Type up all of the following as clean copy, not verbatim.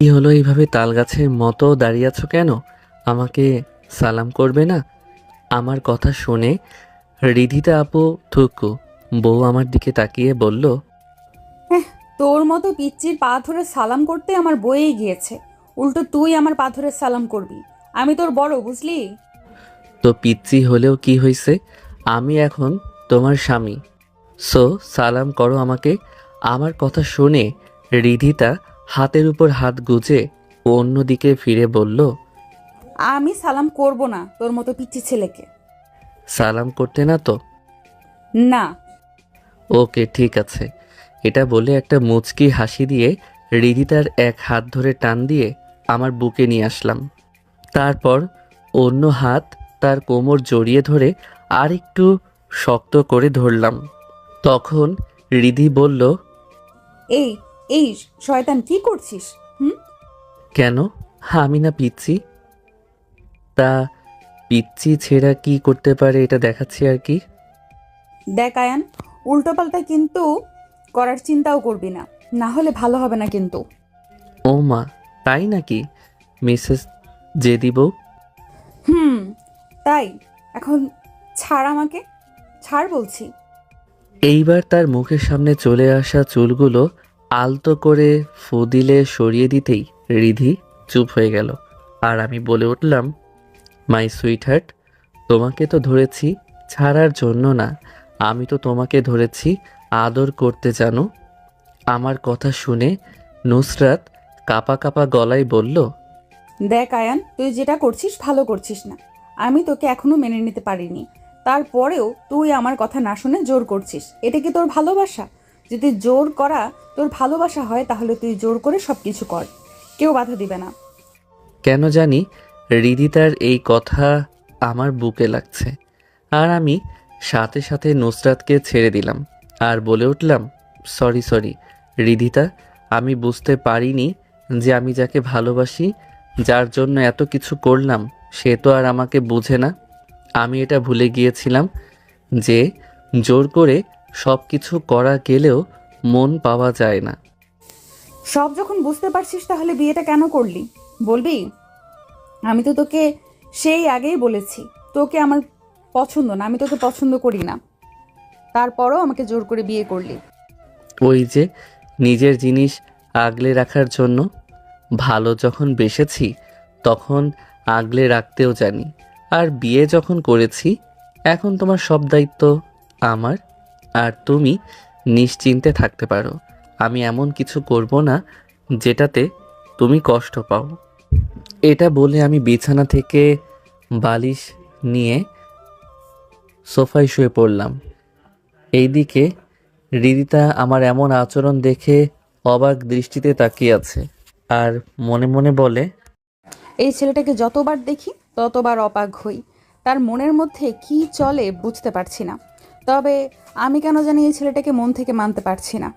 কি হলো, এইভাবে তাল গাছের মতো দাঁড়িয়ে আছো কেন? আমাকে সালাম করবে না? আমার কথা শুনে রিধিতা আপু থুকু বউ আমার দিকে তাকিয়ে বলল, হ্যাঁ, তোর মতো পিচ্চির পা ধরে সালাম করতে আমার বয়েই গিয়েছে। উল্টো তুই আমার পা ধরে সালাম করবি। আমি তোর বড়, বুঝলি? তো পিচ্ছি হলেও কি হয়েছে? আমি এখন তোমার স্বামী। সো সালাম করো আমাকে। আমার কথা শুনে রিধিতা হাতের উপর হাত গুজে অন্যদিকে ফিরে বলল, আমি সালাম করব না তোর মতো পিচ্চি ছেলেকে। সালাম করতে না তো? না। ওকে, ঠিক আছে। এটা বলে একটা মুচকি হাসি দিয়ে রিদিতার এক হাত ধরে টান দিয়ে আমার বুকে নিয়ে আসলাম। তারপর অন্য হাত তার কোমর জড়িয়ে ধরে আর একটু শক্ত করে ধরলাম। তখন রিধি বলল, এই এই শয়তান, কি করছিস? হুম। কেন? আমি না পিচ্ছি? তা পিচ্ছি ছেঁড়া কি করতে পারে এটা দেখাচ্ছি আর কি। দেখ আয়ান, উল্টোপাল্টা কিন্তু করার চিন্তাও করবি না, না হলে ভালো হবে না কিন্তু। ও মা, তাই নাকি মিসেস জেদি বউ? হুম, তাই। এখন ছাড় আমাকে, ছাড় বলছি। এইবার তার মুখের সামনে চলে আসা চুলগুলো আলতো করে ফু দিলে সরিয়ে দিতেই রিধি চুপ হয়ে গেল। আর আমি বলে উঠলাম, মাই সুইট হার্ট, তোমাকে তো ধরেছি ছাড়ার জন্য না, আমি তো তোমাকে ধরেছি আদর করতে, জানো। আমার কথা শুনে নুসরাত কাপা কাপা গলায় বলল, দেখ আয়ান, তুই যেটা করছিস ভালো করছিস না। আমি তোকে এখনো মেনে নিতে পারিনি, তারপরেও তুই আমার কথা না শুনে জোর করছিস। এটা কি তোর ভালোবাসা? যদি জোর করা তোর ভালোবাসা হয় তাহলে তুই জোর করে সবকিছু কর, কেউ বাধা দিবে না। কেন জানি হৃদিতার এই কথা আমার বুকে লাগছে। আর আমি সাথে সাথে নুসরাতকে ছেড়ে দিলাম আর বলে উঠলাম, সরি সরি হৃদিতা, আমি বুঝতে পারিনি যে আমি যাকে ভালোবাসি, যার জন্য এত কিছু করলাম, সে তো আর আমাকে বুঝে না। আমি এটা ভুলে গিয়েছিলাম যে জোর করে সব কিছু করা গেলেও মন পাওয়া যায় না। সব যখন বুঝতে পারছিস তাহলে বিয়েটা কেন করলি বলবি? আমি তো তোকে সেই আগেই বলেছি তোকে আমার পছন্দ না, আমি তোকে পছন্দ করি না। তারপরও আমাকে জোর করে বিয়ে করলি। ওই যে নিজের জিনিস আগলে রাখার জন্য। ভালো যখন বেসেছি তখন আগলে রাখতেও জানি। আর বিয়ে যখন করেছি এখন তোমার সব দায়িত্ব আমার। আর তুমি নিশ্চিন্তে থাকতে পারো, আমি এমন কিছু করব না যেটাতে তুমি কষ্ট পাও। এটা বলে আমি বিছানা থেকে বালিশ নিয়ে সোফায় শুয়ে পড়লাম। এইদিকে হৃদিতা আমার এমন আচরণ দেখে অবাক দৃষ্টিতে তাকিয়ে আছে আর মনে মনে বলে, এই ছেলেটাকে যতবার দেখি ততবার অবাক হই। তার মনের মধ্যে কি চলে বুঝতে পারছি না। তবে আমি কেন জানি এই ছেলেটাকে মন থেকে মানতে পারছি না।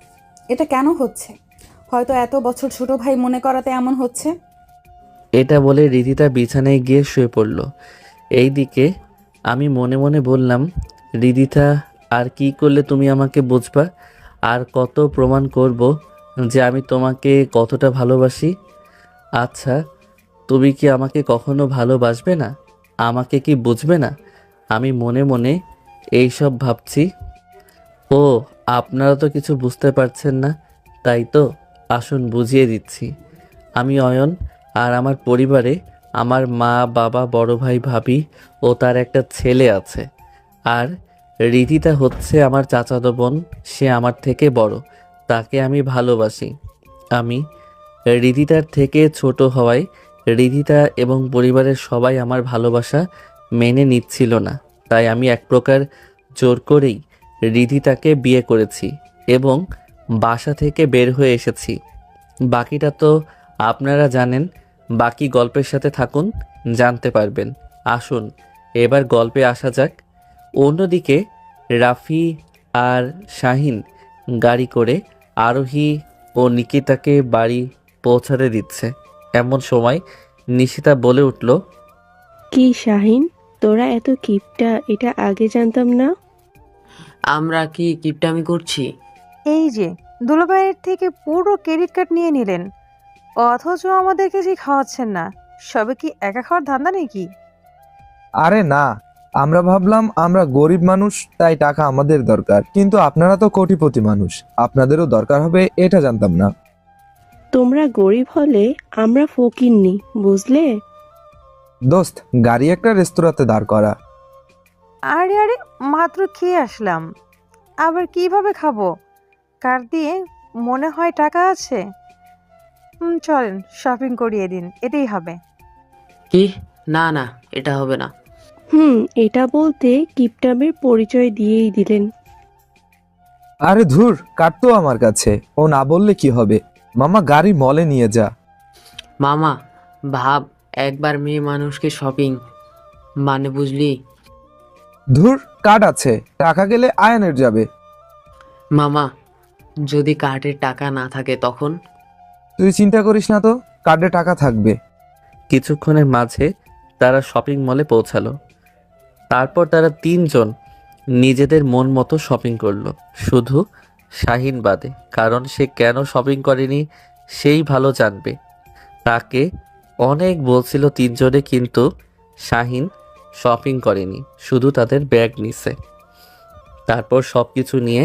এটা কেন হচ্ছে? হয়তো এত বছর ছোট ভাই মনে করাতে এমন হচ্ছে। এটা বলে রিদিতা বিছানায় গিয়ে শুয়ে পড়ল। এইদিকে আমি মনে মনে বললাম, রিদিতা, আর কি করলে তুমি আমাকে বুঝবা? আর কত প্রমাণ করব যে আমি তোমাকে কতটা ভালোবাসি? আচ্ছা, তুমি কি আমাকে কখনো ভালোবাসবে না? আমাকে কি বুঝবে না? আমি মনে মনে এইসব ভাবছি। ও, আপনারা তো কিছু বুঝতে পারছেন না, তাই তো? আসুন বুঝিয়ে দিচ্ছি। আমি অয়ন, আর আমার পরিবারে আমার মা, বাবা, বড় ভাই, ভাবি ও তার একটা ছেলে আছে। আর রিদিতা হচ্ছে আমার চাচাতো বোন। সে আমার থেকে বড়, তাকে আমি ভালোবাসি। আমি রিদিতার থেকে ছোট হওয়ায় রিদিতা এবং পরিবারের সবাই আমার ভালোবাসা মেনে নিচ্ছিল না। তাই আমি এক প্রকার জোর করেই রিদিতাকে বিয়ে করেছি এবং বাসা থেকে বের হয়ে এসেছি। বাকিটা তো আপনারা জানেন। বাকি গল্পের সাথে থাকুন, জানতে পারবেন। আসুন এবার গল্পে আসা যাক। অন্যদিকে রাফি আর শাহিন গাড়ি করে আরোহী ও নিকিতাকে বাড়ি পৌঁছাতে দিচ্ছে। এমন সময় নিশিতা বলে উঠল, কি শাহিন, তোরা এত কিপটা, এটা আগে জানতাম না। আমরা কি কিপটামি করছি? এই যে দুলাভাইয়ের থেকে পুরো ক্রেডিট কার্ড নিয়ে নিলেন, অথচ আমাদের কিছুই খাওয়াচ্ছেন না। সবে কি একা খাওয়ার ধান্দা নাকি? আরে না, আমরা ভাবলাম আমরা গরিব মানুষ, তাই টাকা আমাদের দরকার, কিন্তু আপনারা তো কোটিপতি মানুষ, আপনাদেরও দরকার হবে এটা জানতাম না। তোমরা গরিব হলে আমরা ফকিরনি, বুঝলে? দোস্ত, গাড়ি একটা রেস্তোরাঁতে দাঁড় করা। আরে আরে, মাত্র খেয়ে আসলাম, আবার কিভাবে খাবো? কার্ড দিয়ে মনে হয় টাকা আছে। চলেন শপিং করিয়ে দিন, এটাই হবে। কি? না না, এটা হবে না। এটা বলতে কিপটামের পরিচয় দিয়েই দিলেন। আরে ধুর, কার্ড তো আমার কাছে, ও না বললে কি হবে। মামা, গাড়ি মলে নিয়ে যা। মামা, ভাব একবার মেয়ে মানুষকে শপিং মানে, বুঝলি? ধুর, কার্ড আছে, টাকা গেলে আয়ানের যাবে। মামা, যদি কার্ডের টাকা না থাকে তখন? তুই চিন্তা করিস না তো, কার্ডে টাকা থাকবে। কিছুক্ষণের মাঝে তারা শপিং মলে পৌঁছালো। তারপর তারা তিনজন নিজেদের মন মতো শপিং করলো, শুধু শাহিন বাদে, কারণ সে কেন শপিং করেনি সেই ভালো জানবে। তাকে অনেক বলছিল তিনজনে, কিন্তু শাহিন শপিং করেনি, শুধু তাদের ব্যাগ নিছে। তারপর সব কিছু নিয়ে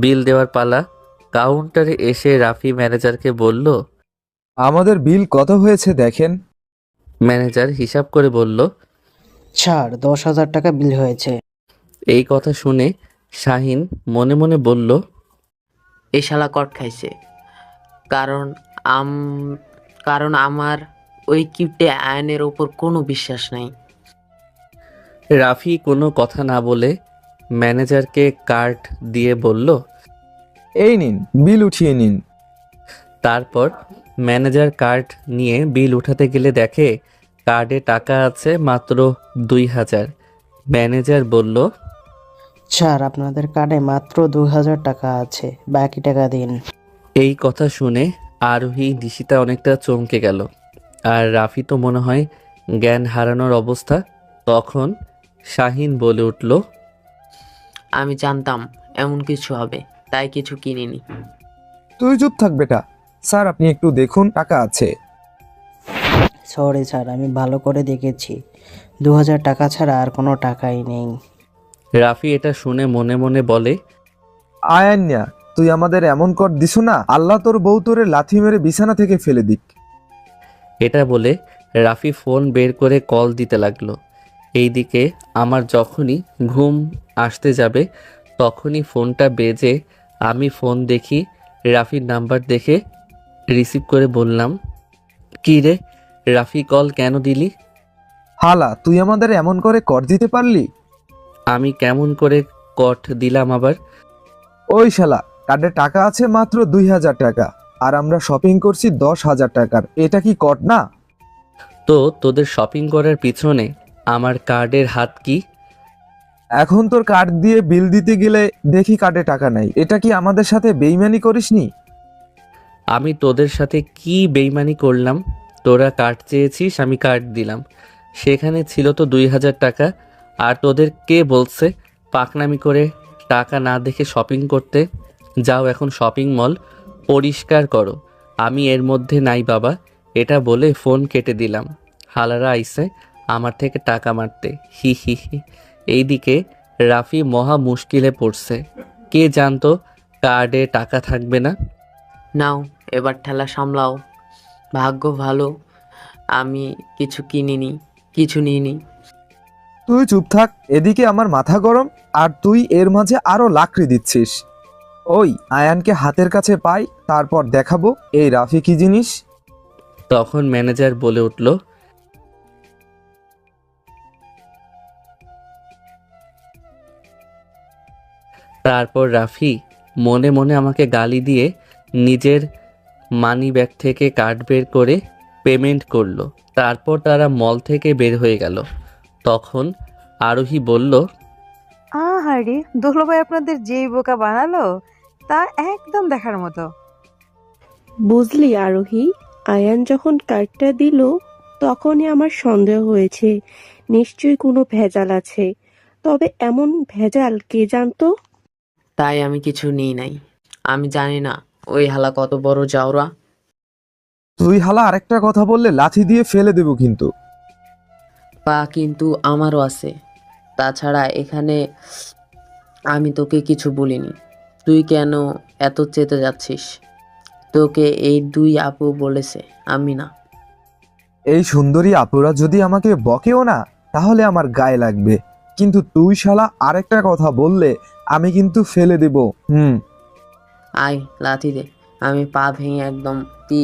বিল দেওয়ার পালা। কাউন্টারে এসে রাফি ম্যানেজারকে বলল। আমাদের বিল কত হয়েছে দেখেন। ম্যানেজার হিসাব করে বলল, ছাড়, 10,000 টাকা বিল হয়েছে। এই কথা শুনে শাহিন মনে মনে বলল, এই শালা কট খাইছে। কারণ আম কারণ আমার ওই কিপটে আয়নের ওপর কোনো বিশ্বাস নাই। রাফি কোনো কথা না বলে ম্যানেজারকে কার্ড দিয়ে বলল। এই নিন, বিল উঠিয়ে নিন। তারপর ম্যানেজার কার্ড নিয়ে বিল উঠাতে গেলে দেখে কার্ডে টাকা আছে মাত্র 2,000। ম্যানেজার বলল, ছাড়, আপনাদের কার্ডে মাত্র 2,000 টাকা আছে, বাকি টাকা দিন। এই কথা শুনে আরোহী দিশিতা অনেকটা চমকে গেল, আর রাফি তো মনে হয় জ্ঞান হারানোর অবস্থা। তখন শাহিন বলে উঠল, আমি জানতাম এমন কিছু হবে, তাই কিছু কিনিনি। তুই চুপ থাক বেটা। স্যার, আপনি একটু দেখুন, টাকা আছে। সরি স্যার, আমি ভালো করে দেখেছি, 2,000 টাকা ছাড়া আর কোনো টাকাই নেই। রাফি এটা শুনে মনে মনে বলে, আয়ান্যা, তুই আমাদের এমন কর দিছু না, আল্লাহ তোর বউ তোরে লাথি মেরে বিছানা থেকে ফেলে দিক। এটা বলে রাফি ফোন বের করে কল দিতে লাগলো। এইদিকে আমার যখনই ঘুম আসতে যাবে তখনই ফোনটা বেজে আমি ফোন দেখি। রাফির নাম্বার দেখে রিসিভ করে বললাম, কি রে রাফি, কল কেন দিলি? হালা, তুই আমাদের এমন করে কর দিতে পারলি? আমি কেমন করে কট দিলাম আবার? ওই শালা, কার্ডে টাকা আছে মাত্র 2,000 টাকা, আর আমরা শপিং করছি 10,000 টাকার, এটা কি কট না? তো তোদের শপিং করার পিছনে আমার কার্ডের হাত কি? এখন তোর কার্ড দিয়ে বিল দিতে গেলে দেখি কার্ডে টাকা নাই, এটা কি আমাদের সাথে বেইমানি করিসনি? আমি তোদের সাথে কি বেইমানি করলাম? তোরা কার্ড চেয়েছিস, আমি কার্ড দিলাম, সেখানে ছিল তো 2,000 টাকা। আর তোদের কে বলছে পাকনামি করে টাকা না দেখে শপিং করতে? যাও এখন শপিং মল পরিষ্কার করো, আমি এর মধ্যে নাই বাবা। এটা বলে ফোন কেটে দিলাম। হালারা আইসে আমার থেকে টাকা মারতে, হি হি হি। এইদিকে রাফি মহা মুশকিলে পড়ছে, কে জানতো কার্ডে টাকা থাকবে না। নাও, এবার ঠেলা সামলাও। ভাগ্য ভালো আমি কিছু কিনিনি, কিছু নিইনি। তুই চুপ থাক, এদিকে আমার মাথা গরম, আর তুই এর মাঝে আরো লাকড়ি দিচ্ছিস। ওই আয়ানকে হাতের কাছে পাই, তারপর দেখাবো এই রাফি কি জিনিস। তখন ম্যানেজার বলে উঠল, তারপর রাফি মনে মনে আমাকে গালি দিয়ে নিজের মানি ব্যাগ থেকে কার্ড বের করে পেমেন্ট করলো। তারপর তারা মল থেকে বের হয়ে গেল। তখন আরোহী বলল, আহারে, দুলাভাই আপনাদের যেই বোকা বানালো তা একদম দেখার মতো। বুঝলি আরোহী, আয়ান যখন কার্ডটা দিল তখনই আমার সন্দেহ হয়েছে নিশ্চয়ই কোনো ভেজাল আছে। তবে এমন ভেজাল কে জানতো? তাই আমি কিছু নিই নাই। আমি জানি না ওই হালা কত বড় জাউরা। তুই হালা আরেকটা কথা বললে লাথি দিয়ে ফেলে দেবো কিন্তু। পা কিন্তু আমারও আছে। তাছাড়া এখানে আমি তোকে কিছু বলিনি। তুই কেন এত চেতে যাচ্ছিস? তোকে এই দুই আপু বলেছে, আমি না। এই সুন্দরী আপুরা যদি আমাকে বকেও না তাহলে আমার গায়ে লাগবে, কিন্তু তুই শালা আরেকটা কথা বললে আমি কিন্তু ফেলে দেব। আয় লাথি দে, আমি পা ভেঙে একদম পি।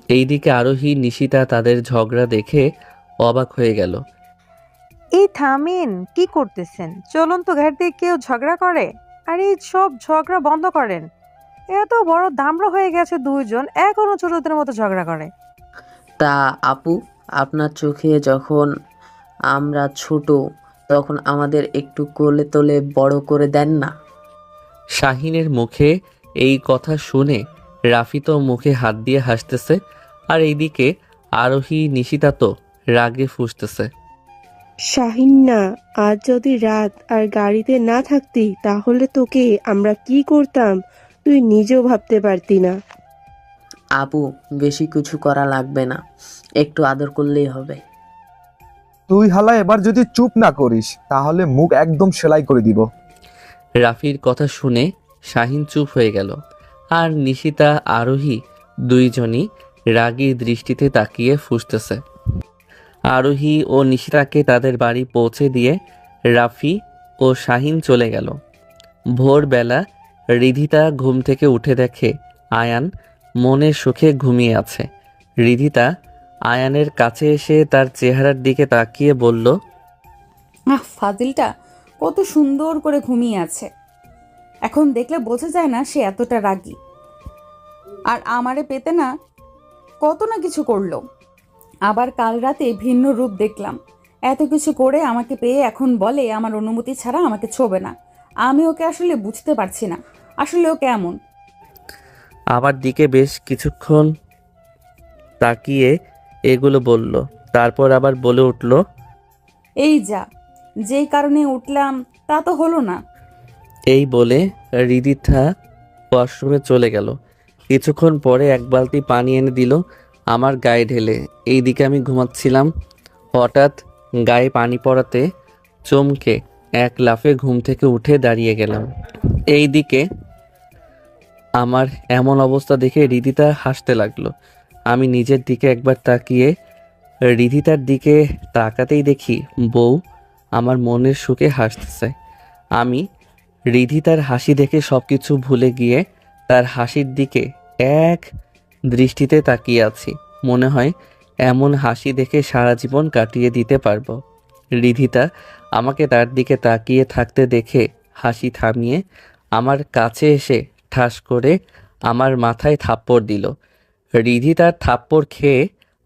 এইদিকে আরোহী নিশিতা তাদের ঝগড়া দেখে অবাক হয়ে গেল। এই থামেন, কি করতেছেন? চলুন তো ঘাট দিয়ে কেউ ঝগড়া করে। আর এই সব ঝগড়া বন্ধ করেন। এত বড় দামড়া হয়ে গেছে দুইজন, এখনো ছোটদের মতো ঝগড়া করে। তা আপু, আপনার চোখে যখন আমরা ছোট তখন আমাদের একটু কোলে তোলে বড় করে দেন না? শাহিনের মুখে এই কথা শুনে রাফি তো মুখে হাত দিয়ে হাসতেছে, আর এইদিকে আরোহী নিশিতা তো রাগে ফুঁসতেছে। শাহিন না, আজ যদি রাত আর গাড়িতে না থাকতি তাহলে তোকে আমরা কি করতাম তুই নিজেও ভাবতে পারতি না। আপু, বেশি কিছু করা লাগবে না, একটু আদর করলেই হবে। তুই হালা এবার যদি চুপ না করিস তাহলে মুখ একদম সেলাই করে দিব। রাফির কথা শুনে শাহিন চুপ হয়ে গেল, আর নিশিতা আরোহী দুইজনই রাগী দৃষ্টিতে তাকিয়ে ফুঁসতেছে। আরোহী ও নিশিতাকে তাদের বাড়ি পৌঁছে দিয়ে রাফি ও শাহিন চলে গেল। ভোরবেলা রিধিতা ঘুম থেকে উঠে দেখে আয়ান মনের সুখে ঘুমিয়ে আছে। রিধিতা আয়ানের কাছে এসে তার চেহারার দিকে তাকিয়ে বলল, ফাজিলটা কত সুন্দর করে ঘুমিয়ে আছে। এখন দেখলে বোঝা যায় না সে এতটা রাগী। আর আমারে পেতে না কত না কিছু করলো। আবার কাল রাতে ভিন্ন রূপ দেখলাম। এত কিছু করে আমাকে পেয়ে এখন বলে আমার অনুমতি ছাড়া আমাকে ছোবে না। আমি ওকে আসলে বুঝতে পারছি না আসলে ও কেমন। আমার দিকে বেশ কিছুক্ষণ তাকিয়ে এগুলো বলল, তারপর আবার বলে উঠল, এই যা, যেই কারণে উঠলাম তা তো হলো না। এই বলে রিদিতা ওয়াশরুমে চলে গেল। কিছুক্ষণ পরে এক বালতি পানি এনে দিল আমার গায়ে ঢেলে। এইদিকে আমি ঘুমাচ্ছিলাম, হঠাৎ গায়ে পানি পড়াতে চমকে এক লাফে ঘুম থেকে উঠে দাঁড়িয়ে গেলাম। এইদিকে আমার এমন অবস্থা দেখে রিদিতা হাসতে লাগলো। আমি নিজের দিকে একবার তাকিয়ে রিধিতার দিকে তাকাতেই দেখি বউ আমার মনের সুখে হাসতেছে। আমি রিধিতার হাসি দেখে সবকিছু ভুলে গিয়ে তার হাসির দিকে এক দৃষ্টিতে তাকিয়ে আছি। মনে হয় এমন হাসি দেখে সারা জীবন কাটিয়ে দিতে পারবো। রিধিতা আমাকে তার দিকে তাকিয়ে থাকতে দেখে হাসি থামিয়ে আমার কাছে এসে ঠাস করে আমার মাথায় থাপ্পড় দিল। রিধিতার থাপ্পড় খেয়ে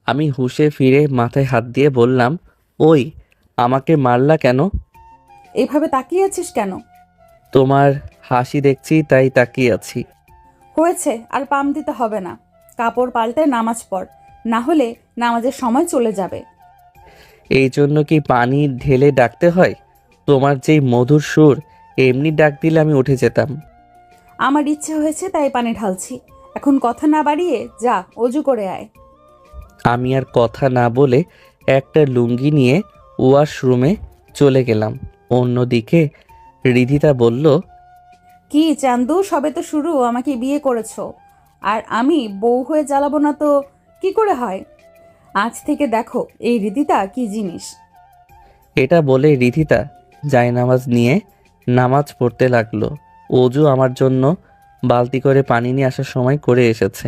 আমি হুঁশে ফিরে মাথায় হাত দিয়ে বললাম, ওই আমাকে মারলা কেন? এইভাবে তাকিয়ে আছিস কেন? তোমার হাসি দেখছি তাই তাকিয়ে আছি। হয়েছে, আর পাম দিতে হবে না। কাপড় পাল্টে নামাজ পড়, না হলে নামাজের সময় চলে যাবে। এই জন্য কি পানি ঢেলে ডাকতে হয়? তোমার যেই মধুর সুর, এমনি ডাক দিলে আমি উঠে যেতাম। আমার ইচ্ছে হয়েছে তাই পানি ঢালছি। এখন কথা না বাড়িয়ে যা অজু করে আয়। আমি আর কথা না বলে একটা লুঙ্গি নিয়ে ওয়াশরুমে চলে গেলাম। অন্যদিকে রিধিতা বলল, কি চান্দু, সবে তো শুরু, আমাকে বিয়ে করেছো আর আমি বউ হয়ে জ্বালাবো না তো কি করে হয়? আজ থেকে দেখো এই রিদিতা কি জিনিস। এটা বলে রিধিতা জায়নামাজ নিয়ে নামাজ পড়তে লাগলো। অজু আমার জন্য বালতি করে পানি নিয়ে আসার সময় করে এসেছে।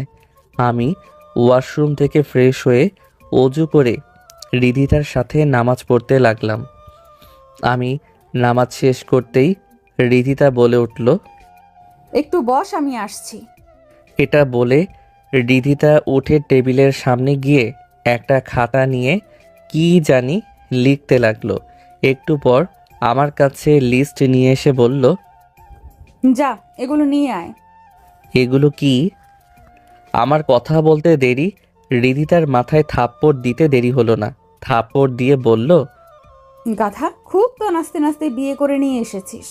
আমি ওয়াশরুম থেকে ফ্রেশ হয়ে অজু করে রিধিতার সাথে নামাজ পড়তে লাগলাম। আমি নামাজ শেষ করতেই রিধিতা বলে উঠল, একটু বস, আমি আসছি। এটা বলে রিধিতা উঠে টেবিলের সামনে গিয়ে একটা খাতা নিয়ে কি জানি লিখতে লাগলো। একটু পর আমার কাছে লিস্ট নিয়ে এসে বলল, যা এগুলো নিয়ে আয়। এগুলো কি? আমার কথা বলতে দেরি রিধিতার মাথায় থাপ্পড় দিতে দেরি হলো না। থাপ্পড় দিয়ে বলল, গাধা, খুব তো নাচতে নাচতে বিয়ে করে নিয়ে এসেছিস,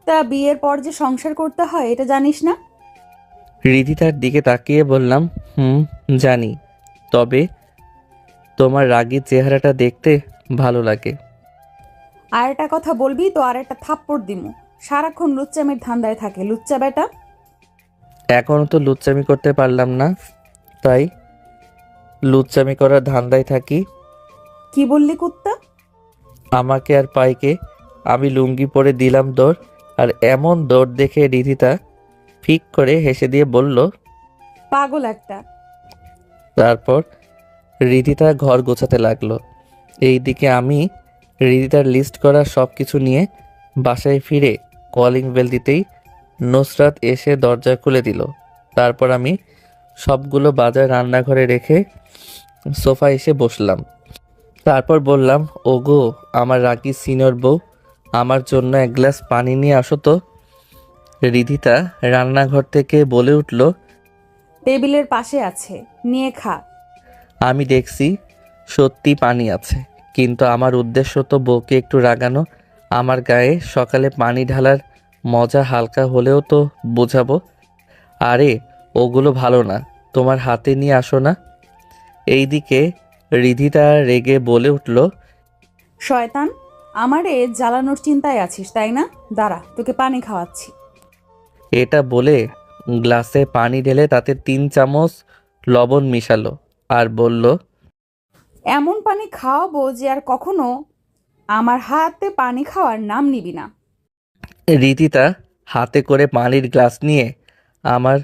তা বিয়ের পর যে সংসার করতে হয় এটা জানিস না? রিদিতার দিকে তাকিয়ে বললাম, জানি, তবে তোমার রাগী চেহারাটা দেখতে ভালো লাগে। আর একটা কথা বলবি তো আর একটা থাপ্পড় দিমু। সারাক্ষণ লুচ্চামের ধান্দায় থাকে লুচ্চা বেটা। এখনও তো লুচ্চামি করতে পারলাম না, তাই লুচ্চামি করার ধান্দায় থাকি। কি বললি কুত্তা? আমাকে আর পাইকে আমি লুঙ্গি পরে দিলাম দৌড়, আর এমন দৌড় দেখে রিদিতা ফিক করে হেসে দিয়ে বলল। পাগল একটা। তারপর রিদিতা ঘর গোছাতে লাগলো। এইদিকে আমি রিদিতার লিস্ট করা সব কিছু নিয়ে বাসায় ফিরে কলিং বেল দিতেই নুসরাত এসে দরজা খুলে দিল। তারপর আমি সবগুলো বাজার রান্নাঘরে রেখে সোফা এসে বসলাম। তারপর বললাম, ওগো আমার রাগী সিনিয়র বউ, আমার জন্য এক গ্লাস পানি নিয়ে আসো তো। রিদিতা রান্নাঘর থেকে বলে উঠল। টেবিলের পাশে আছে, নিয়ে খা। আমি দেখছি সত্যি পানি আছে, কিন্তু আমার উদ্দেশ্য তো বউকে একটু রাগানো। আমার গায়ে সকালে পানি ঢালার মজা হালকা হলেও তো বোঝাবো। আরে ওগুলো ভালো না, তোমার হাতে নিয়ে আসো না। এইদিকে রিধিতা রেগে বলে উঠল। শয়তান, আমারে জ্বালানোর চিন্তায় আছিস তাই না? দাঁড়া, তোকে পানি খাওয়াচ্ছি। এটা বলে গ্লাসে পানি ঢেলে তাতে 3 চামচ লবণ মিশালো আর বলল, এমন পানি খাওয়াবো যে আর কখনো আমার হাতে পানি খাওয়ার নাম নিবি না। রিদিতা হাতে করে পানির গ্লাস নিয়ে আমার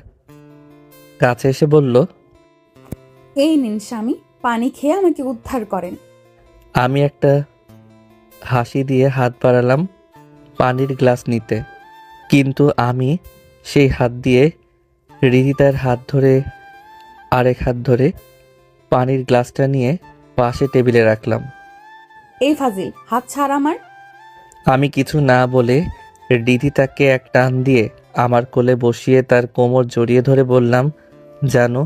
কাছে এসে বলল। এই নিন স্বামী, পানি খেয়ে আমাকে উদ্ধার করেন। আমি একটা হাসি দিয়ে হাত বাড়ালাম পানির গ্লাস নিতে, কিন্তু আমি সেই হাত দিয়ে রিদিতার হাত ধরে আরেক হাত ধরে পানির গ্লাসটা নিয়ে পাশে টেবিলে রাখলাম। এই ফাজিল, হাত ছাড় আমার। আমি কিছু না বলে রিদিতাকে এক টান দিয়ে আমার কোলে বসিয়ে তার কোমর জড়িয়ে ধরে বললাম, জানো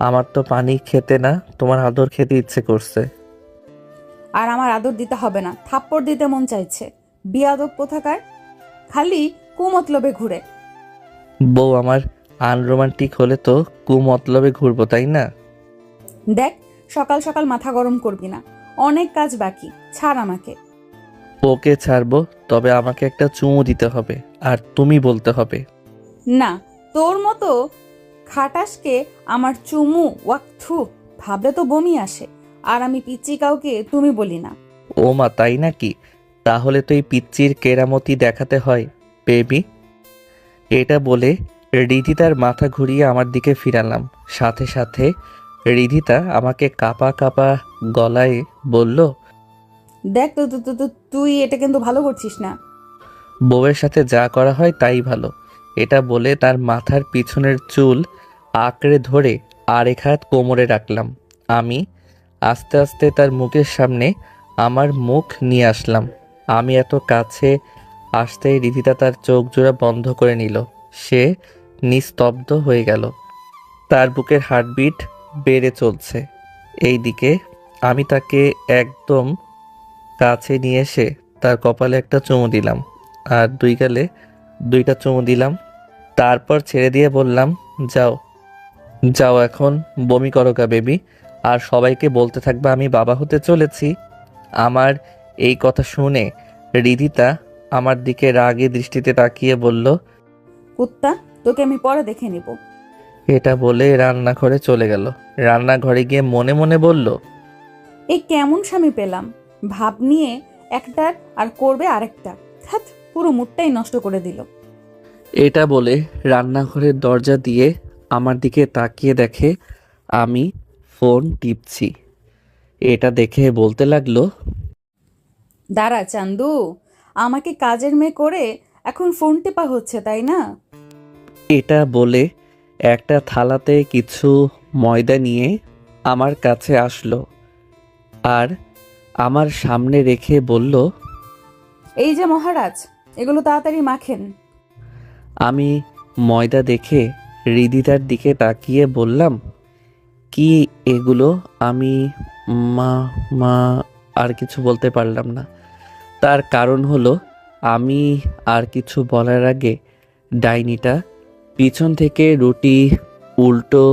আমার তো পানি খেতে না, তোমার আদর খেতে ইচ্ছে করছে। আর আমার আদর দিতে হবে না, থাপ্পড় দিতে মন চাইছে। বিয়াদব কোথাকার, খালি কুমতলবে ঘুরে। বউ আমার আনরোমান্টিক হলে তো কুমতলবে ঘুরবো, তাই না? দেখ, সকাল সকাল মাথা গরম করবি না, অনেক কাজ বাকি, ছাড় আমাকে। ওকে ছাড়বো, তবে আমাকে একটা চুমু দিতে হবে আর তুমি বলতে হবে। না, তোর মতো খাটাসকে আমার চুমু ওয়াক্থু ভাবলে তো বমি আসে। আর আমি পিচ্চি কাউকে তুমি বলি না। ও মা, তাই নাকি? তাহলে তো এই পিচ্চির কেরামতি দেখাতে হয় বেবি। এটা বলে রিধিতার মাথা ঘুরিয়ে আমার দিকে ফিরালাম। সাথে সাথে রিধিতা আমাকে কাঁপা কাঁপা গলায় বলল, দেখ তো তুই এটা কিন্তু ভালো করছিস না। বউয়ের সাথে যা করা হয় তাই ভালো। এটা বলে তার মাথার পিছনের চুল আঁকড়ে ধরে আরেক হাত কোমরে রাখলাম। আমি আস্তে আস্তে তার মুখের সামনে আমার মুখ নিয়ে আসলাম। আমি এত কাছে আসতেই রিধিতা তার চোখ জোড়া বন্ধ করে নিল। সে নিস্তব্ধ হয়ে গেল। তার বুকের হার্টবিট বেড়ে চলছে। এইদিকে আমি তাকে একদম কাছে নিয়ে এসে তার কপালে একটা চুমু দিলাম আর 2 গালে 2টা চুমু দিলাম। তারপর ছেড়ে দিয়ে বললাম, যাও যাও, এখন বমি করো গা বেবি, আর সবাইকে বলতে থাকবে আমি বাবা হতে চলেছি। আমার এই কথা শুনে রিধিতা আমার দিকে রাগে দৃষ্টিতে তাকিয়ে বলল, কুত্তা, তোকে আমি পরে দেখে নিব। এটা বলে রান্নাঘরে চলে গেল। রান্নাঘরে গিয়ে মনে মনে বলল, এই কেমন স্বামী পেলাম, ভাব নিয়ে একটার আর করবে আরেকটা। ধ্যাৎ, পুরো মুডটাই নষ্ট করে দিল। এটা বলে রান্নাঘরের দরজা দিয়ে আমার দিকে তাকিয়ে দেখে আমি ফোন টিপছি। এটা দেখে বলতে লাগলো, দাঁড়া চান্দু, আমাকে কাজের মেয়ে করে এখন ফোন টেপা হচ্ছে তাই না? এটা বলে একটা থালাতে কিছু ময়দা নিয়ে আমার কাছে আসলো আর আমার সামনে রেখে বলল, এই যে মহারাজ, এগুলো তাড়াতাড়ি মাখেন। আমি ময়দা দেখে রিদিতার দিকে তাকিয়ে বললাম, কি এগুলো? আমি মা মা আর কিছু বলতে পারলাম না। তার কারণ হলো আমি আর কিছু বলার আগে ডাইনিটা পিছন থেকে রুটি উল্টো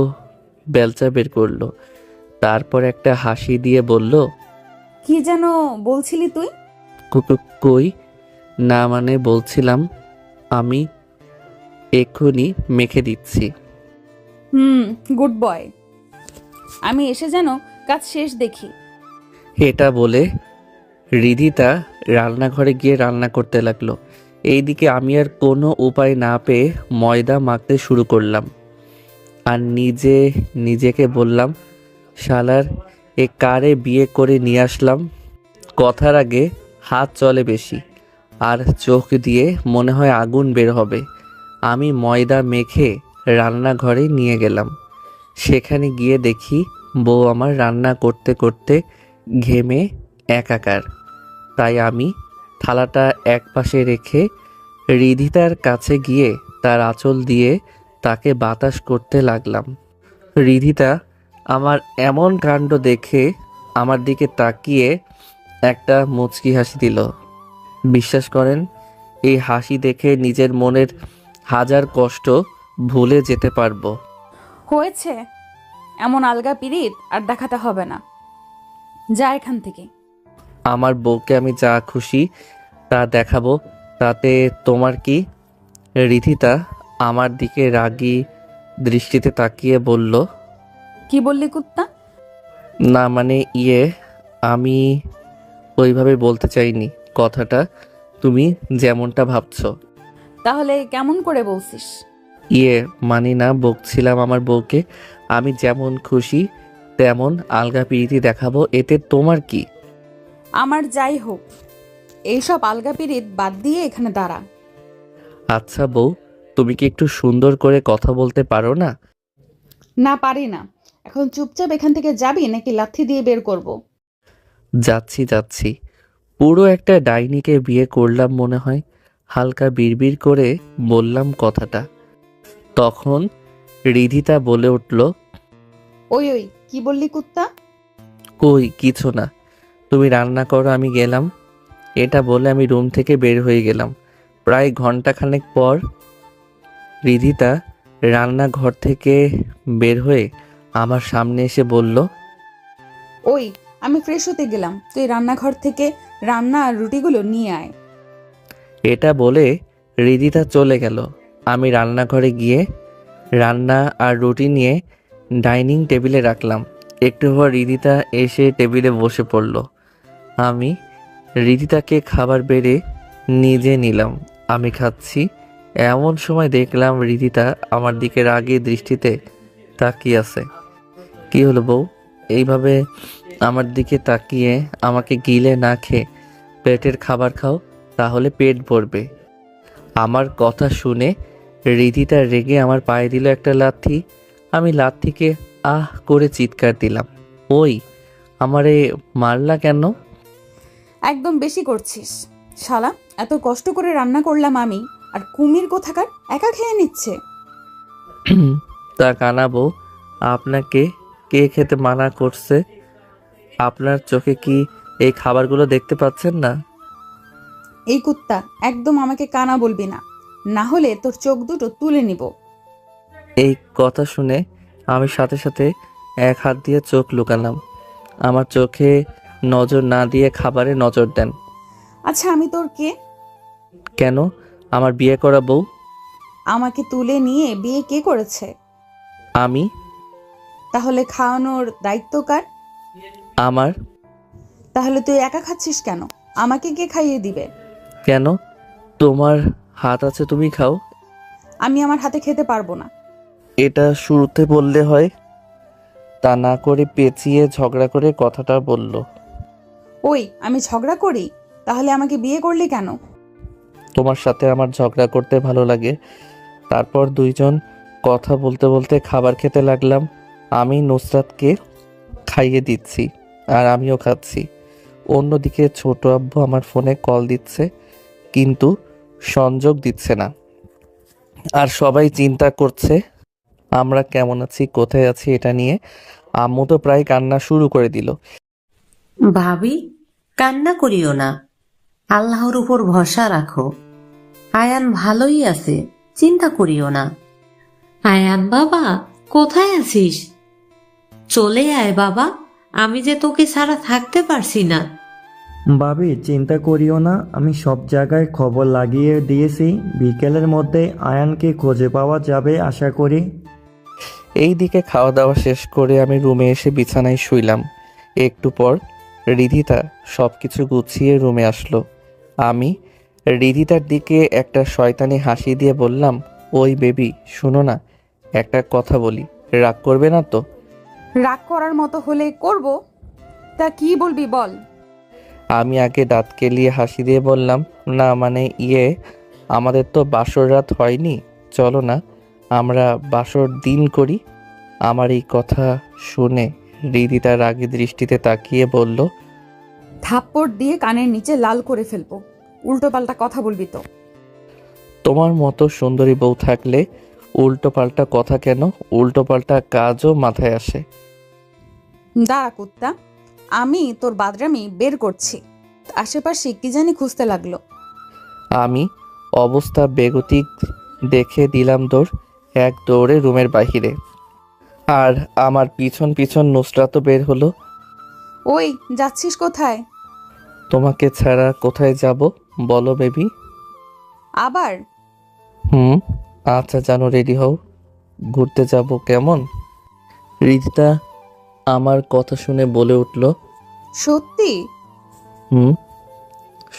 বেলচা বের করলো। তারপর একটা হাসি দিয়ে বলল, কি যেন বলছিলি তুই? কই না, মানে বলছিলাম আমি এক্ষুনি মেখে দিচ্ছি। Good boy. আমি এসে যেন কাজ শেষ দেখি। এটা বলে রিধিতা রান্নাঘরে গিয়ে রান্না করতে লাগলো। এইদিকে আমি আর কোনো উপায় না পেয়ে ময়দা মাখতে শুরু করলাম। আর নিজেকে বললাম, শালার এ কারে বিয়ে করে নিয়ে আসলাম। কথার আগে হাত চলে বেশি, আর চোখ দিয়ে মনে হয় আগুন বের হবে। আমি ময়দা মেখে রান্নাঘরে নিয়ে গেলাম। সেখানে গিয়ে দেখি বউ আমার রান্না করতে করতে ঘেমে একাকার। তাই আমি থালাটা একপাশে রেখে রিধিতার কাছে গিয়ে তার আঁচল দিয়ে তাকে বাতাস করতে লাগলাম। রিধিতা আমার এমন কাণ্ড দেখে আমার দিকে তাকিয়ে একটা মুচকি হাসি দিল। বিশ্বাস করেন, এই হাসি দেখে নিজের মনের হাজার কষ্ট ভুলে যেতে পারবো। হয়েছে, এমন আলগা পিরিত আর দেখাতে হবে না। যা এখান থেকে। আমার বউকে আমি যা খুশি তা দেখাবো, তাতে তোমার কি? রিধিতা আমার দিকে রাগী দৃষ্টিতে তাকিয়ে বলল, কি বললি কুত্তা? না মানে আমি ওইভাবে বলতে চাইনি কথাটা, তুমি যেমনটা ভাবছো। তাহলে কেমন করে বলছিস? মানি না, বকছিলাম আমার বউকে আমি যেমন খুশি তেমন আলগা পিরিতি দেখাবো, এতে তোমার কি? আমার যাই হোক, এইসব আলগা পিরিত বাদ দিয়ে এখানে দাঁড়া। আচ্ছা বউ, তুমি কি একটু সুন্দর করে কথা বলতে পারো না? না, পারি না। এখন চুপচাপ এখান থেকে যাবি নাকি লাথি দিয়ে বের করব? যাচ্ছি। পুরো একটা ডাইনিকে বিয়ে করলাম মনে হয়। হালকা বিড়বিড় করে বললাম কথাটা। তখন রিধিতা বলে উঠল, ওই কি বললি কুত্তা? কই কিছু না, তুমি রান্না করো, আমি গেলাম। এটা বলে আমি রুম থেকে বের হয়ে গেলাম। প্রায় ঘন্টাখানেক পর রিধিতা রান্নাঘর থেকে বের হয়ে আমার সামনে এসে বলল, ওই আমি ফ্রেশ হতে গেলাম, তুই রান্নাঘর থেকে রান্না আর রুটিগুলো নিয়ে আয়। এটা বলে রিধিতা চলে গেল। আমি রান্নাঘরে গিয়ে রান্না আর রুটি নিয়ে ডাইনিং টেবিলে রাখলাম। একটু পর রিধিতা এসে টেবিলে বসে পড়ল। আমি রিধিতাকে খাবার বেড়ে নিজে নিলাম। আমি খাচ্ছি, এমন সময় দেখলাম রিধিতা আমার দিকে রাগী দৃষ্টিতে তাকিয়ে আছে। কি হলো বউ, এইভাবে আমার দিকে তাকিয়ে আমাকে গিলে না খেয়ে পেটের খাবার খাও, তাহলে পেট ভরবে। আমার কথা শুনে রিধিতা রেগে আমার পায়ে দিল একটা লাথি। আমি লাথিকে আহ করে চিৎকার দিলাম, ওই আমারে মারলা কেন? একদম বেশি করছিস শালা। এত কষ্ট করে রান্না করলাম আমি, আর কুমির কোথাকার একা খেয়ে নিচ্ছে। তা কানা বউ, আপনাকে কে খেতে মানা করছে? আপনার চোখে কি এই খাবারগুলো দেখতে পাচ্ছেন না? এই কুত্তা, একদম আমাকে কানা বলবি না, না হলে তোর চোখ দুটো তুলে নিব। এই কথা শুনে আমি সাথে সাথে এক হাত দিয়ে চোখ লুকালাম। আমার চোখে নজর না দিয়ে খাবারে নজর দেন। আচ্ছা, আমি তোর কে? কেন? আমার বিয়ে করা বউ। আমাকে তুলে নিয়ে বিয়ে কে করেছে? আমি। তাহলে খাওয়ানোর দায়িত্ব কার? আমার। তাহলে তুই একা খাচ্ছিস কেন? আমাকে কে খাইয়ে দিবে? কেন? তোমার হাত আছে, তুমি খাও। আমি আমার হাতে খেতে পারবো না। এটা শুরুতে বললে হয়, তা না করে পেঁচিয়ে ঝগড়া করে কথাটা বলল। ওই আমি ঝগড়া করি? তাহলে আমাকে বিয়ে করলি কেন? তোমার সাথে আমার ঝগড়া করতে ভালো লাগে। তারপর দুইজন কথা বলতে বলতে খাবার খেতে লাগলাম। আমি নুসরাতকে খাইয়ে দিচ্ছি আর আমিও খাচ্ছি। অন্যদিকে ছোট আব্বু আমার ফোনে কল দিচ্ছে, কিন্তু সংযোগ দিচ্ছে না। আর সবাই চিন্তা করছে আমরা কেমন আছি, কোথায় আছি এটা নিয়ে। আম্মু তো প্রায় কান্না শুরু করে দিল। ভাবি, কান্না করিও না, আল্লাহর উপর ভরসা রাখো। আয়ান ভালোই আছে, চিন্তা করিও না। আয়ান বাবা, কোথায় আছিস? চলে আয় বাবা, আমি যে তোকে ছাড়া থাকতে পারছি না। ভাবি চিন্তা করিও না, আমি সব জায়গায় খবর লাগিয়ে দিয়েছি। বিকেলের মধ্যে আয়ানকে খুঁজে পাওয়া যাবে আশা করি। এই দিকে খাওয়া দাওয়া শেষ করে আমি রুমে এসে বিছানায় শুইলাম। একটু পর রিধিতা সব কিছু গুছিয়ে রুমে আসলো। আমি রিধিতার দিকে একটা শয়তানি হাসি দিয়ে বললাম, ওই বেবি শোনো না, একটা কথা বলি, রাগ করবে না তো? রাগ করার মতো হলে করব, তা কি বলবি বল। আমি আগে দাঁত কেলিয়ে হাসি দিয়ে বললাম, না মানে আমাদের তো বাসর রাত হয়নি, চলো না আমরা বাসর দিন করি। আমার এই কথা শুনে রিদিতা রাগী দৃষ্টিতে তাকিয়ে বলল, থাপ্পড় দিয়ে কানের নিচে লাল করে ফেলবো, উল্টো পাল্টা কথা বলবি তো। তোমার মতো সুন্দরী বউ থাকলে উল্টো পাল্টা কথা কেন, উল্টো পাল্টা কাজও মাথায় আসে। দাঁড়া কুত্তা, আমি তোর বাদরামি বের করছি। আশেপাশে কি জানি খুঁজতে লাগলো। আমি অবস্থা বেগতিক দেখে দিলাম দৌড়, এক দৌড়ে রুমের বাহিরে। আর আমার পিছন পিছন নুসরাতও বের হলো। ওই যাচ্ছিস কোথায়? তোমাকে ছাড়া কোথায় যাব বলো বেবি? আবার? আচ্ছা জানো, রেডি হও, ঘুরতে যাব কেমন? রিদিতা আমার কথা শুনে বলে উঠল, সত্যি?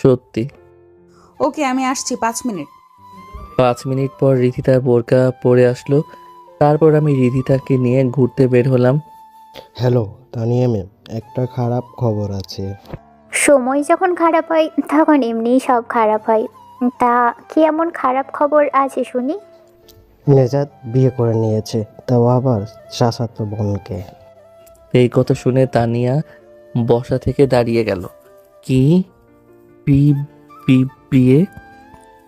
সত্যি। ওকে, আমি আসছি 5 মিনিট। 5 মিনিট পর রিধিতার বোরকা পরে আসলো। তারপর আমি রিধিতাকে নিয়ে ঘুরতে বের হলাম। হ্যালো তানিয়া ম্যাম, একটা খারাপ খবর আছে। সময় যখন খারাপ হয় তখন এমনিই সব খারাপ হয়। তা কি এমন খারাপ খবর আছে শুনি? নেজাত বিয়ে করে নিয়েছে, তাও আবার চাচাতো বোনকে। এই কথা শুনে তানিয়া বসা থেকে দাঁড়িয়ে গেল। কি? বিয়ে?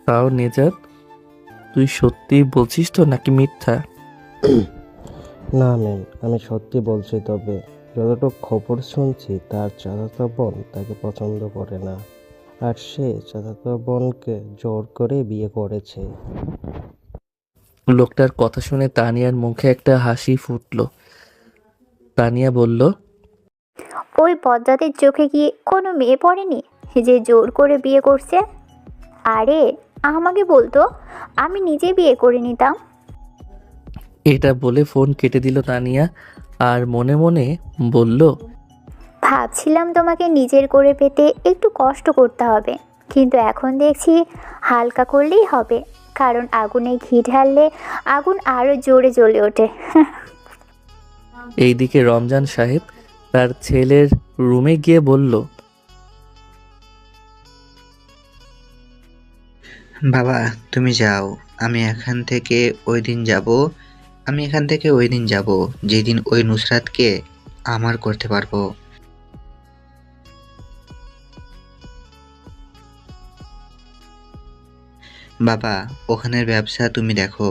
তাও নেজাত, তুই সত্যি বলছিস তো নাকি মিথ্যা? না ম্যাম, আমি সত্যি বলছি। তবে যতটুকু খবর শুনছি, তার চাচাতো বোন তাকে পছন্দ করে না, আর সে চাচাতো বোনকে জোর করে বিয়ে করেছে। লোকটার কথা শুনে তানিয়ার মুখে একটা হাসি ফুটলো। তানিয়া বলল, ওই পদ্মাদের চোখে কি কোনো মেয়ে পড়েনি যে জোর করে বিয়ে করছে? আরে আমাকে বলতো, আমি নিজে বিয়ে করে নিতাম। এটা বলে ফোন কেটে দিল তানিয়া আর মনে মনে বলল, ভাবছিলাম তোমাকে নিজের করে পেতে একটু কষ্ট করতে হবে, কিন্তু এখন দেখছি হালকা করলেই হবে, কারণ আগুনে ঘি ঢাললে আগুন আরো জোরে জ্বলে ওঠে। এইদিকে রমজান সাহেব তার ছেলের রুমে গিয়ে বলল, বাবা তুমি যাও, আমি এখান থেকে ওই দিন যাব যেদিন ওই নুসরাতকে আমার করতে পারবো। বাবা ওখানের ব্যবসা তুমি দেখো,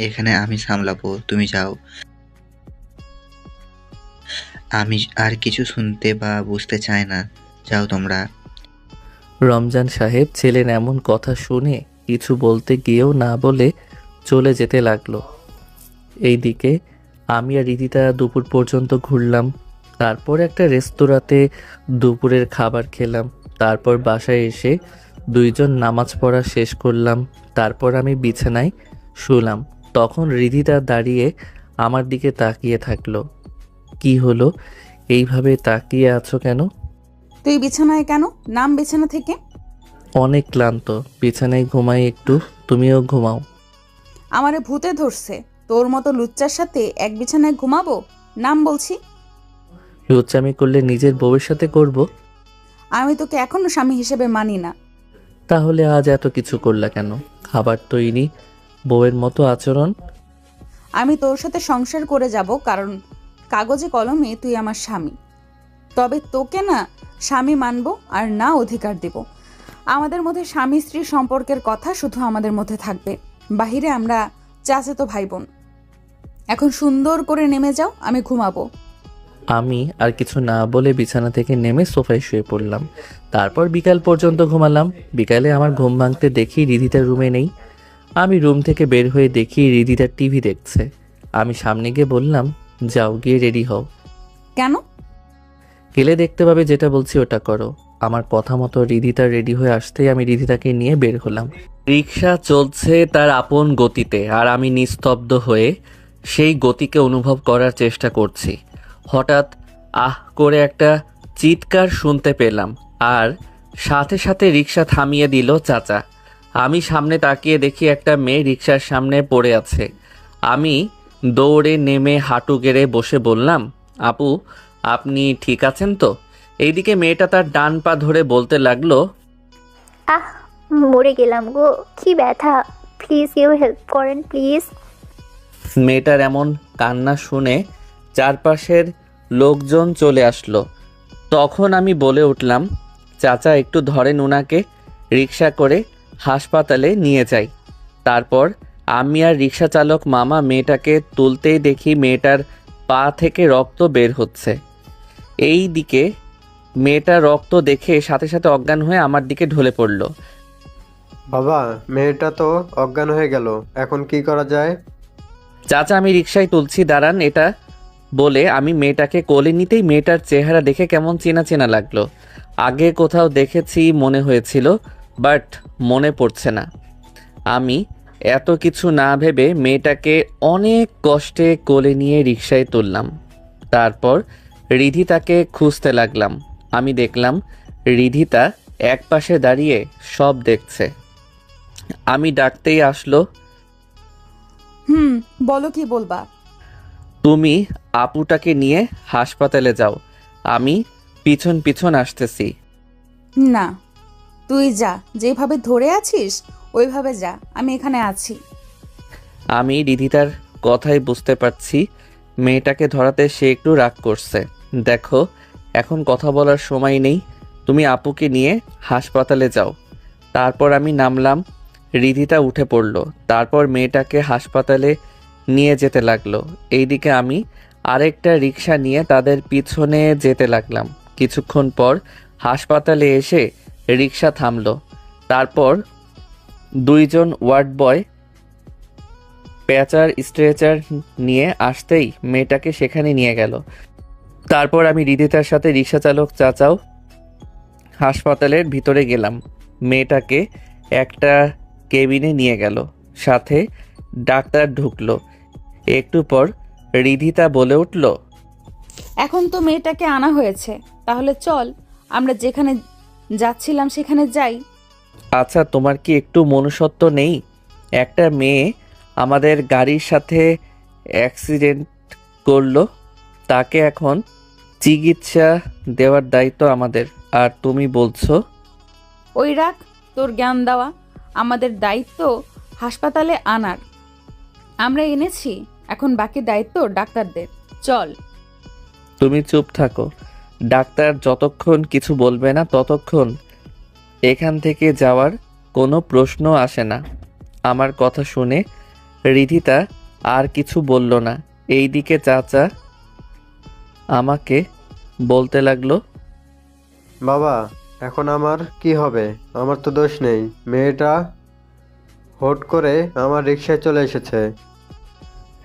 এখানে আমি সামলাবো, তুমি যাও। আমি আর কিছু শুনতে বা বুঝতে চাই না, যাও তোমরা। রমজান সাহেব ছেলের এমন কথা শুনে কিছু বলতে গিয়েও না বলে চলে যেতে লাগলো। এইদিকে আমি আর রিদিতা দুপুর পর্যন্ত ঘুরলাম। তারপর একটা রেস্তোরাঁতে দুপুরের খাবার খেলাম। তারপর বাসায় এসে দুইজন নামাজ পড়া শেষ করলাম। তারপর আমি বিছানায় শুলাম। তখন রিদিতা দাঁড়িয়ে আমার দিকে তাকিয়ে থাকলো। কি হলো, এইভাবে তাকিয়ে আছো কেন? তুই বিছানায় কেন? নাম বিছানা থেকে। অনেক ক্লান্ত, বিছানায় ঘুমাই একটু, তুমিও ঘুমাও। আমারে ভূতে ধরছে, তোর মতো লুচ্চার সাথে এক বিছানায় ঘুমাবো? নাম বলছি। লুচ্চামি করলে নিজের বউয়ের সাথে করব। আমি তোকে এখনো স্বামী হিসেবে মানি না। তাহলে আজ এত কিছু করলা কেন? খাবার তৈরি, বউয়ের মতো আচরণ। আমি তোর সাথে সংসার করে যাব কারণ কাগজে কলমে তুই আমার স্বামী। তবে তোকে না স্বামী মানব আর না অধিকার দেব। আমাদের মধ্যে স্বামী স্ত্রীর সম্পর্কের কথা শুধু আমাদের মধ্যে থাকবে, বাহিরে আমরা চাচাতো ভাই বোন। এখন সুন্দর করে নেমে যাও, আমি ঘুমাবো। আমি আর কিছু না বলে বিছানা থেকে নেমে সোফায় শুয়ে পড়লাম। তারপর বিকাল পর্যন্ত ঘুমালাম। বিকালে আমার ঘুম ভাঙতে দেখি রিধিতার রুমে নেই। আমি রুম থেকে বের হয়ে দেখি রিদিতা টিভি দেখছে। আমি সামনে গিয়ে বললাম, যাও গিয়ে রেডি হও। কেন? গেলে দেখতে পাবে যেটা বলছি ওটা করো। আমার কথা মতো রিদিতা রেডি হয়ে আসতেই আমি রিদিতাকে নিয়ে বের হলাম। রিক্সা চলছে তার আপন গতিতে, আর আমি নিস্তব্ধ হয়ে সেই গতিকে অনুভব করার চেষ্টা করছি। হঠাৎ আহ করে একটা চিৎকার শুনতে পেলাম, আর সাথে সাথে রিক্সা থামিয়ে দিল চাচা। আমি সামনে তাকিয়ে দেখি একটা মেয়ে রিক্সার সামনে পড়ে আছে। আমি দৌড়ে নেমে হাঁটু গেড়ে বসে বললাম, আপু আপনি ঠিক আছেন তো? এইদিকে মেয়েটা তার ডান পা ধরে বলতে লাগলো, আহ, মরে গেলাম গো, কি ব্যথা, প্লিজ কেউ হেল্প করেন প্লিজ। মেয়েটার এমন কান্না শুনে চারপাশের লোকজন চলে আসলো। তখন আমি বলে উঠলাম, চাচা একটু ধরেন ওনাকে, রিক্সা করে হাসপাতালে নিয়ে যাই। তারপর আমি আর রিক্সা চালক মামা মেয়েটাকে তুলতেই দেখি মেয়েটার পা থেকে রক্ত বের হচ্ছে। এই দিকে মেয়েটা রক্ত দেখে সাথে সাথে অজ্ঞান হয়ে আমার দিকে ঢলে পড়ল। বাবা, মেয়েটা তো অজ্ঞান হয়ে গেল, এখন কি করা যায়? চাচা আমি রিক্সায় তুলছি, দাঁড়ান। এটা বলে আমি মেয়েটাকে কোলে নিতেই মেয়েটার চেহারা দেখে কেমন চেনা চেনা লাগলো। আগে কোথাও দেখেছি মনে হয়েছিল, বাট মনে পড়ছে না। আমি এত কিছু না ভেবে মেয়েটাকে অনেক কষ্টে কোলে নিয়ে রিক্সায় তুললাম। তারপর রিধিতাকে খুঁজতে লাগলাম। আমি দেখলাম রিধিতা এক পাশে দাঁড়িয়ে সব দেখছে। আমি ডাকতেই আসলো, বলো কি বলবা? তুমি আপুটাকে নিয়ে হাসপাতালে যাও, আমি পিছন পিছন আসতেছি। না, তুই যা, যেভাবে ধরে আছিস ওইভাবে যা, আমি এখানে আছি। আমি রিধিতার কথাই বুঝতে পারছি মেয়েটাকে ধরাতে সে একটু রাগ করছে। দেখো এখন কথা বলার সময় নেই, তুমি আপুকে নিয়ে হাসপাতালে যাও। তারপর আমি নামলাম, রিধিতা উঠে পড়ল। তারপর মেয়েটাকে হাসপাতালে নিয়ে যেতে লাগলো। এইদিকে আমি আরেকটা রিক্সা নিয়ে তাদের পিছনে যেতে লাগলাম। কিছুক্ষণ পর হাসপাতালে এসে রিক্সা থামলো। তারপর দুইজন ওয়ার্ড বয় প্যাচার স্ট্রেচার নিয়ে আসতেই মেয়েটাকে সেখানে নিয়ে গেল। তারপর আমি রিধিতার সাথে রিক্সা চালক চাচাও হাসপাতালের ভিতরে গেলাম। মেয়েটাকে একটা কেবিনে নিয়ে গেল, সাথে ডাক্তার ঢুকলো। একটু পর রিধিতা বলে উঠল, এখন তো মেয়েটাকে আনা হয়েছে, তাহলে চল আমরা যেখানে যাচ্ছিলাম সেখানে যাই। আচ্ছা তোমার কি একটু মনুষ্যত্ব নেই? একটা মেয়ে আমাদের গাড়ির সাথে অ্যাক্সিডেন্ট করলো, তাকে এখন চিকিৎসা দেওয়ার দায়িত্ব আমাদের, আর তুমি বলছো? ওই রাখ তোর জ্ঞান দেওয়া, আমাদের দায়িত্ব হাসপাতালে আনার, আমরা এনেছি, এখন বাকি দায়িত্ব ডাক্তারদের, চল। তুমি চুপ থাকো, ডাক্তার যতক্ষণ কিছু বলবে না ততক্ষণ এখান থেকে যাওয়ার কোনো প্রশ্ন আসে না। আমার কথা শুনে রিধিতা আর কিছু বলল না। এইদিকে চাচা আমাকে বলতে লাগলো, বাবা, এখন আমার কি হবে? আমার তো দোষ নেই, মেয়েটা হুট করে আমার রিক্সায় চলে এসেছে।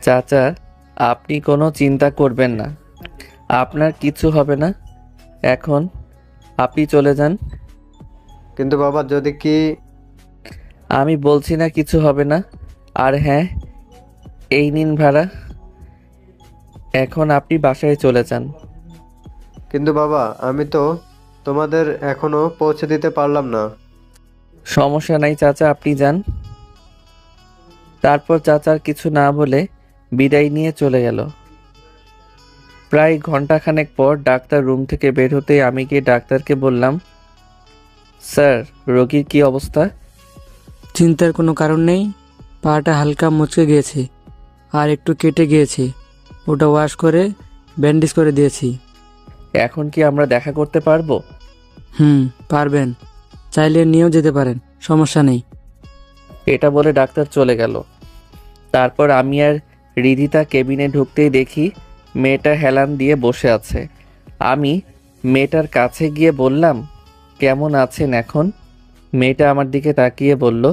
চাচা আপনি কোনো চিন্তা করবেন না, আপনার কিছু হবে না, এখন আপনি চলে যান। কিন্তু বাবা, যদি কি... আমি বলছি না কিছু হবে না। আর হ্যাঁ, এই নিন ভাড়া, এখন আপনি বাসায় চলে যান। কিন্তু বাবা, আমি তো তোমাদের এখনো পৌঁছে দিতে পারলাম না। সমস্যা নাই চাচা, আপনি যান। তারপর চাচার কিছু না বলে বিদায় নিয়ে চলে গেল। প্রায় ঘন্টাখানেক পর ডাক্তার রুম থেকে বের হতে আমি গিয়ে ডাক্তারকে বললাম, স্যার রোগীর কি অবস্থা? চিন্তার কোনো কারণ নেই, পাটা হালকা মুচকে গিয়েছে আর একটু কেটে গিয়েছে, ওটা ওয়াশ করে ব্যান্ডেজ করে দিয়েছি। এখন কি আমরা দেখা করতে পারবো? পারবেন, চাইলে নিয়েও যেতে পারেন, সমস্যা নেই। এটা বলে ডাক্তার চলে গেল। তারপর আমি আর রিধিতা কেবিনে ঢুকতেই দেখি মেয়েটা হেলান দিয়ে বসে আছে। আমি মেয়েটার কাছে গিয়ে বললাম, কেমন আছেন এখন? মেয়েটা আমার দিকে তাকিয়ে বলল,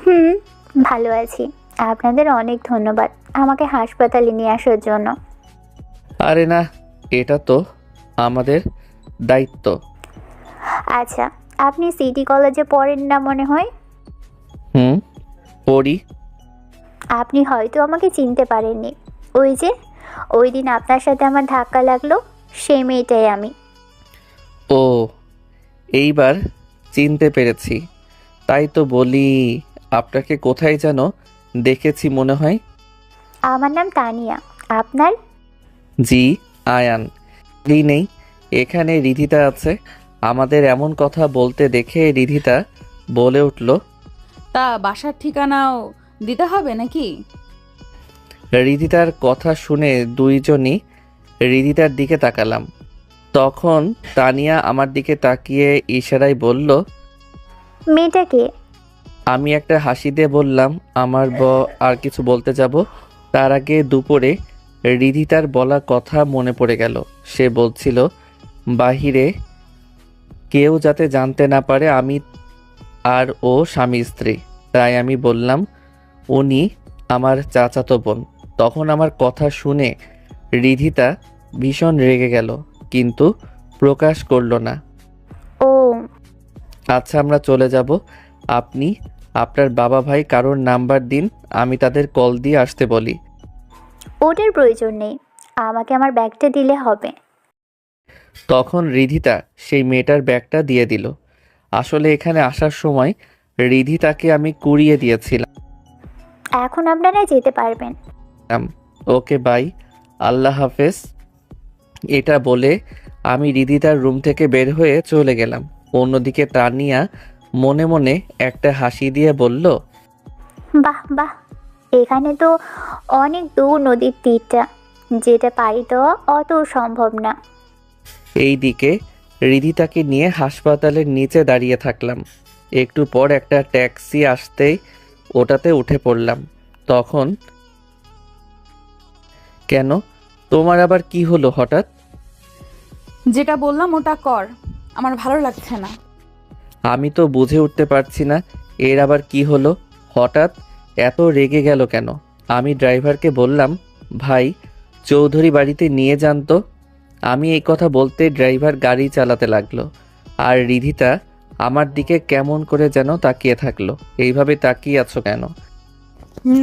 হুম, ভালো আছি। আপনাদের অনেক ধন্যবাদ আমাকে হাসপাতালে নিয়ে আসার জন্য। আরে না, এটা তো আমাদের দায়িত্ব। আচ্ছা, আপনি সিটি কলেজে পড়েন না মনে হয়? হুম, পড়ি। আপনি হয়তো আমাকে চিনতে পারেননি। ওই দিন আপনার সাথে আমার ধাক্কা লাগলো, সেই মেয়েটাই আমি। ও, এইবার চিনতে পেরেছি। তাই তো বলি, আপনাকে কোথায় যেন দেখেছি মনে হয়। আমার নাম তানিয়া। আপনার? জি, আয়ান। নেই, এখানে রিধিতা আছে। আমাদের এমন কথা বলতে দেখে রিধিতা বলে উঠল, তা বাসার ঠিকানাও দিতে হবে নাকি? রিধিতার কথা শুনে দুইজনই রিধিতার দিকে তাকালাম। তখন তানিয়া আমার দিকে তাকিয়ে ইশারায় বলল, মেয়েটাকে? আমি একটা হাসি দিয়ে বললাম, আমার আর কিছু বলতে যাব তার আগে দুপুরে রিধিতার বলা কথা মনে পড়ে গেল। সে বলছিল বাহিরে কেউ যাতে জানতে না পারে আমি আর ও স্বামী স্ত্রী। তাই আমি বললাম উনি আমার চাচাতো বোন। তখন আমার কথা শুনে রিধিতা ভীষণ রেগে গেল, কিন্তু প্রকাশ করলো না। ও আচ্ছা, আমরা চলে যাব। আপনি আপনার বাবা ভাই কারোর নাম্বার দিন, আমি তাদের কল দিয়ে আসতে বলি। ওটার প্রয়োজন নেই, আমাকে আমার ব্যাগটা দিলে হবে। তখন রিধিতা সেই মেয়েটার ব্যাগটা দিয়ে দিল। আসলে এখানে আসার সময় রিধিতাকে আমি কুড়িয়ে দিয়েছিলাম। এখন আপনারা যেতে পারবেন। ওকে বাই, আল্লাহ হাফেজ। এটা বলে আমি রিধিতার রুম থেকে বের হয়ে চলে গেলাম। অন্যদিকে তানিয়া মনে মনে একটা হাসি দিয়ে বলল, বাহ বাহ, এখানে তো অনেক দূর নদীর তীরটা, যেটা পাড়ি দেওয়া অত সম্ভব না। এই দিকে রিধিতাকে নিয়ে হাসপাতালের নিচে দাঁড়িয়ে থাকলাম। একটু পর একটা ট্যাক্সি আসতেই ওটাতে উঠে পড়লাম। তখন, কেন, তোমার আবার কি হলো হঠাৎ? যেটা বললাম ওটা কর, আমার ভালো লাগছে না। আমি তো বুঝে উঠতে পারছি না এর আবার কি হলো, হঠাৎ এত রেগে গেল কেন? আমি ড্রাইভারকে বললাম, ভাই চৌধুরী বাড়িতে নিয়ে যান তো। আমি এই কথা বলতে ড্রাইভার গাড়ি চালাতে লাগলো। আর রিধিতা আমার দিকে কেমন করে যেন তাকিয়ে থাকলো। এইভাবে তাকিয়ে আছো কেন?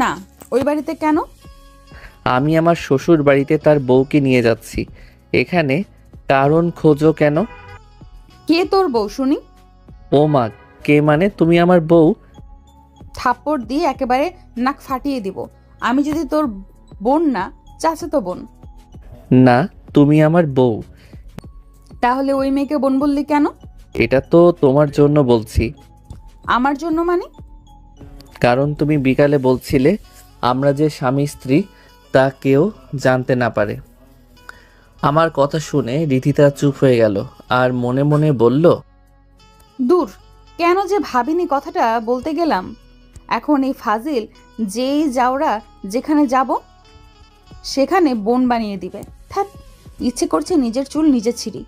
না, ওই বাড়িতে কেন? আমি আমার শ্বশুর বাড়িতে তার বউকে নিয়ে যাচ্ছি। এখানে কারণ খোঁজো কেন? কে তোর বউ শুনি? ও মা, কে মানে? তুমি আমার বউ? থাপ্পড় দিয়ে একেবারে নাক ফাটিয়ে দিব। আমি যদি তোর বোন না, চাচাতো বোন। না, তুমি আমার বউ। তাহলে ওই মেয়েকে বোন বললি কেন? এটা তো তোমার জন্য বলছি। আমার জন্য মানে? কারণ তুমি বিকালে বলছিলে আমরা যে স্বামী স্ত্রী তা কেউ জানতে না পারে। আমার কথা শুনে রিধিতা চুপ হয়ে গেল আর মনে মনে বলল, দূর, কেন যে ভাবিনি কথাটা বলতে গেলাম। এখন এই ফাজিল যেই যাওরা যেখানে যাব সেখানে বোন বানিয়ে দিবে। থাক, ইচ্ছে করছে নিজের চুল নিজে ছিঁড়ি।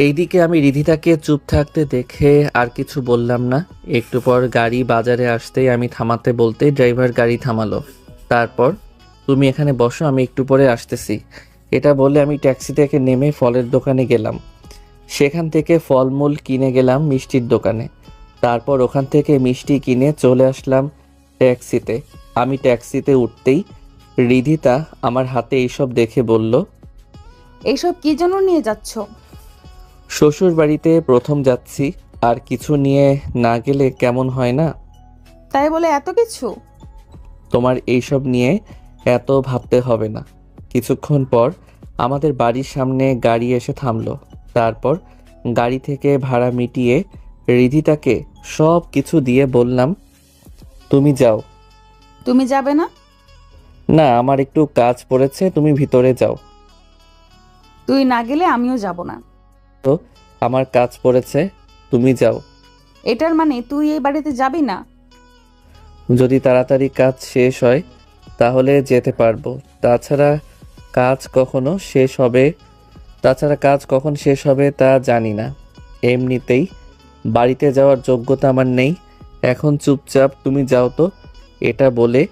এইদিকে আমি রিধিতাকে চুপ থাকতে দেখে আর কিছু বললাম না। একটু পর গাড়ি বাজারে আসতেই আমি থামাতে বলতেই ড্রাইভার গাড়ি থামালো। তারপর, তুমি এখানে বসো, আমি একটু পরে আসতেছি। এটা বলে আমি ট্যাক্সি থেকে নেমে ফলের দোকানে গেলাম। সেখান থেকে ফলমূল কিনে গেলাম মিষ্টির দোকানে। তারপর ওখান থেকে মিষ্টি কিনে চলে আসলাম ট্যাক্সিতে। আমি ট্যাক্সিতে উঠতেই রিধিতা আমার হাতে এইসব দেখে বলল, এইসব কি জন্য নিয়ে যাচ্ছ? শ্বশুর বাড়িতে প্রথম যাচ্ছি, আর কিছু নিয়ে না গেলে কেমন হয় না? তাই বলে এত কিছু? তোমার এইসব নিয়ে এত ভাবতে হবে না। কিছুক্ষণ পর আমাদের বাড়ির সামনে গাড়ি এসে থামলো। তারপর গাড়ি থেকে ভাড়া মিটিয়ে রিধিতাকে সব কিছু দিয়ে বললাম, তুমি যাও। তুমি যাবে না? না, আমার একটু কাজ পড়েছে, তুমি ভিতরে যাও। তুই না গেলে আমিও যাব না। তো আমার কাজ পড়েছে, তুমি যাও। এটার মানে তুই এই বাড়িতে যাবি না? যদি তাড়াতাড়ি কাজ শেষ হয় তাহলে যেতে পারবো। তাছাড়া কাজ কখন শেষ হবে তা জানি না। এমনিতেই বাড়িতে যাওয়ার যোগ্যতা আমার নেই। এখন চুপচাপ তুমি যাও তো। এটা বলে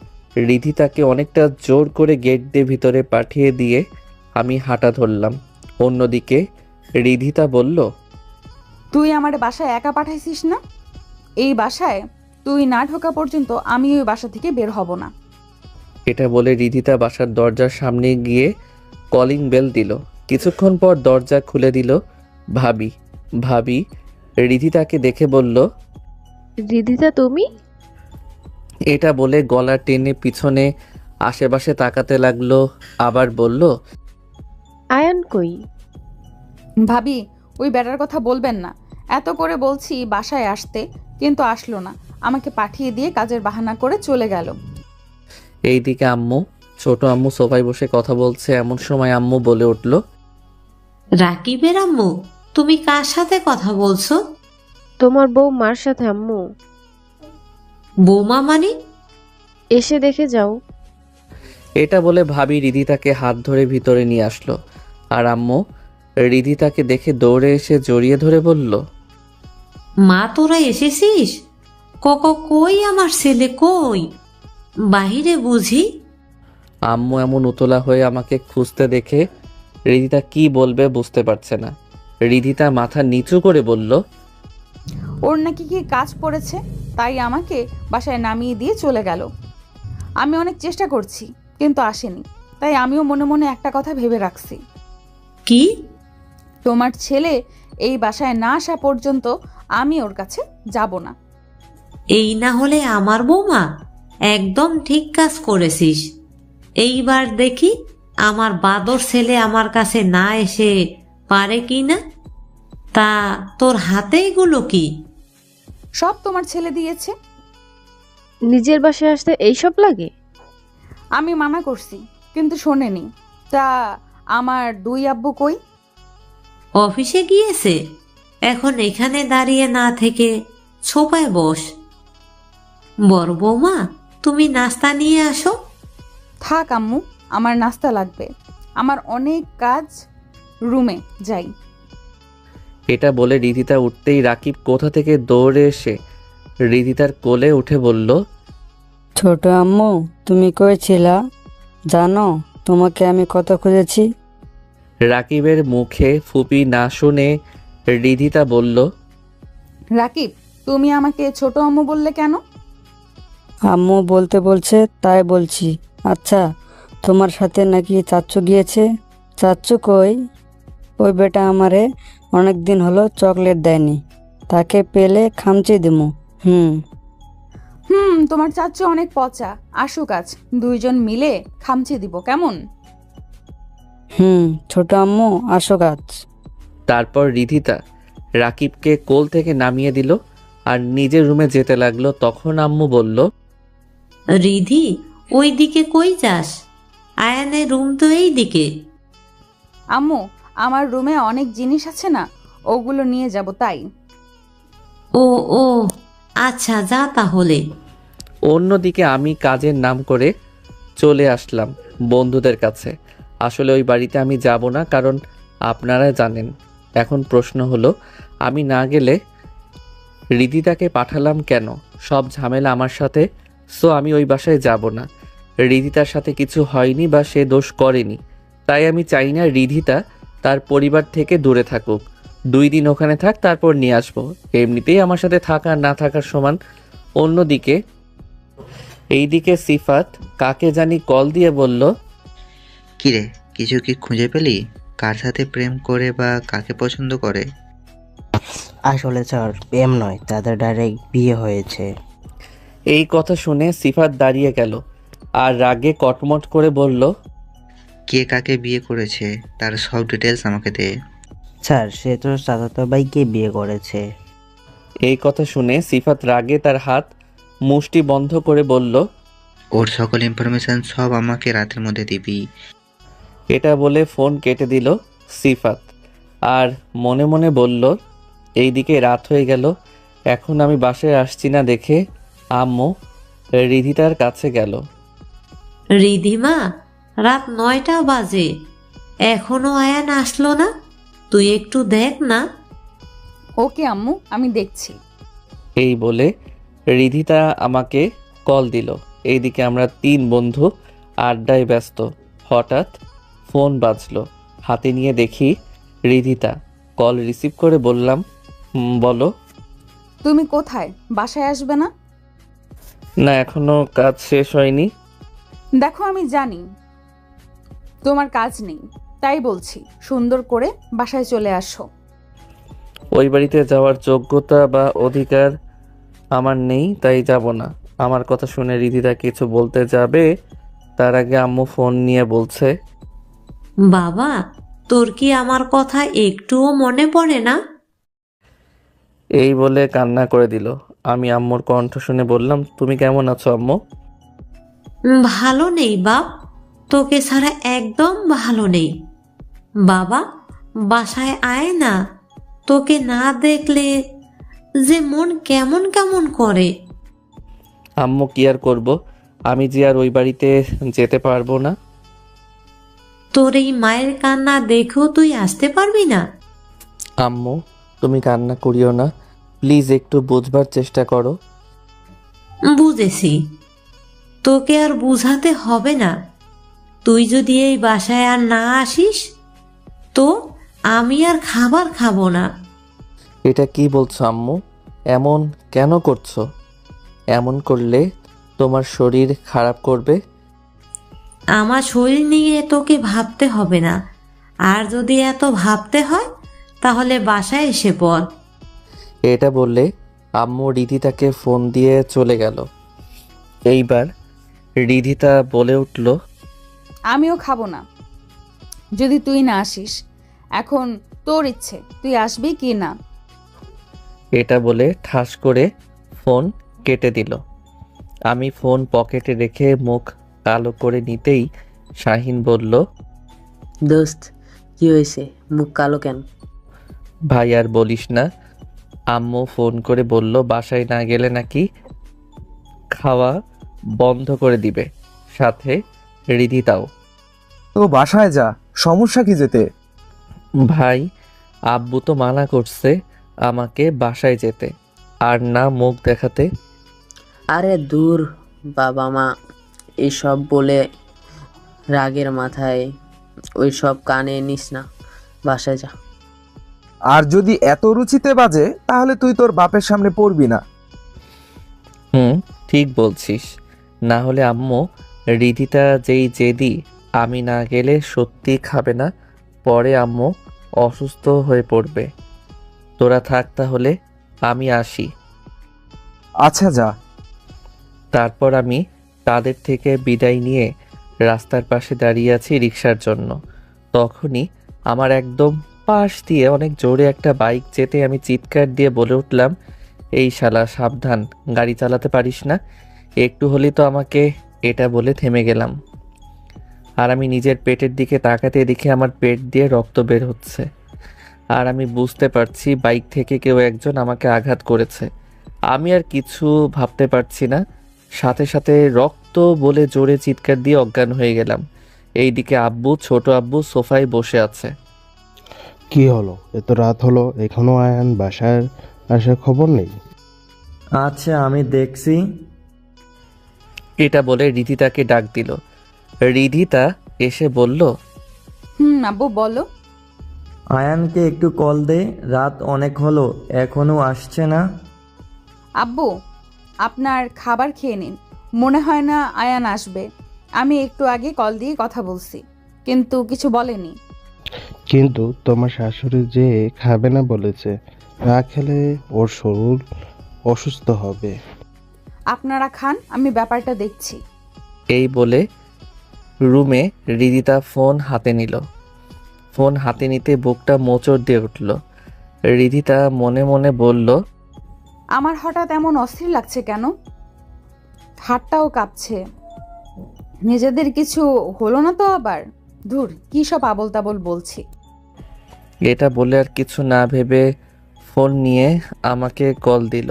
রিধিতাকে অনেকটা জোর করে গেট দিয়ে ভিতরে পাঠিয়ে দিয়ে আমি হাঁটা ধরলাম। অন্যদিকে রিধিতা বলল, তুই আমার বাসায় একা পাঠাইছিস না? এই বাসায় তুই না ঢোকা পর্যন্ত আমি ওই বাসা থেকে বের হব না। এটা বলে রিধিতা বাসার দরজার সামনে গিয়ে কলিং বেল দিল। কিছুক্ষণ পর দরজা খুলে দিল ভাবি। ভাবি রিধিতাকে দেখে বলল, রিধিতা তুমি? এটা বলে গলা টেনে পিছনে আশেপাশে তাকাতে লাগলো। আবার বলল, আয়ান কই? ভাবি ওই বেটার কথা বলবেন না। এত করে বলছি বাসায় আসতে, কিন্তু আসলো না। আমাকে পাঠিয়ে দিয়ে কাজের বাহানা করে চলে গেল। এইদিকে আম্মু, ছোট আম্মু সোফায় বসে কথা বলছে। এমন সময় আম্মু বলে উঠল, রাকিবের আম্মু, তুমি কার সাথে কথা বলছো? তোমার বউ মার সাথে আম্মু। বৌমা মানে? এসে দেখে যাও। এটা বলে ভাবি রিধিতাকে হাত ধরে ভিতরে নিয়ে আসলো। আর আম্মু রিধিতাকে দেখে দৌড়ে এসে জড়িয়ে ধরে বলল, মা তোরা এসেছিস? কই আমার ছেলে কই? বাহিরে বুঝি? আম্মু এমন উতলা হয়ে আমাকে খুঁজতে দেখে রিধিতা কি বলবে বুঝতে পারছে না। রিধিতা মাথা নিচু করে বলল, ওর নাকি কি কাজ পড়েছে, তাই আমাকে বাসায় নামিয়ে দিয়ে চলে গেল। আমি অনেক চেষ্টা করছি কিন্তু আসেনি, তাই আমিও মনে মনে একটা কথা ভেবে রাখছি। কি? তোমার ছেলে এই বাসায় না আসা পর্যন্ত আমি ওর কাছে যাব না। এই না হলে আমার বৌমা? একদম ঠিক কাজ করেছিস। এইবার দেখি আমার বাদর ছেলে আমার কাছে না এসে পারে কি না। তা তোর হাতে এগুলো কি? সব তোমার ছেলে দিয়েছে। নিজের বাসায় আসতে এইসব লাগে? আমি মানা করছি কিন্তু শোনেনি। তা আমার দুই আব্বু কই? অফিসে গিয়েছে। এখন এখানে দাঁড়িয়ে না থেকে সোফায় বস। বড় বৌমা, তুমি নাস্তা নিয়ে আসো। থাক আম্মু, আমার নাস্তা লাগবে। আমার অনেক কাজ, রুমে যাই। এটা বলে রিধিতা উঠতেই রাকিব কোথা থেকে দৌড়ে এসে রিধিতার কোলে উঠে বলল, ছোট আম্মু, তুমি কই ছিলা? জানো তোমাকে আমি কত খুঁজেছি। রাকিবের মুখে ফুপি না শুনে রিধিতা বলল, রাকিব, তুমি আমাকে ছোট আম্মু বললে কেন? আম্মু বলতে বলছে তাই বলছি। আচ্ছা, তোমার সাথে নাকি চাচ্চু গিয়েছে? চাচ্চু কই? ওই বেটা আমারে অনেক দিন হলো চকলেট দেয়নি, তাকে পেলে খামচি দিমু। তোমার চাচ্চু অনেক পচা। আসুক আজ, দুইজন মিলে খামচি দিব, কেমন? ছোট আম্মু আসো কাজ। তারপর রিধিতা রাকিবকে কোল থেকে নামিয়ে দিল আর নিজের রুমে যেতে লাগলো। তখন আম্মু বলল, রিধি, ওই দিকে কই যাস? আয়ানের রুম তো এই দিকে। আম্মু, আমার রুমে অনেক জিনিস আছে না, ওগুলো নিয়ে যাব তাই। ও আচ্ছা, যা তাহলে। অন্যদিকে আমি কাজের নাম করে চলে আসলাম বন্ধুদের কাছে। আসলে ওই বাড়িতে আমি যাব না, কারণ আপনারা জানেন। এখন প্রশ্ন হলো, আমি না গেলে রিধিতাকে পাঠালাম কেন? সব ঝামেলা আমার সাথে। সো আমি ওই বাসায় যাব না। রিধিতার সাথে কিছু হয়নি বা সে দোষ করেনি, তাই আমি চাই না রিধিতা তার পরিবার থেকে দূরে থাকুক। 2 দিন ওখানে থাক, তারপর নিয়ে আসবো। এমনিতেই আমার সাথে থাকা না থাকার সমান। অন্যদিকে এইদিকে সিফাত কাকে জানি কল দিয়ে বলল, কিরে, কিছু কি খুঁজে পেলি? কার সাথে প্রেম করে বা কাকে পছন্দ করে? আসলে স্যার, প্রেম নয়, তাদের ডাইরেক্ট বিয়ে হয়েছে। এই কথা শুনে সিফাত দাঁড়িয়ে গেল আর রাগে কটমট করে বলল, কে কাকে বিয়ে করেছে তার সব ডিটেলস আমাকে দে। স্যার, সে তো চাচাতো ভাইকে বিয়ে করেছে। এই কথা শুনে সিফাত রাগে তার হাত মুষ্টি বন্ধ করে বলল, ওর সকল ইনফরমেশন সব আমাকে রাতের মধ্যে দিবি। এটা বলে ফোন কেটে দিল সিফাত আর মনে মনে বলল, এইদিকে রাত হয়ে গেল, এখন আমি বাসায় আসছি না দেখে আম্মু রিধিতার কাছে গেল। রিধিমা, রাত 9টা বাজে, এখনো আয়ান আসলো না? তুই একটু দেখ না। ওকে আম্মু, আমি দেখছি। এই বলে রিধিতা আমাকে কল দিল। এইদিকে আমরা 3 বন্ধু আড্ডায় ব্যস্ত। হঠাৎ ফোন বাজলো, হাতে নিয়ে দেখি রিধিতা। কল রিসিভ করে বললাম, বলো। তুমি কোথায়? বাসায় আসবে না? না, এখনো কাজ শেষ হয়নি। দেখো আমি জানি তোমার কাজ নেই, তাই বলছি সুন্দর করে বাসায় চলে আসো। ওই বাড়িতে যাওয়ার যোগ্যতা বা অধিকার আমার নেই, তাই যাব না। আমার কথা শুনে রিধিতা কিছু বলতে যাবে, তার আগে আম্মু ফোন নিয়ে বলছে, বাবা, তোর কি আমার কথা একটুও মনে পড়ে না? এই বলে কান্না করে দিল। আমি আম্মুর কণ্ঠ শুনে বললাম, তুমি কেমন আছো আম্মু? ভালো নেই বাপ, তোকে ছাড়া একদম ভালো নেই। বাবা, বাসায় আয় না, তোকে না দেখলে যে মন কেমন কেমন করে। আম্মু কি আর করব, আমি যে আর ওই বাড়িতে যেতে পারবো না। তোর এই মায়ের কান্না দেখেও তুই আসতে পারবি না? আম্মু, তুমি কান্না করিও না, প্লিজ একটু বুঝবার চেষ্টা করো। বুঝেছি, তোকে আর বুঝাতে হবে না। তুই যদি এই বাসায় আর না আসিস তো আমি আর খাবার খাবো না। এটা কি বলছো আম্মু? এমন কেন করছো? এমন করলে তোমার শরীর খারাপ করবে। আমার শরীর নিয়ে তোকে ভাবতে হবে না, আর যদি এত ভাবতে হয় তাহলে বাসায় এসে পড়। এটা বললে আম্মু রিধিতাকে ফোন দিয়ে চলে গেল। এইবার রিধিতা বলে উঠল, আমিও খাবো না যদি তুই না আসিস। এখন তোর ইচ্ছে, তুই আসবি কি না। এটা বলে ঠাস করে ফোন কেটে দিল। আমি ফোন পকেটে রেখে মুখ কালো করে নিতেই শাহিন বলল, দোস্ত, কি হয়েছে? মুখ কালো কেন? ভাই আর বলিস না, আম্মু ফোন করে বলল বাসায় না গেলে নাকি খাওয়া বন্ধ করে দিবে, সাথে রিধিতাও। তো বাসায় যা, সমস্যা কি যেতে? ভাই, আব্বু তো মানা করছে আমাকে বাসায় যেতে, আর না মুখ দেখাতে। আরে দূর, বাবা মা এইসব বলে রাগের মাথায় ওই সব কানে নিস না, বাসায় যা। আর যদি এত রুচিতে বাজে তাহলে তুই তোর বাপের সামনে পড়বি না। ঠিক বলছিস, না হলে আম্মু রিধিতা যেই জেদি, আমি না গেলে সত্যি খাবে না, পরে আম্মু অসুস্থ হয়ে পড়বে। তোরা থাক তাহলে, আমি আসি। আচ্ছা যা। তারপর আমি তাদের থেকে বিদায় নিয়ে রাস্তার পাশে দাঁড়িয়ে আছি রিকশার জন্য। তখনই আমার একদম পাশ দিয়ে অনেক জোরে একটা বাইক যেতে আমি চিৎকার দিয়ে বলে উঠলাম, এই শালা সাবধান, গাড়ি চালাতে পারিস না। একটু হলেই তো আমাকে। এটা বলে থেমে গেলাম। আর আমি নিজের পেটের দিকে তাকাতে দেখি আমার পেট দিয়ে রক্ত বের হচ্ছে। আর আমি বুঝতে পারছি বাইক থেকে কেউ একজন আমাকে আঘাত করেছে। আমি আর কিছু ভাবতে পারছি না, সাথে সাথে রক্ত বলে জোরে চিৎকার দিয়ে অজ্ঞান হয়ে গেলাম। এইদিকে আব্বু, ছোট আব্বু সোফায় বসে আছে। কি হলো? এত রাত হলো, এখনো আয়ান বাসায় আসার খবর নেই? আচ্ছা, আমি দেখছি। এটা বলে রিধিতাকে ডাক দিল। রিধিতা এসে বলল, আব্বু বলো। আয়ানকে একটু কল দে, রাত অনেক হলো, এখনো আসছে না। আব্বু, আপনার খাবার খেয়ে নিন, মনে হয় না আয়ান আসবে। আমি একটু আগে কল দিয়ে কথা বলছি, কিন্তু কিছু বলেনি। কিন্তু তোমার শাশুড়ি যে খাবে না বলেছে, না খেলে ওর শরীর অসুস্থ হবে। আপনারা খান, আমি ব্যাপারটা দেখছি। এই বলে রুমে রিধিতা ফোন হাতে নিল। ফোন হাতে নিতে বুকটা মোচড় দিয়ে উঠল। রিধিতা মনে মনে বলল, আমার হঠাৎ এমন অস্থির লাগছে কেন? হাতটাও কাঁপছে। নিজেদের কিছু হলো না তো আবার? ধুর, কি সব আবল তাবল বলছি। এটা বলে আর কিছু না ভেবে ফোন নিয়ে আমাকে কল দিল।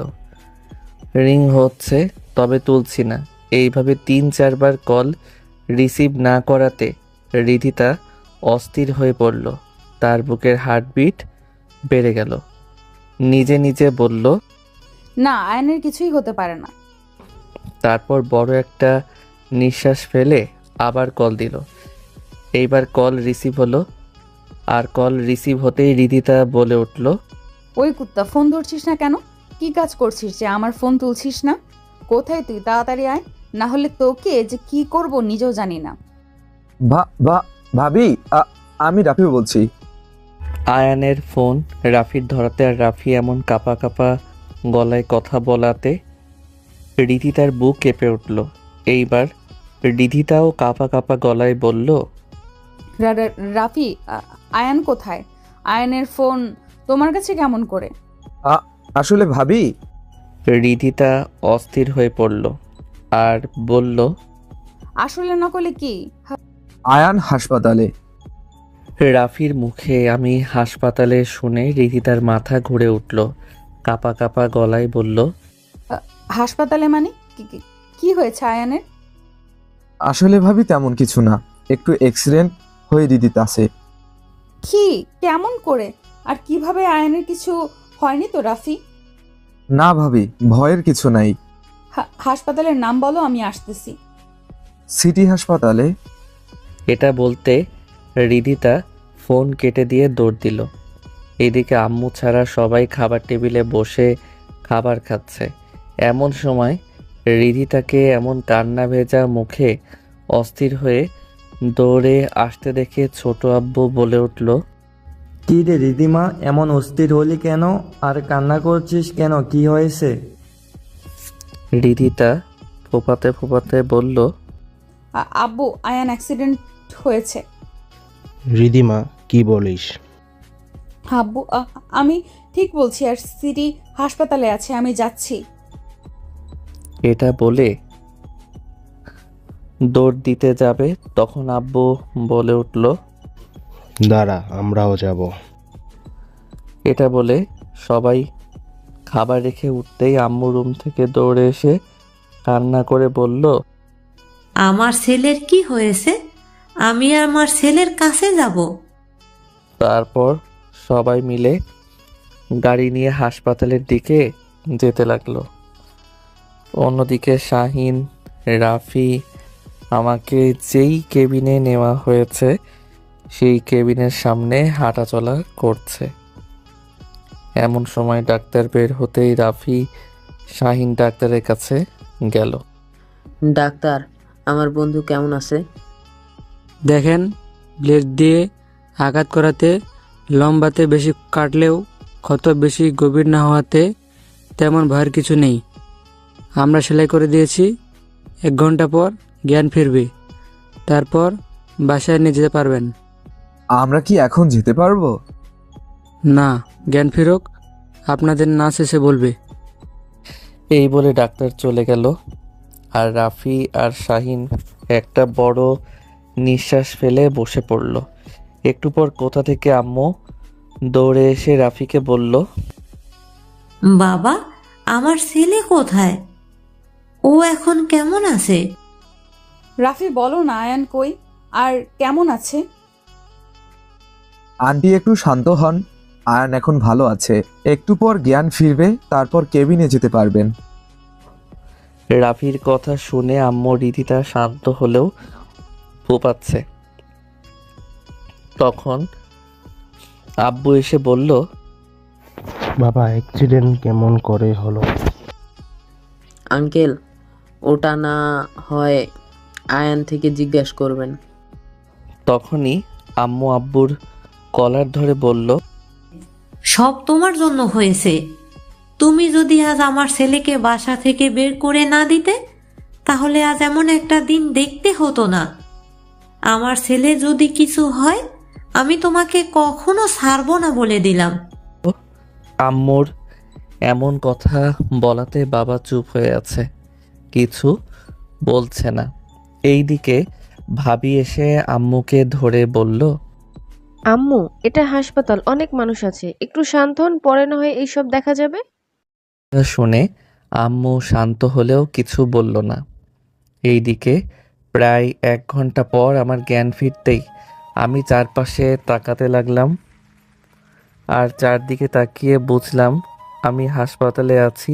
রিং হচ্ছে, তবে তুলছি না। এইভাবে 3-4 বার কল রিসিভ না করাতে রিধিতা অস্থির হয়ে পড়ল। তার বুকের হার্টবিট বেড়ে গেল। নিজে নিজে বলল, না, আয়নের কিছুই হতে পারে না। তারপর বড় একটা নিঃশ্বাস ফেলে আবার কল দিল। এইবার কল রিসিভ হলো, আর কল রিসিভ হতেই রিদিতা বলে উঠল, ওই কুত্তা, ফোন ধরছিস না কেন? কি কাজ করছিস যে আমার ফোন তুলছিস না? কোথায় তুই? তাড়াতাড়ি আয়, না হলে তোকে যে কি করব নিজেও জানি না। ভাবি, আমি রাফি বলছি। আয়ানের ফোন রাফির ধরাতে আর রাফি এমন কাঁপা কাঁপা গলায় কথা বলাতে রিদিতার বুক কেঁপে উঠল। এইবার রিদিতাও কাঁপা কাঁপা গলায় বলল, রাফি, আয়ান কোথায়? আয়ানের ফোন তোমার কাছে কেমন করে? আসলে ভাবি। রিদিতা অস্থির হয়ে পড়ল আর বলল, আসলে নকলে কি? আয়ান হাসপাতালে। রাফির মুখে আমি হাসপাতালে শুনে রিদিতার মাথা ঘুরে উঠল। কাঁপা কাঁপা গলায় বলল, হাসপাতালে মানে? কি হয়েছে আয়ানের? আসলে ভাবি তেমন কিছু না, একটু অ্যাক্সিডেন্ট হয়ে রিদিতাছে। কি? কেমন করে? আর কিভাবে? আয়ানের কিছু হয়নি তো রাফি? না ভাবি, ভয়ের কিছু নাই। হাসপাতালের নাম বলো, আমি আসতেছি। সিটি হাসপাতালে। এটা বলতে রিদিতা ফোন কেটে দিয়ে দৌড় দিল। এদিকে আম্মু ছাড়া সবাই খাবার টেবিলে বসে খাবার খাচ্ছে। এমন সময় রিদিতাকে এমন কান্না ভেজা মুখে অস্থির হয়ে দৌড়ে আসতে দেখে ছোট আব্বু বলে উঠল, কি রে রিদিমা, এমন অস্থির হলি কেন আর কান্না করছিস কেন? কি হয়েছে? রিদিতা ফোপাতে ফোপাতে বলল, আব্বু, আয়ান অ্যাক্সিডেন্ট হয়েছে। রিদিমা, কি বলিস? আব্বু, আমি ঠিক বলছি, আর সিটি হাসপাতালে আছে, আমি যাচ্ছি। এটা বলে দৌড় দিতে যাবে তখন আব্বু বলে উঠল, দাঁড়া, আমরাও যাব। এটা বলে সবাই খাবার রেখে উঠতেই আম্মু রুম থেকে দৌড়ে এসে কান্না করে বলল, আমার ছেলের কি হয়েছে? আমি আমার ছেলের কাছে যাব। তারপর সবাই মিলে গাড়ি নিয়ে হাসপাতালের দিকে যেতে লাগলো। অন্যদিকে শাহিন, রাফি আমাকে যেই কেবিনে নেওয়া হয়েছে সেই কেবিনের সামনে হাঁটাচলা করছে। এমন সময় ডাক্তার বের হতেই রাফি শাহিন ডাক্তারের কাছে গেল। ডাক্তার, আমার বন্ধু কেমন আছে? দেখেন, ব্লেড দিয়ে আঘাত করাতে লম্বাতে বেশি কাটলেও ক্ষত বেশি গভীর না হওয়াতে তেমন ভয়ের কিছু নেই। আমরা সেলাই করে দিয়েছি। 1 ঘন্টা পর জ্ঞান ফিরবে, তারপর বাসায় নিয়ে যেতে পারবেন। আমরা কি এখন যেতে পারবো? না, জ্ঞান ফিরুক, আপনাদের নার্স এসে বলবে। এই বলে ডাক্তার চলে গেল আর রাফি আর শাহিন একটা বড় নিঃশ্বাস ফেলে বসে পড়ল। একটু পর কোথা থেকে আম্মু দৌড়ে এসে রাফিকে বলল, বাবা, আমার ছেলে কোথায়? ও এখন কেমন আছে? রাফি, বলো না আয়ান কই আর কেমন আছে? আন্টি একটু শান্ত হন, আয়ান এখন ভালো আছে, একটু পর জ্ঞান ফিরবে, তারপর কেবিনে যেতে পারবেন। রাফির কথা শুনে আম্মু রীতিটা শান্ত হলেও ফোপাচ্ছে। তখন আব্বু এসে বলল, বাবা, অ্যাক্সিডেন্ট কেমন করে হলো? আঙ্কেল, ওটা না হয় আয়ান থেকে জিজ্ঞেস করবেন। তখনই আম্মু আব্বুর কলার ধরে বলল, সব তোমার জন্য হয়েছে। তুমি যদি আজ আমার ছেলেকে বাসা থেকে বের করে না দিতে, তাহলে আজ এমন একটা দিন দেখতে হতো না। আমার ছেলে যদি কিছু হয়, আমি তোমাকে কখনো ছাড়বো না বলে দিলাম। আম্মুর এমন কথা বলাতে বাবা চুপ হয়ে আছে, কিছু বলছে না। এইদিকে ভাবি এসে আম্মুকে ধরে বলল, আম্মু, এটা হাসপাতাল, অনেক মানুষ আছে, একটু শান্ত হন, পরে না হয় এইসব দেখা যাবে। শুনে আম্মু শান্ত হলেও কিছু বলল না। এইদিকে প্রায় 1 ঘন্টা পর আমার জ্ঞান ফিরতেই আমি চারপাশে তাকাতে লাগলাম, আর চারদিকে তাকিয়ে বুঝলাম আমি হাসপাতালে আছি।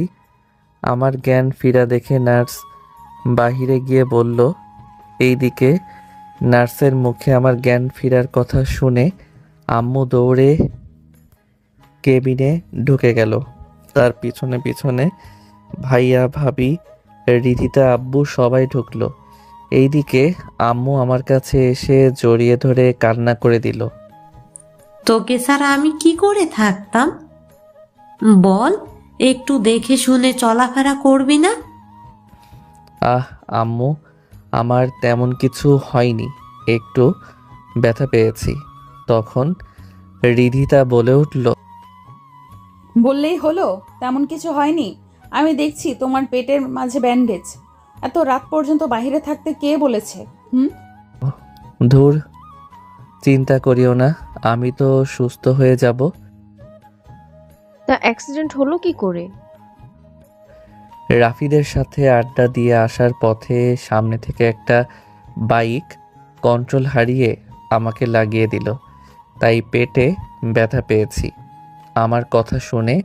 আমার জ্ঞান ফিরা দেখে নার্স বাহিরে গিয়ে বলল। এইদিকে নার্সের মুখে আমার জ্ঞান ফেরার কথা শুনে আম্মু দৌড়ে কেবিনে ঢুকে গেল। তার পিছনে পিছনে ভাইয়া, ভাবি, রিদিতা, আব্বু সবাই ঢুকলো। এইদিকে আম্মু আমার কাছে এসে জড়িয়ে ধরে কান্না করে দিল। তোকে ছাড়া আমি কি করে থাকতাম? বল, একটু দেখে শুনে চলাফেরা করবি না? আম্মু, আমার তেমন কিছু হয়নি, একটু ব্যথা পেয়েছি। তখন রিধিতা বলে উঠল। বললেই হলো তেমন কিছু হয়নি? আমি দেখছি তোমার পেটের মাঝে ব্যান্ডেজ। এত রাত পর্যন্ত বাইরে থাকতে কে বলেছে? ধুর, চিন্তা করিও না, আমি তো সুস্থ হয়ে যাব। তা অ্যাক্সিডেন্ট হলো কি করে? রাফিদের সাথে আড্ডা দিয়ে আসার পথে সামনে থেকে একটা বাইক কন্ট্রোল হারিয়ে আমাকে লাগিয়ে দিল, তাই পেটে ব্যথা পেয়েছি। আমার কথা শুনে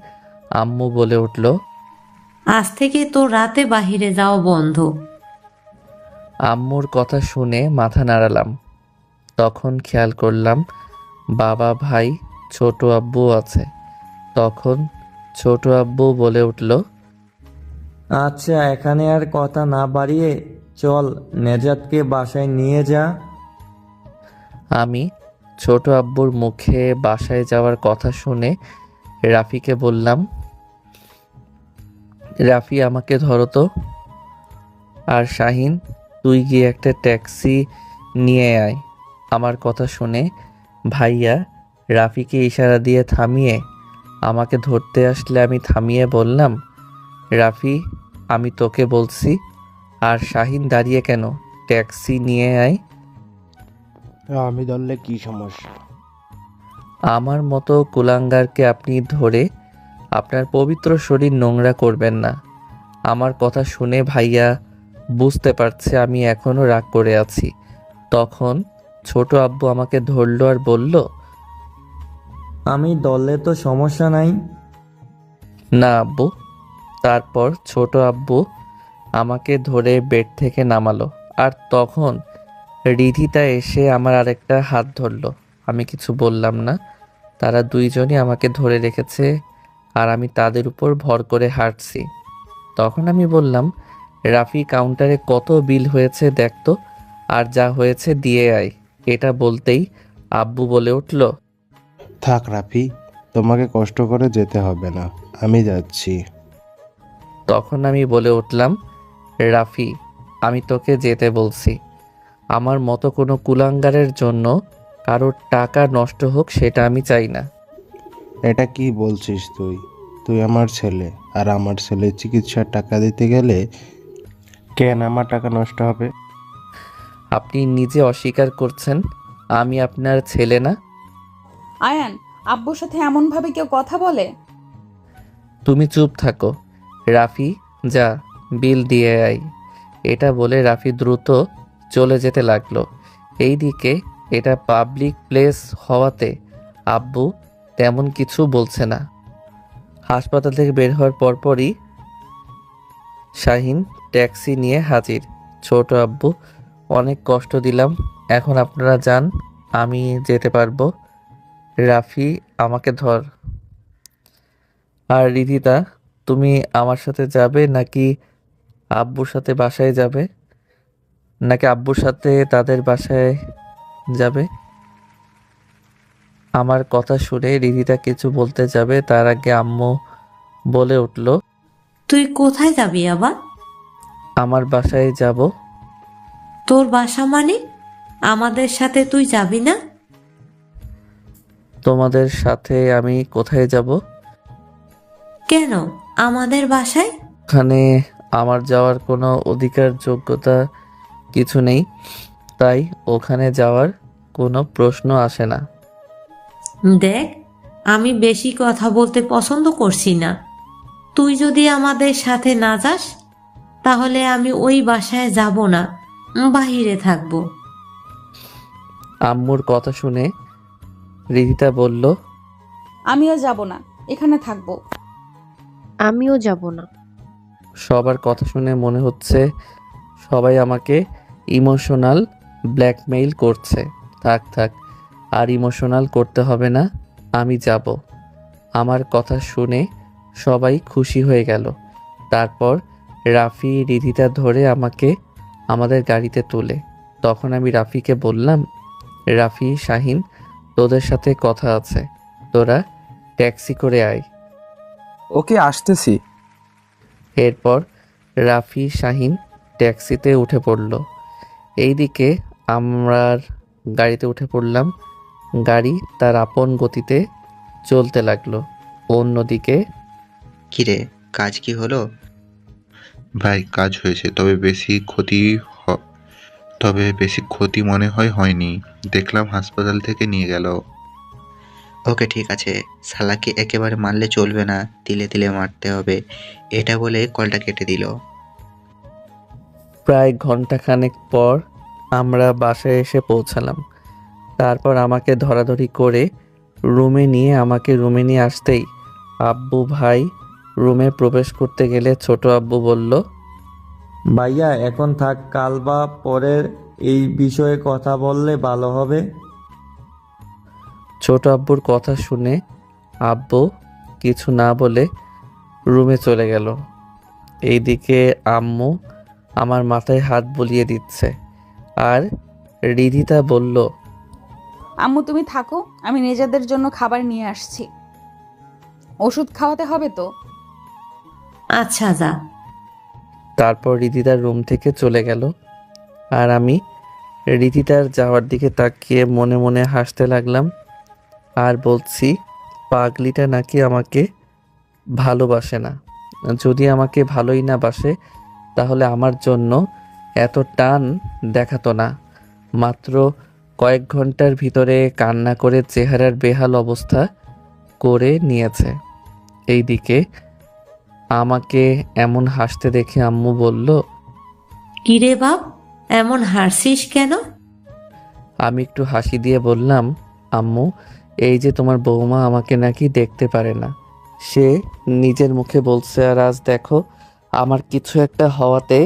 আম্মু বলে উঠল। আজ থেকে তো রাতে বাহিরে যাওয়া বন্ধ। আম্মুর কথা শুনে মাথা নাড়ালাম। তখন খেয়াল করলাম বাবা, ভাই, ছোট আব্বু আছে। তখন ছোট আব্বু বলে উঠল। আচ্ছা, এখানে আর কথা না বাড়িয়ে চল নেজাতকে বাসায় নিয়ে যা। আমি ছোট আব্বুর মুখে বাসায় যাওয়ার কথা শুনে রাফিকে বললাম, রাফি আমাকে ধরো তো। আর শাহিন, তুই গিয়ে একটা ট্যাক্সি নিয়ে আয়। আমার কথা শুনে ভাইয়া রাফিকে ইশারা দিয়ে থামিয়ে আমাকে ধরতে আসলে আমি থামিয়ে বললাম, রাফি, আমি তোকে বলছি। আর শাহিন, দাঁড়িয়ে কেন? ট্যাক্সি নিয়ে আয়। আমি ধরলে কি সমস্যা? আমার মতো কুলাঙ্গারকে আপনি ধরে আপনার পবিত্র শরীর নোংরা করবেন না। আমার কথা শুনে ভাইয়া বুঝতে পারছে আমি এখনো রাগ করে আছি। তখন ছোট আব্বু আমাকে ধরলো আর বলল, আমি দললে তো সমস্যা নাই। না আব্বু। তারপর ছোট আব্বু আমাকে ধরে বেড থেকে নামালো। আর তখন রিধিতা এসে আমার আরেকটা হাত ধরলো। আমি কিছু বললাম না। তারা দুইজনই আমাকে ধরে রেখেছে আর আমি তাদের উপর ভর করে হাঁটছি। তখন আমি বললাম, রাফি, কাউন্টারে কত বিল হয়েছে দেখতো, আর যা হয়েছে দিয়ে আয়। এটা বলতেই আব্বু বলে উঠল, থাক রাফি, তোমাকে কষ্ট করে যেতে হবে না, আমি যাচ্ছি। তখন আমি বলে উঠলাম, রাফি, আমি তোকে যেতে বলছি। আমার মতো কোনো কুলাঙ্গারের জন্য কারোর টাকা নষ্ট হোক সেটা আমি চাই না। এটা কি বলছিস তুই? তুই আমার ছেলে, আর আমার ছেলের চিকিৎসার টাকা দিতে গেলে কেন আমার টাকা নষ্ট হবে? আপনি নিজে অস্বীকার করছেন আমি আপনার ছেলে না। আয়ান, আব্বুর সাথে এমনভাবে কেউ কথা বলে? তুমি চুপ থাকো। রাফি, যা বিল দিয়ে আয়। এটা বলে রাফি দ্রুত চলে যেতে লাগলো। এইদিকে এটা পাবলিক প্লেস হওয়াতে আব্বু তেমন কিছু বলছে না। হাসপাতাল থেকে বের হওয়ার পরপরই শাহিন ট্যাক্সি নিয়ে হাজির। ছোট আব্বু, অনেক কষ্ট দিলাম, এখন আপনারা যান, আমি যেতে পারবো। রাফি, আমাকে ধর। আর রিধিতা, তুমি আমার সাথে যাবে নাকি আব্বুর সাথে বাসায় যাবে, নাকি আব্বুর সাথে তাদের বাসায় যাবে? আমার কথা শুনে রিধিতা কিছু বলতে যাবে তার আগে আম্মু বলে উঠল, তুই কোথায় যাবি আবার? আমার বাসায় যাব। তোর বাসা মানে? আমাদের সাথে তুই যাবি না? তোমাদের সাথে আমি কোথায় যাব? কেন আমাদের বাসায়? ওখানে আমার যাওয়ার কোনো অধিকার যোগ্যতা কিছু নেই, তাই ওখানে যাওয়ার কোনো প্রশ্ন আসে না। দেখ, আমি বেশি কথা বলতে পছন্দ করছি না। তুই যদি আমাদের সাথে না যাস তাহলে আমি ওই বাসায় যাব না, বাহিরে থাকবো। আম্মুর কথা শুনে রিধিতা বলল, আমিও যাব না, এখানে থাকবো। আমিও যাব না। সবার কথা শুনে মনে হচ্ছে সবাই আমাকে ইমোশনাল ব্ল্যাকমেইল করছে। থাক থাক, আর ইমোশনাল করতে হবে না, আমি যাব। আমার কথা শুনে সবাই খুশি হয়ে গেল। তারপর রাফি রিধিতা ধরে আমাকে আমাদের গাড়িতে তোলে। তখন আমি রাফিকে বললাম, রাফি, শাহিন, তোদের সাথে কথা আছে, তোরা ট্যাক্সি করে আয়। ওকে, আসতেছি। এরপর রাফি, শাহিন ট্যাক্সিতে উঠে পড়ল। এইদিকে আমরার গাড়িতে উঠে পড়লাম। গাড়ি তার আপন গতিতে চলতে লাগলো। অন্যদিকে, কিরে, কাজ কি হলো? ভাই, কাজ হয়েছে, তবে বেশি ক্ষতি মনে হয় হয়নি। দেখলাম হাসপাতাল থেকে নিয়ে গেল। ওকে, ঠিক আছে। শালাকে একেবারে মারলে চলবে না, তিলে তিলে মারতে হবে। এটা বলে কলটা কেটে দিল। প্রায় ঘন্টাখানেক পর আমরা বাসায় এসে পৌঁছালাম। তারপর আমাকে ধরাধরি করে আমাকে রুমে নিয়ে আসতেই আব্বু ভাই রুমে প্রবেশ করতে গেলে ছোট আব্বু বলল, ভাইয়া এখন থাক, কাল বা পরের এই বিষয়ে কথা বললে ভালো হবে। ছোট আব্বুর কথা শুনে আব্বু কিছু না বলে রুমে চলে গেল। এইদিকে আম্মু আমার মাথায় হাত বুলিয়ে দিচ্ছে, আর রিধিতা বলল, আম্মু তুমি থাকো, আমি নিজেদের জন্য খাবার নিয়ে আসছি। ওষুধ খাওয়াতে হবে তো। আচ্ছা যা। তারপর রিধিতার রুম থেকে চলে গেল। আর আমি রিধিতার যাওয়ার দিকে তাকিয়ে মনে মনে হাসতে লাগলাম আর বলছি, পাগলিটা নাকি আমাকে ভালোবাসে না। যদি আমাকে ভালোই না বাসে তাহলে আমার জন্য এত টান দেখাতো না। মাত্র কয়েক ঘন্টার ভিতরে কান্না করে চেহারার বেহাল অবস্থা করে নিয়েছে। এইদিকে আমাকে এমন হাসতে দেখে আম্মু বলল, কিরে বাপ, এমন হাসিস কেন? আমি একটু হাসি দিয়ে বললাম, আম্মু, এই যে তোমার বৌমা আমাকে নাকি দেখতে পারে না, সে নিজের মুখে বলছে, আর আজ দেখো আমার কিছু একটা হওয়াতে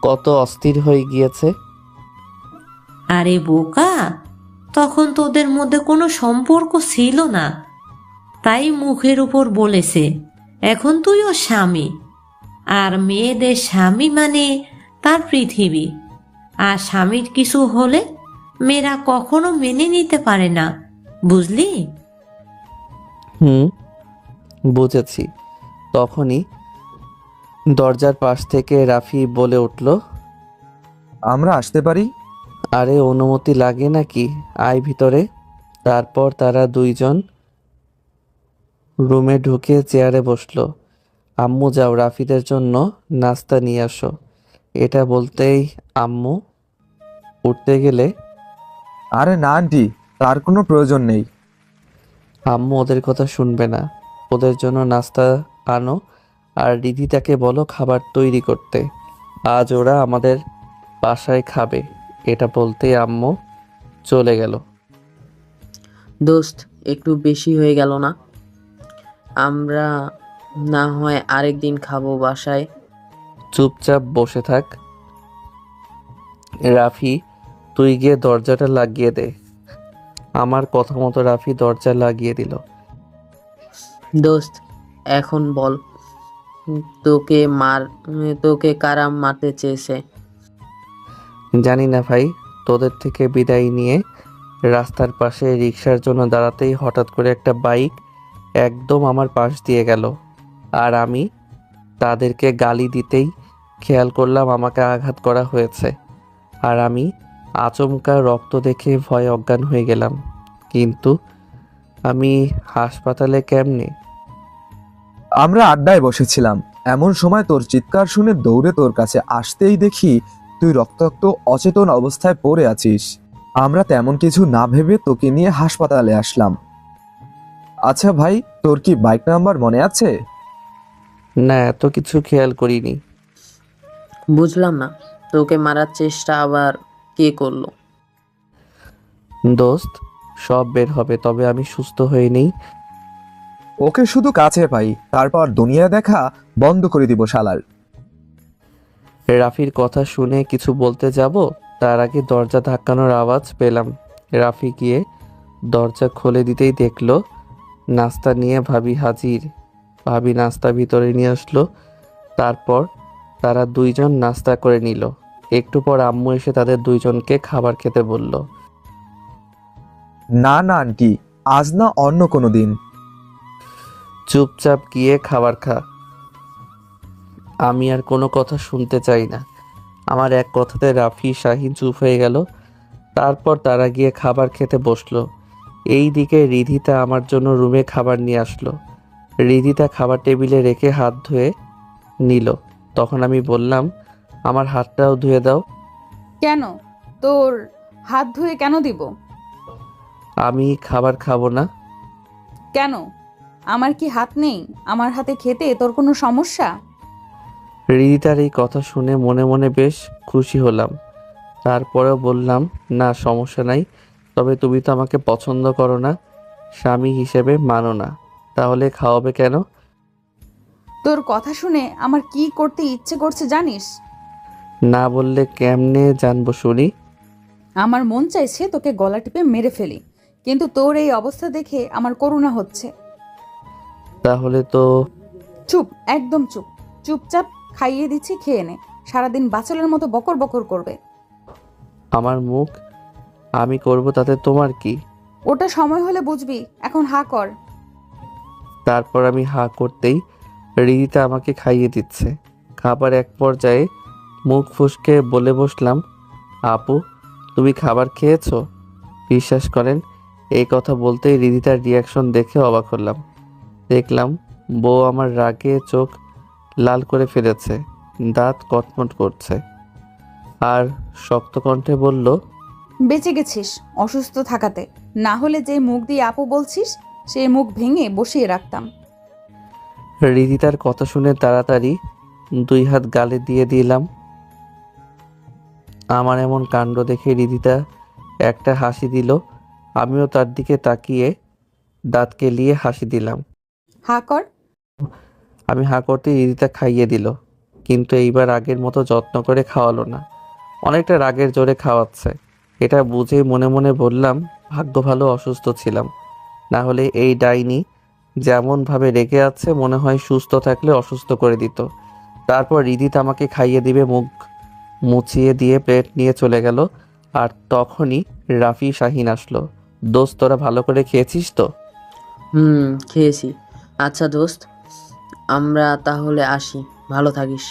কত অস্থির হয়ে গিয়েছে। আরে বোকা, তখন তোদের মধ্যে কোনো সম্পর্ক ছিল না, তাই মুখের উপর বলেছে। এখন তুই ও স্বামী, আর মেয়েদের স্বামী মানে তার পৃথিবী। আর স্বামীর কিছু হলে মেয়েরা কখনো মেনে নিতে পারে না, বুঝলি? বুঝেছি। তখনই দরজার পাশ থেকে রাফি বলে উঠল, আমরা আসতে পারি? আরে অনুমতি লাগে নাকি, আয় ভিতরে। তারপর তারা দুইজন রুমে ঢুকে চেয়ারে বসলো। আম্মু, যাও রাফিদের জন্য নাস্তা নিয়ে আসো। এটা বলতেই আম্মু উঠতে গেলে, আরে না আন্টি, তার কোনো প্রয়োজন নেই। আম্মু ওদের কথা শুনবে না, ওদের জন্য নাস্তা আনো আর রিধিতাকে বলো খাবার তৈরি করতে, আজ ওরা আমাদের বাসায় খাবে। এটা বলতেই আম্মু চলে গেল। দোস্ত, একটু বেশি হয়ে গেল না? আমরা না হয় আরেকদিন খাবো বাসায়। চুপচাপ বসে থাক। রাফি, তুই গিয়ে দরজাটা লাগিয়ে দে। আমার কথা মতো রাফি দরজা লাগিয়ে দিল। দোস্ত, এখন বল, তোকে কারা মারতে চেয়েছে? জানি না ভাই, তোদের থেকে বিদায় নিয়ে রাস্তার পাশে রিক্সার জন্য দাঁড়াতেই হঠাৎ করে একটা বাইক একদম আমার পাশ দিয়ে গেল। আর আমি তাদেরকে গালি দিতেই খেয়াল করলাম আমাকে আঘাত করা হয়েছে। আর আমি আচমকা রক্ত দেখে ভয়ে অজ্ঞান হয়ে গেলাম। কিন্তু আমি হাসপাতালে কেমনে? আমরা আড্ডায় বসেছিলাম, এমন সময় তোর চিৎকার শুনে দৌড়ে তোর কাছে আসতেই দেখি তুই রক্তাক্ত অচেতন অবস্থায় পড়ে আছিস। আমরা তেমন কিছু না ভেবে তোকে নিয়ে হাসপাতালে আসলাম। আচ্ছা ভাই, তোর কি বাইক নাম্বার মনে আছে? না, এত কিছু খেয়াল করিনি। বুঝলাম না, তোকে মারার চেষ্টা আবার কে করলো? দোস্ত, সব বের হবে, তবে আমি সুস্থ হয়ে নেই। ওকে শুধু কাছে পাই, তারপর দুনিয়া দেখা বন্ধ করে দিব শালার। রাফির কথা শুনে কিছু বলতে যাব তার আগে দরজা ধাক্কানোর আওয়াজ পেলাম। রাফি গিয়ে দরজা খুলে দিতেই দেখলো নাস্তা নিয়ে ভাবি হাজির। ভাবি নাস্তা ভিতরে নিয়ে আসলো। তারপর তারা দুইজন নাস্তা করে নিল। একটু পর আম্মু এসে তাদের দুইজনকে খাবার খেতে বলল। না না আন্টি, আজ না অন্য কোনো দিন। চুপচাপ গিয়ে খাবার খা। আমি আর কোনো কথা শুনতে চাই না। আমার এক কথাতে রাফি শাহিন চুপ হয়ে গেল। তারপর তারা গিয়ে খাবার খেতে বসলো। এই দিকে রিধিতা আমার জন্য রুমে খাবার নিয়ে আসলো। রিধিতা খাবার টেবিলে রেখে হাত ধুয়ে নিল। তখন আমি বললাম, আমার হাতটাও ধুয়ে দাও। কেন? তোর হাত ধুয়ে কেন দিব? আমি খাবার খাবো না। কেন? আমার কি হাত নেই? আমার হাতে খেতে তোর কোনো সমস্যা? রিদিতার এই কথা শুনে মনে মনে বেশ খুশি হলাম। তারপরেও বললাম, না সমস্যা নাই, তবে তুমি তো আমাকে পছন্দ করো না, স্বামী হিসেবে মানো না, তাহলে খাওয়াবে কেন? তোর কথা শুনে আমার কি করতে ইচ্ছে করছে জানিস? না বললে কেমনে জানবো শুনি? আমার মন চাইছে তোকে গলা টিপে মেরে ফেলি, কিন্তু তোর এই অবস্থা দেখে আমার করুণা হচ্ছে। তাহলে তো চুপ, একদম চুপ। চুপচাপ খাইয়ে দিচ্ছি, খেয়ে নে। সারাদিন বাচালের মতো বকর বকর করবে। আমার মুখ আমি করব তাতে তোমার কি? ওটা সময় হলে বুঝবি, এখন হা কর। তারপর আমি হা করতেই রিদিতা আমাকে খাইয়ে দিচ্ছে। খাবার এক পর্যায়ে মুখ ফুসকে বলে বসলাম, আপু তুমি খাবার খেয়েছো? বিশ্বাস করেন, এই কথা বলতেই রিদিতার রিয়াকশন দেখে অবাক হলাম। দেখলাম বউ আমার রাগে চোখ লাল করে ফেলেছে, দাঁত কটমট করছে, আর শক্ত কণ্ঠে বলল, বেঁচে গেছিস অসুস্থ থাকাতে, না হলে যে মুখ দিয়ে আপু বলছিস সেই মুখ ভেঙে বসিয়ে রাখতাম। রিদিতার কথা শুনে তাড়াতাড়ি 2 হাত গালে দিয়ে দিলাম। আমার এমন কাণ্ড দেখে রিদিতা একটা হাসি দিল। আমিও তার দিকে তাকিয়ে দাঁত কেলিয়ে হাসি দিলাম। হা কর। আমি হা করতে রিদিতা খাইয়ে দিল, কিন্তু এইবার আগের মতো যত্ন করে খাওয়ালো না, অনেকটা রাগের জোরে খাওয়াচ্ছে। এটা বুঝেই মনে মনে বললাম, ভাগ্য ভালো অসুস্থ ছিলাম, না হলে এই ডাইনি যেমনভাবে রেগে আছে মনে হয় সুস্থ থাকলে অসুস্থ করে দিত। তারপর রিদিতা আমাকে খাইয়ে দিবে মুখ মুছিয়ে দিয়ে প্লেট নিয়ে চলে গেল। আর তখনই রাফি শাহিন আসলো। দোস্ত তোরা ভালো করে খেয়েছিস তো? খেয়েছি। আচ্ছা দোস্ত, আমরা তাহলে আসি, ভালো থাকিস।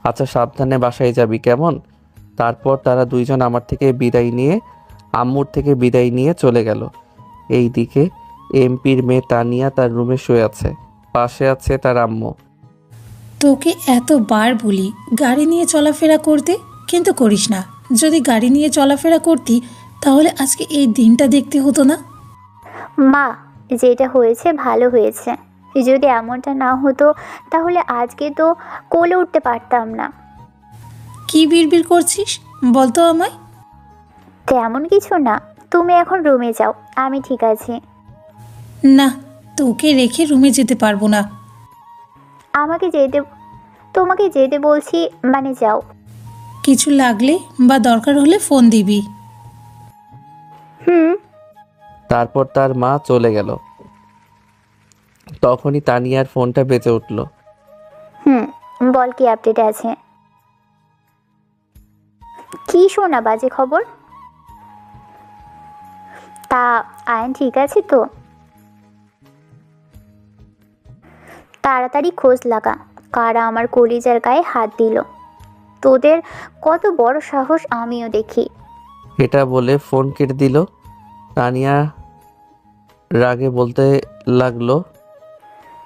আচ্ছা সাবধানে বাসায় যাবি কেমন? তারপর তারা দুইজন আমার থেকে বিদায় নিয়ে আম্মুর থেকে বিদায় নিয়ে চলে গেল। এই দিকে এমপির মেয়ে তানিয়া তার রুমে শুয়ে আছে, পাশে আছে তার আম্মু। তোকে এতবার বলি গাড়ি নিয়ে চলাফেরা করতে, কিন্তু করিস না। যদি গাড়ি নিয়ে চলাফেরা করতি তাহলে আজকে এই দিনটা দেখতে হতো না। মা, যেটা হয়েছে ভালো হয়েছে। যদি এমনটা না হতো তাহলে আজকে তো কোলে উঠতে পারতাম না। কি বিড়বিড় করছিস বলতো আমায়? তেমন কিছু না, তুমি এখন রুমে যাও, আমি ঠিক আছি। না, তোকে রেখে রুমে যেতে পারবো না। তোমাকে যেতে বলছি, মানে যাও। কিছু লাগলে বা দরকার হলে ফোন দিবি। তারপর তার মা চলে গেল। তখনই তানিয়ার ফোনটা বেজে উঠল। বল, কি আপডেট আছে? কি শোনা বাজে খবর? তা আয়ন ঠিক আছে তো? তাড়াতাড়ি খোঁজ লাগা, কারা আমার কলিজার গায়ে হাত দিল। তোদের কত বড় সাহস আমিও দেখি। এটা বলে ফোন কেটে দিল। তানিয়া রাগে বলতে লাগলো,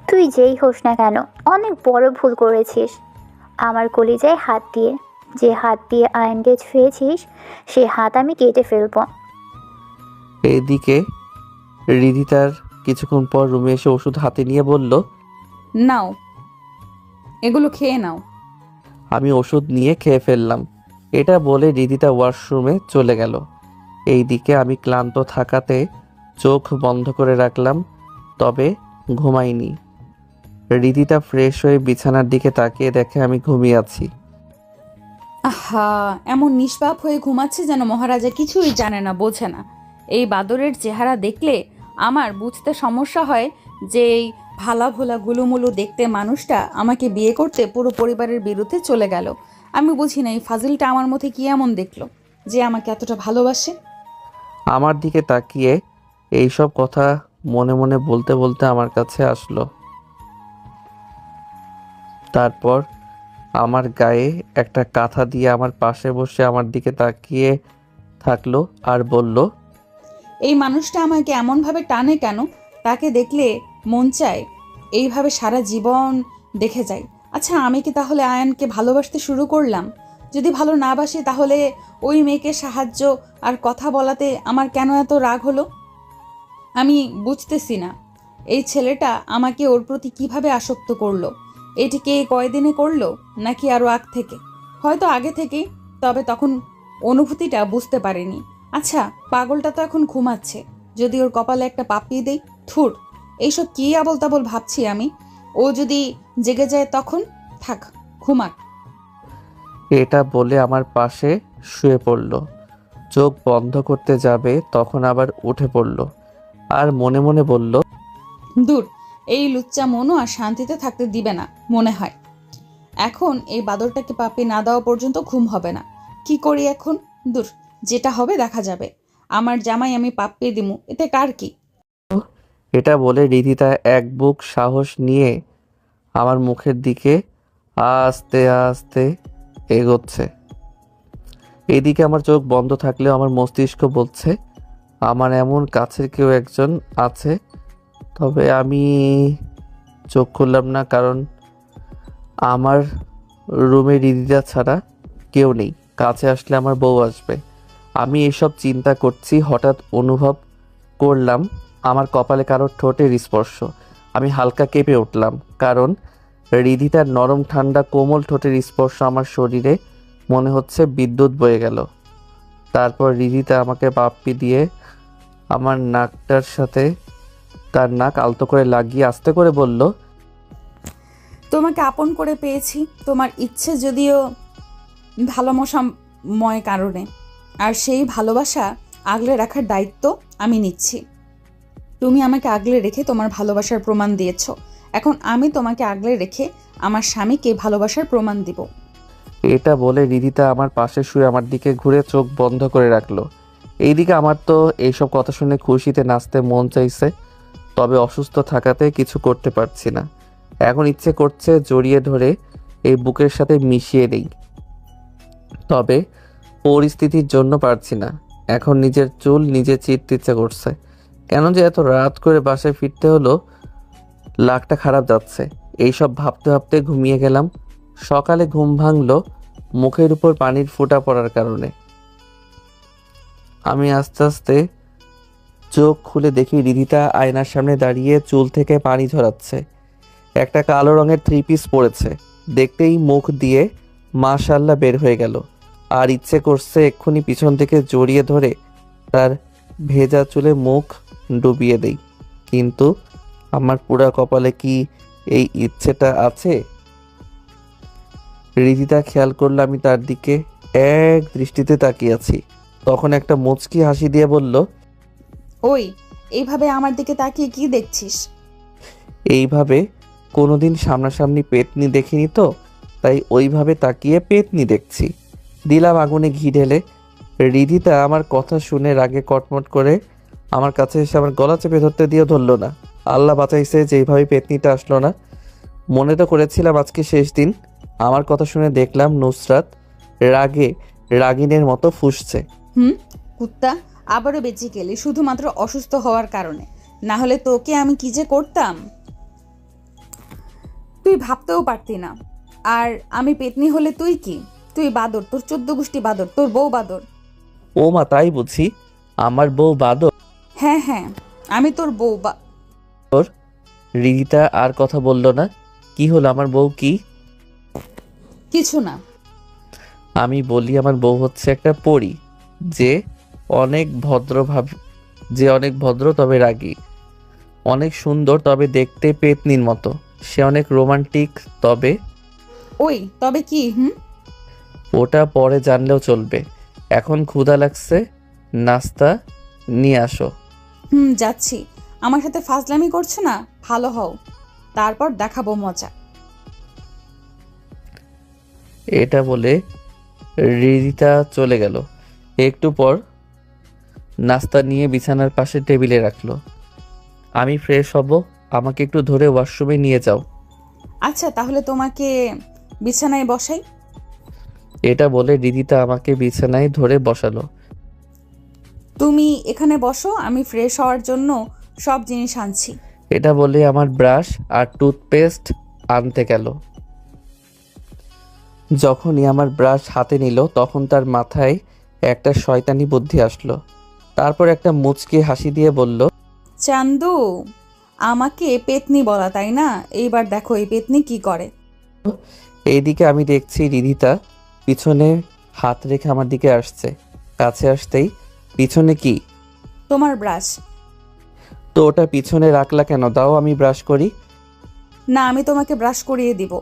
তুই যেই হোস না কেন অনেক বড় ভুল করেছিস। আমার কলিজায় হাত দিয়ে, যে হাত দিয়ে আয়নকে ছুঁয়েছিস সে হাত আমি কেটে ফেলব। এইদিকে রিদিতার কিছুক্ষণ পর রুমে এসে ওষুধ হাতে নিয়ে বলল, নাও, এগুলো খেয়ে নাও। আমি ওষুধ নিয়ে খেয়ে ফেললাম। এটা বলে রিদিতা ওয়াশরুমে চলে গেল। এইদিকে আমি ক্লান্ত থাকাতে চোখ বন্ধ করে রাখলাম, তবে ঘুমাইনি। রিদিতা ফ্রেশ হয়ে বিছানার দিকে তাকিয়ে দেখে আমি ঘুমিয়ে আছি। আহা, এমন নিষ্পাপ হয়ে ঘুমাচ্ছে যেন মহারাজা কিছুই জানে না, বোঝে না। এই বাদরের চেহারা দেখলে আমার বুঝতে সমস্যা হয় যে এই ভালা ভোলা গুলুমুলু দেখতে মানুষটা আমাকে বিয়ে করতে পুরো পরিবারের বিরুদ্ধে চলে গেল। আমি বুঝি না এই ফাজিলটা আমার মধ্যে কি এমন দেখলো যে আমাকে এতটা ভালোবাসে। আমার দিকে তাকিয়ে এইসব কথা মনে মনে বলতে বলতে আমার কাছে আসলো। তারপর আমার গায়ে একটা কাঁথা দিয়ে আমার পাশে বসে আমার দিকে তাকিয়ে থাকলো আর বলল, এই মানুষটা আমাকে এমনভাবে টানে কেন? তাকে দেখলে মন চায় এইভাবে সারা জীবন দেখে যাই। আচ্ছা, আমি কি তাহলে আয়ানকে ভালোবাসতে শুরু করলাম? যদি ভালো না বাসি তাহলে ওই মেয়েকে সাহায্য আর কথা বলাতে আমার কেন এত রাগ হলো? আমি বুঝতেছি না এই ছেলেটা আমাকে ওর প্রতি কিভাবে আসক্ত করলো। এটিকে কয়দিনে করলো নাকি আরও আগ থেকে? হয়তো আগে থেকেই, তবে তখন অনুভূতিটা বুঝতে পারিনি। আচ্ছা, পাগলটা তো এখন ঘুমাচ্ছে, যদি ওর কপালে একটা পাপিয়ে দেই। থুর, এইসব কি আবল তাবল ভাবছি আমি। ও যদি জেগে যায় তখন? থাক, ঘুমাক। এটা বলে আমার পাশে শুয়ে পড়ল। চোখ বন্ধ করতে যাবে তখন আবার উঠে পড়ল আর মনে মনে বলল, দূর, এই লুচ্চা মনও আর শান্তিতে থাকতে দিবে না মনে হয়। এখন এই বাদরটাকে পাপি না দেওয়া পর্যন্ত ঘুম হবে না। কি করি এখন? দূর, যেটা হবে দেখা যাবে। আমার জামাই আমি পাপ্পিয়ে দিমু, এতে কার কি? এটা বলে রিদিতা এক বুক সাহস নিয়ে আমার মুখের দিকে আস্তে আস্তে এগোচ্ছে। এদিকে আমার চোখ বন্ধ থাকলেও আমার মস্তিষ্ক বলছে আমার এমন কাছের কেউ একজন আছে। তবে আমি চোখ খুললাম না, কারণ আমার রুমে রিদিতা ছাড়া কেউ নেই। কাছে আসলে আমার বউ আসবে। আমি এসব চিন্তা করছি, হঠাৎ অনুভব করলাম আমার কপালে কারোর ঠোঁটের স্পর্শ। আমি হালকা কেঁপে উঠলাম, কারণ রিদিতার নরম ঠান্ডা কোমল ঠোঁটের স্পর্শ আমার শরীরে মনে হচ্ছে বিদ্যুৎ বয়ে গেল। তারপর রিদিতা আমাকে পাপ্পি দিয়ে আমার নাকটার সাথে তার নাক আলতো করে লাগিয়ে আস্তে করে বলল, তোমাকে আপন করে পেয়েছি তোমার ইচ্ছে যদিও ভালোবাসাময় কারণে, আর সেই ভালোবাসা আগলে রাখার দায়িত্ব আমি নিচ্ছি। তুমি আমাকে আগলে রেখে তোমার ভালোবাসার প্রমাণ দিয়েছ, এখন আমি তোমাকে আগলে রেখে আমার স্বামীকে ভালোবাসার প্রমাণ দিব। এটা বলে রিদিতা আমার পাশে শুয়ে আমার দিকে ঘুরে চোখ বন্ধ করে রাখলো। এইদিকে আমার তো এইসব কথা শুনে খুশিতে নাচতে মন চাইছে, তবে অসুস্থ থাকাতে কিছু করতে পারছি না। এখন ইচ্ছে করছে জড়িয়ে ধরে এই বুকের সাথে মিশিয়ে নেই, তবে পরিস্থিতির জন্য পারছি না। এখন নিজের চুল নিজে চিরতে ইচ্ছে করছে। কেন যে এত রাত করে বাসায় ফিরতে হলো, লাগটা খারাপ যাচ্ছে। এইসব ভাবতে ভাবতে ঘুমিয়ে গেলাম। সকালে ঘুম ভাঙলো মুখের উপর পানির ফোঁটা পড়ার কারণে। আমি আস্তে আস্তে চোখ খুলে দেখি রিদিতা আয়নার সামনে দাঁড়িয়ে চুল থেকে পানি ঝরাচ্ছে। একটা কালো রঙের 3 পিস পরেছে, দেখতেই মুখ দিয়ে মাশাআল্লাহ বের হয়ে গেল। আর ইচ্ছে করছে এক্ষুনি পিছন থেকে জড়িয়ে ধরে তার ভেজা চুলে মুখ ডুবিয়ে দেই, কিন্তু আমার পুরা কপালে কি এই ইচ্ছেটা আছে? রিদিতা খেয়াল করলো আমি তার দিকে এক দৃষ্টিতে তাকিয়ে আছি, তখন একটা মুচকি হাসি দিয়ে বলল, ওই, এইভাবে আমার দিকে তাকিয়ে কি দেখছিস? এইভাবে কোনোদিন সামনাসামনি পেতনি দেখিনি তো, তাই ওইভাবে তাকিয়ে পেতনি দেখছি। দিলাম আগুনে ঘি ঢেলে। রিদিতা আমার কথা শুনে রাগে কটমট করে আমার কাছে এসে আমার গলা চেপে ধরতে দিয়ে ধরলো না। আল্লাহ বাঁচাইছে যে এইভাবে পেতনিটা আসলো না। মনে তো করেছিলাম আজকে শেষ দিন। আমার কথা শুনে দেখলাম নুসরাত রাগে রাগিনের মতো ফুঁসছে। কুত্তা, আবারও বেঁচে গেলি শুধুমাত্র অসুস্থ হওয়ার কারণে, না হলে তোকে আমি কি যে করতাম তুই ভাবতেও পারতি না। আর আমি পেতনি হলে তুই কি? তুই বাদর, তোর 14 গোষ্ঠী বাদর, তোর বউ বাদর। ও মা, তাই বুঝি? আমার বউ বাদর? হ্যাঁ হ্যাঁ, আমি তোর বউ রিদিতা আর কথা বলল না। কি হলো, আমার বউ কি? কিছু না। আমি বলি আমার বউ হচ্ছে একটা পরী, যে অনেক ভদ্র তবে রাগী, অনেক সুন্দর তবে দেখতে পেতনির মতো, সে অনেক রোমান্টিক তবে। ওই, তবে কি? ওটা পরে জানলেও চলবে। এখন ক্ষুধা লাগছে, নাস্তা নিয়ে আসো। যাচ্ছি। আমার সাথে ফাজলামি করছো না? ভালো হও, তারপর দেখাবো মজা। এটা বলে রিদিতা চলে গেল। একটু পর নাস্তা নিয়ে বিছানার পাশে টেবিলে রাখলো। আমি ফ্রেশ হব, আমাকে একটু ধরে ওয়াশরুমে নিয়ে যাও। আচ্ছা, তাহলে তোমাকে বিছানায় বসাই। এটা বলে রিদিতা আমাকে বিছানায় ধরে বসালো। তুমি এখানে বসো, আমি ফ্রেশ হওয়ার জন্য সব জিনিস আনছি। এটা বলে আমার ব্রাশ আর টুথপেস্ট আনতে গেল। যখনই আমার ব্রাশ হাতে নিল তখন তার মাথায় একটা শয়তানি বুদ্ধি আসলো। তারপর একটা মুচকি হাসি দিয়ে বলল, চান্দু, আমাকে পেতনি বলা তাই না? এইবার দেখো এই পেতনি কি করে। এইদিকে আমি দেখছি রিদিতা পিছনে হাত রেখে আমার দিকে আসছে। কাছে আসতেই, পিছনে কি? তোমার ব্রাশ। তো ওটা পিছনে রাখলা কেন? দাও আমি ব্রাশ করি। না, আমি তোমাকে ব্রাশ করিয়ে দিব,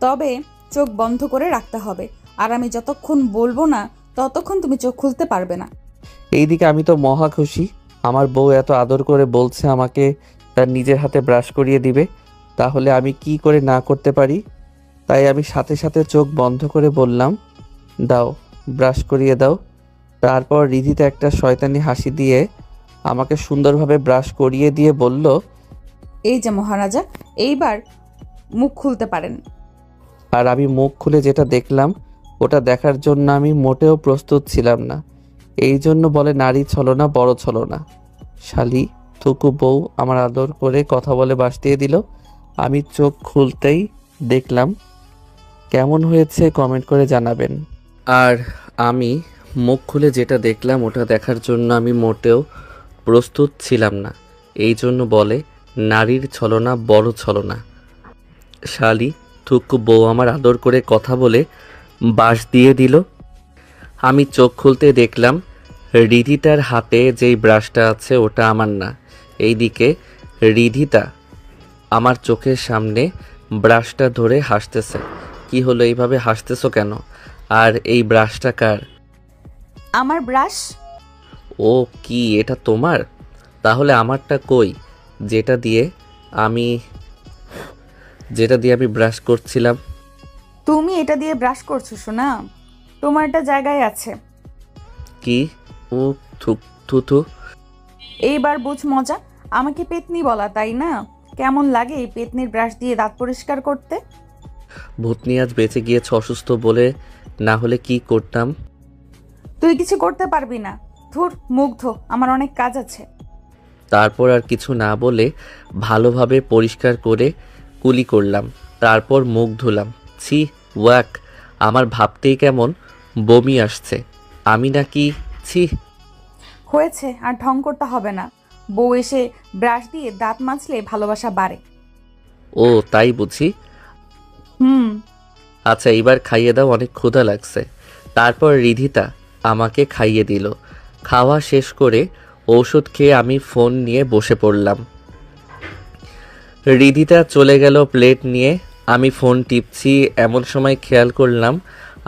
তবে চোখ বন্ধ করে রাখতে হবে। আর আমি যতক্ষণ বলবো না ততক্ষণ তুমি চোখ খুলতে পারবে না। এইদিকে আমি তো মহা খুশি, আমার বউ এত আদর করে বলছে আমাকে তার নিজের হাতে ব্রাশ করিয়ে দিবে, তাহলে আমি কি করে না করতে পারি? তাই আমি সাথে সাথে চোখ বন্ধ করে বললাম, দাও ব্রাশ করিয়ে দাও। তারপর রিধিতা একটা শয়তানি হাসি দিয়ে আমাকে সুন্দরভাবে ব্রাশ করিয়ে দিয়ে বলল, এই যে মহারাজা, এইবার মুখ খুলতে পারেন। আর আমি মুখ খুলে যেটা দেখলাম ওটা দেখার জন্য আমি মোটেও প্রস্তুত ছিলাম না। এই জন্য বলে নারী ছলনা বড় ছলনা। শালি থুকু বউ আমার আদর করে কথা বলে বাস দিয়ে দিল। আমি চোখ খুলতেই দেখলাম। কেমন হয়েছে কমেন্ট করে জানাবেন। আর আমি মুখ খুলে যেটা দেখলাম ওটা দেখার জন্য আমি মোটেও প্রস্তুত ছিলাম না। এই জন্য বলে নারীর ছলনা বড় ছলনা। শালি থুকু বউ আমার আদর করে কথা বলে বাস দিয়ে দিল। আমি চোখ খুলতে দেখলাম রিধিতার হাতে যেই ব্রাশটা আছে ওটা আমার না। এইদিকে রিধিতা আমার চোখের সামনে ব্রাশটা ধরে হাসতেছে। কি হলো, এইভাবে হাসতেছো কেন? আর এই ব্রাশটা কার? আমার ব্রাশ। ও কি, এটা তোমার? তাহলে আমারটা কই, যেটা দিয়ে আমি ব্রাশ করছিলাম? তুমি এটা দিয়ে ব্রাশ করছো শোনা, তোমার একটা জায়গায় আছে। কি? ও থুথু। এইবার বুঝ মজা। আমাকে পেতনি বলা তাই না? কেমন লাগে এই পেতনির ব্রাশ দিয়ে দাঁত পরিষ্কার করতে? ভূতনি আজ বেঁচে গিয়েছে, অসুস্থ বলে, না হলে কি করতাম? তুই কিছু করতে পারবি না। ধুর, মুগ্ধ, আমার অনেক কাজ আছে। তারপর আর কিছু না বলে ভালোভাবে পরিষ্কার করে কুলি করলাম। তারপর মুখ ধুলাম। ছি, ওয়াক, আমার ভাবতেই কেমন বমি আসছে। আমি নাকি, ছি। হয়েছে, আর ঢং করতে হবে না। বউ এসে ব্রাশ দিয়ে দাঁত মাজলে ভালোবাসা বাড়ে। ও তাই বুঝি? আচ্ছা এবার খাইয়ে দাও, অনেক ক্ষুধা লাগছে। তারপর রিধিতা আমাকে খাইয়ে দিল। খাওয়া শেষ করে ঔষধ খেয়ে আমি ফোন নিয়ে বসে পড়লাম। রিধিতা চলে গেল প্লেট নিয়ে। আমি ফোন টিপছি, এমন সময় খেয়াল করলাম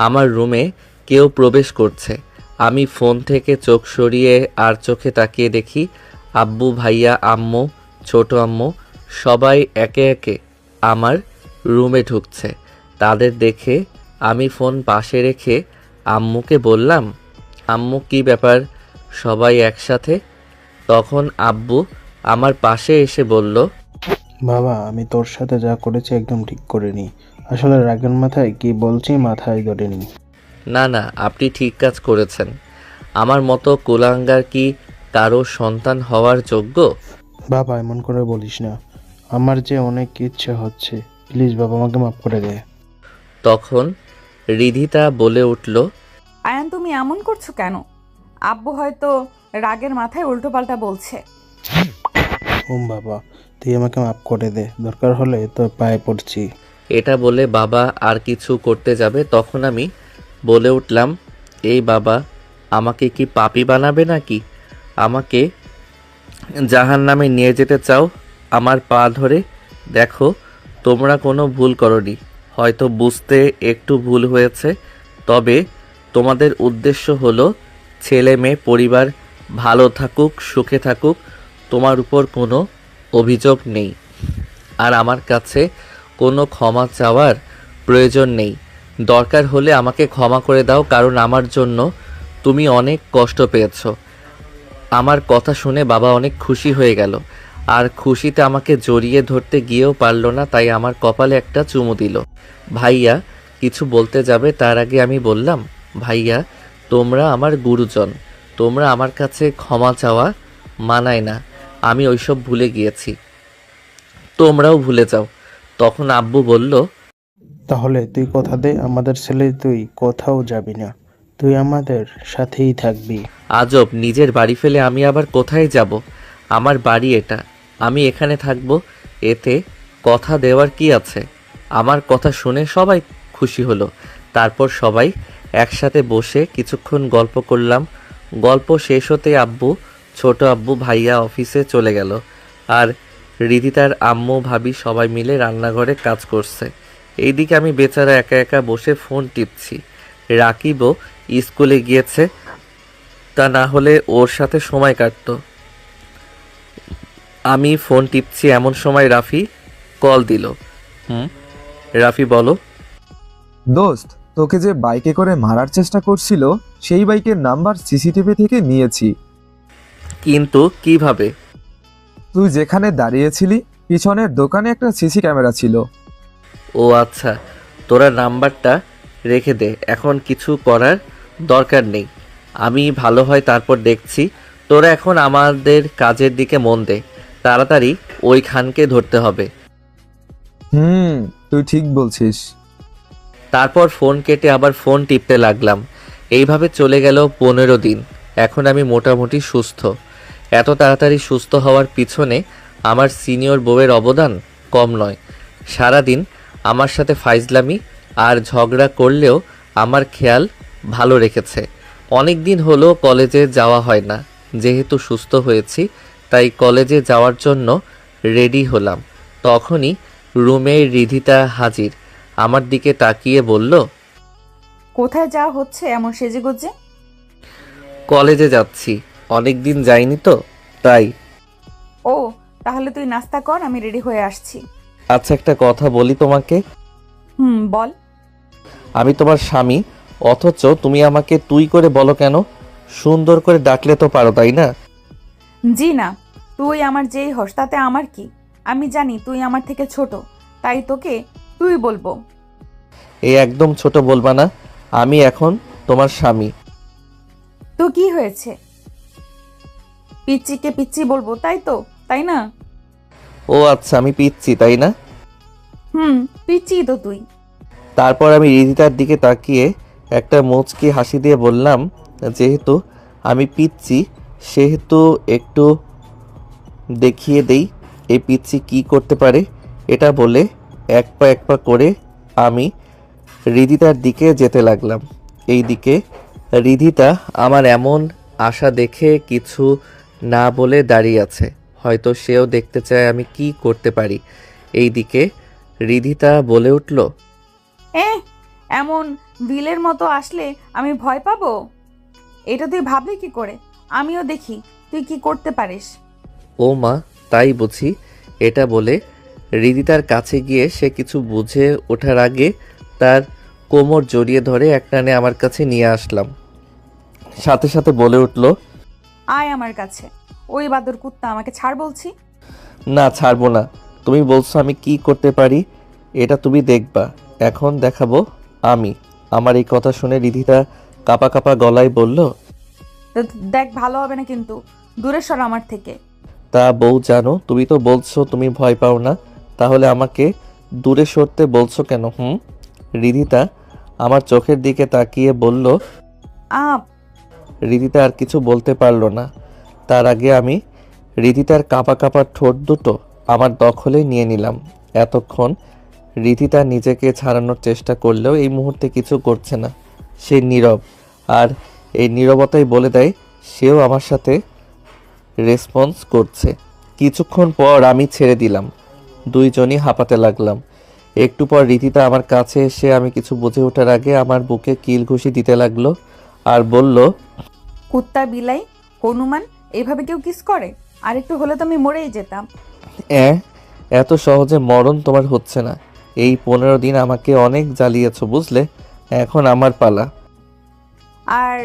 আমার রুমে কেউ প্রবেশ করছে। আমি ফোন থেকে চোখ সরিয়ে আর চোখে তাকিয়ে দেখি আব্বু, ভাইয়া, আম্মু, ছোট আম্মু সবাই একে একে আমার রুমে ঢুকছে। তাদের দেখে আমি ফোন পাশে রেখে আম্মুকে বললাম, আম্মু কি ব্যাপার সবাই একসাথে? তখন আব্বু আমার পাশে এসে বলল, বাবা, আমি তোর সাথে যা করেছি একদম ঠিক করিনি। আসলে রাগের মাথায় কি বলছি মাথায় ধরেনি। না না, আপনি ঠিক কাজ করেছেন। আমার মতো কুলাঙ্গার কি কারো সন্তান হওয়ার যোগ্য? বাবা, এমন করে বলিস না। আমার যে অনেক ইচ্ছে হচ্ছে, প্লিজ বাবা আমাকে মাফ করে দে। তখন রিধিতা বলে উঠল, আয়ান, তুমি এমন করছো কেন? আব্বু হয়তো রাগের মাথায় উল্টোপাল্টা বলছে। বাবা, তুই আমাকে মাফ করে দে, দরকার হলে তোর পায়ে পড়ছি। এটা বলে বাবা আর কিছু করতে যাবে, তখন আমি বলে উঠলাম, এই বাবা, আমাকে কি পাপী বানাবে নাকি? আমাকে জাহান্নামে নিয়ে যেতে চাও আমার পা ধরে? দেখো তোমরা কোনো ভুল করনি, হয়তো বুঝতে একটু ভুল হয়েছে, তবে তোমাদের উদ্দেশ্য হলো ছেলে মেয়ে পরিবার ভালো থাকুক, সুখে থাকুক, তোমার উপর কোনো অভিযোগ নেই। আর আমার কাছে কোনো ক্ষমা চাওয়ার প্রয়োজন নেই। দরকার হলে আমাকে ক্ষমা করে দাও, কারণ আমার জন্য তুমি অনেক কষ্ট পেয়েছো। আমার কথা শুনে বাবা অনেক খুশি হয়ে গেল, আর খুশিতে আমাকে জড়িয়ে ধরতে গিয়েও পারল না, তাই আমার কপালে একটা চুমু দিল। ভাইয়া কিছু বলতে যাবে তার আগে আমি বললাম, ভাইয়া তোমরা আমার গুরুজন, তোমরা আমার কাছে ক্ষমা চাওয়া মানায় না। আমি ওইসব ভুলে গিয়েছি, তোমরাও ভুলে যাও। তখন আব্বু বলল, তাহলে তুই কথা দে, আমাদের ছেলে তুই কোথাও যাবি না, তুই আমাদের সাথেই থাকবি। আজব, নিজের বাড়ি ফেলে আমি আবার কোথায় যাব? আমার বাড়ি এটা, আমি এখানে থাকবো, এতে কথা দেওয়ার কি আছে? আমার কথা শুনে সবাই খুশি হলো। তারপর সবাই একসাথে বসে কিছুক্ষণ গল্প করলাম। গল্প শেষ হতে আব্বু, ছোট আব্বু, ভাইয়া অফিসে চলে গেল, আর রিদিতার আম্মু ভাবি সবাই মিলে রান্নাঘরে কাজ করছে। এইদিকে আমি বেচারা একা একা বসে ফোন টিপছি। রাকিবও স্কুলে গিয়েছে, তা না হলে ওর সাথে সময় কাটতো। আমি ফোন টিপছি এমন সময় রাফি কল দিল। রাফি বলো। দোস্ত, তোকে যে বাইকে করে মারার চেষ্টা করছিল সেই বাইকের নাম্বার সিসিটিভি থেকে নিয়েছি। কিন্তু কিভাবে? তুই যেখানে দাঁড়িয়েছিলি পিছনের দোকানে একটা সিসি ক্যামেরা ছিল। ও আচ্ছা, তোরা নাম্বারটা রেখে দে, এখন কিছু করার দরকার নেই। আমি ভালো হয় তারপর দেখছি। তোরা এখন আমাদের কাজের দিকে মন দে, তাড়াতাড়ি ওই খানকে ধরতে হবে। তুই ঠিক বলছিস। তারপর ফোন কেটে আবার ফোন টিপতে লাগলাম। এইভাবে চলে গেল 15 দিন। এখন আমি মোটামুটি সুস্থ। এত তাড়াতাড়ি সুস্থ হওয়ার পিছনে আমার সিনিয়র বউয়ের অবদান কম নয়। সারাদিন আমার সাথে ফাইজলামি আর ঝগড়া করলেও আমার খেয়াল ভালো রেখেছে। অনেক দিন হলো কলেজে যাওয়া হয় না। যেহেতু সুস্থ হয়েছি তাই কলেজে যাওয়ার জন্য রেডি হলাম। তখনই রুমে রিধিতা হাজির। আমার দিকে তাকিয়ে বলল, কোথায় যাওয়া হচ্ছে এমন সেজেগুজে? কলেজে যাচ্ছি, অনেক দিন যাইনি তো তাই। ও, তাহলে তুই নাস্তা কর, আমি রেডি হয়ে আসছি। আচ্ছা, একটা কথা বলি তোমাকে। বল। আমি তোমার স্বামী, অথচ তুমি আমাকে তুই করে বলো কেন? সুন্দর করে ডাকলে তো পারো, তাই না? জি না, তুই আমার যেই হস তাতে আমার কি? আমি জানি তুই আমার থেকে ছোট, তাই তোকে তুই বলবো। এই একদম ছোট বলবা না, আমি এখন তোমার স্বামী। তো কি হয়েছে? পিচ্চিকে পিচ্চি বলবো, তাই তো, তাই না? ও আচ্ছা, আমি পিচ্ছি তাই না? পিচ্চি তো তুই। তারপর আমি রিধিতার দিকে তাকিয়ে একটা মুচকি হাসি দিয়ে বললাম, যেহেতু আমি পিচ্ছি সেহেতু একটু দেখিয়ে দেই এই পিচ্ছি কি করতে পারে। এটা বলে এক পা করে আমি রিধিতার দিকে যেতে লাগলাম। এই দিকে রিধিতা আমার এমন আশা দেখে কিছু না বলে দাঁড়িয়ে আছে। হয়তো সেও দেখতে চায় আমি কি করতে পারি। এই দিকে রিধিতা বলে উঠল, এমন বিলের মতো আসলে আমি ভয় পাবো? এটা তুই ভাবলি কি করে? আমিও দেখি তুই কি করতে পারিস। ও মা, তাই বুঝি? এটা বলে রিদিতার কাছে গিয়ে সে কিছু বুঝে ওঠার আগে তার কোমর জড়িয়ে ধরে একটানে আমার কাছে নিয়ে আসলাম। সাথে সাথে বলে উঠল, আয় আমার কাছে। ওই বাদর কুত্তা, আমাকে ছাড় বলছি। না, ছাড়বো না। তুমি বলছো আমি কি করতে পারি, এটা তুমি দেখবা। এখন দেখাবো আমি। আমার এই কথা শুনে রিধিতা কাপা কাপা গলায় বলল, দেখ, ভালো হবে না কিন্তু, দূরে সর আমার থেকে। তা বউ জানো, তুমি তো বলছো তুমি ভয় পাও না, তাহলে আমাকে দূরে সরতে বলছো কেন? রিধিতা আমার চোখের দিকে তাকিয়ে বলল, আপ। রিধিতা আর কিছু বলতে পারল না। তার আগে আমি রিধিতার কাঁপা কাঁপা ঠোঁট দুটো আমার দখলে নিয়ে নিলাম। এতক্ষণ রিধিতা নিজেকে ছাড়ানোর চেষ্টা করলেও এই মুহূর্তে কিছু করছে না। সে নীরব, আর এই নীরবতাই বলে দেয় সেও আমার সাথে রেসপন্স করছে। কিছুক্ষণ পর আমি ছেড়ে দিলাম। দুইজনই হাঁপাতে লাগলাম। একটু পর রিদিতা আমার কাছে এসে আমি কিছু বুঝে ওঠার আগে আমার বুকে কিল ঘুষি দিতে লাগলো আর বলল, কুত্তা বিলাই হনুমান এইভাবে কেউ কিস করে? আর একটু হলে তো আমি মরেই যেতাম। এত সহজে মরণ তোমার হচ্ছে না। এই 15 দিন আমাকে অনেক জ্বালিয়েছো বুঝলে, এখন আমার পালা। আর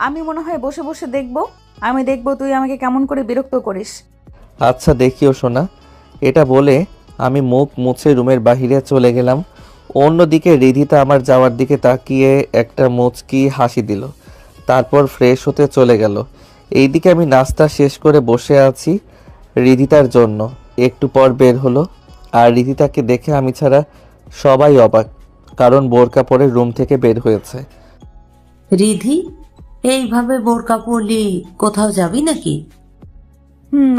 আমি মনে হয় বসে বসে দেখবো, আমি দেখবো তুই আমাকে কেমন করে বিরক্ত করিস। আচ্ছা দেখিও শোনা। এটা বলে আমি মুখ মুছে রুমের বাহিরে চলে গেলাম। অন্যদিকে রিধিতা আমার যাওয়ার দিকে তাকিয়ে একটা মুচকি হাসি দিল, তারপর ফ্রেশ হতে চলে গেল। এইদিকে আমি নাস্তা শেষ করে বসে আছি রিধিতার জন্য। একটু পর বের হলো, আর রিধিতাকে দেখে আমি ছাড়া সবাই অবাক, কারণ বোরকা পরে রুম থেকে বের হয়েছে। রিধি, এইভাবে বোরকা পরলি কোথাও যাবি নাকি?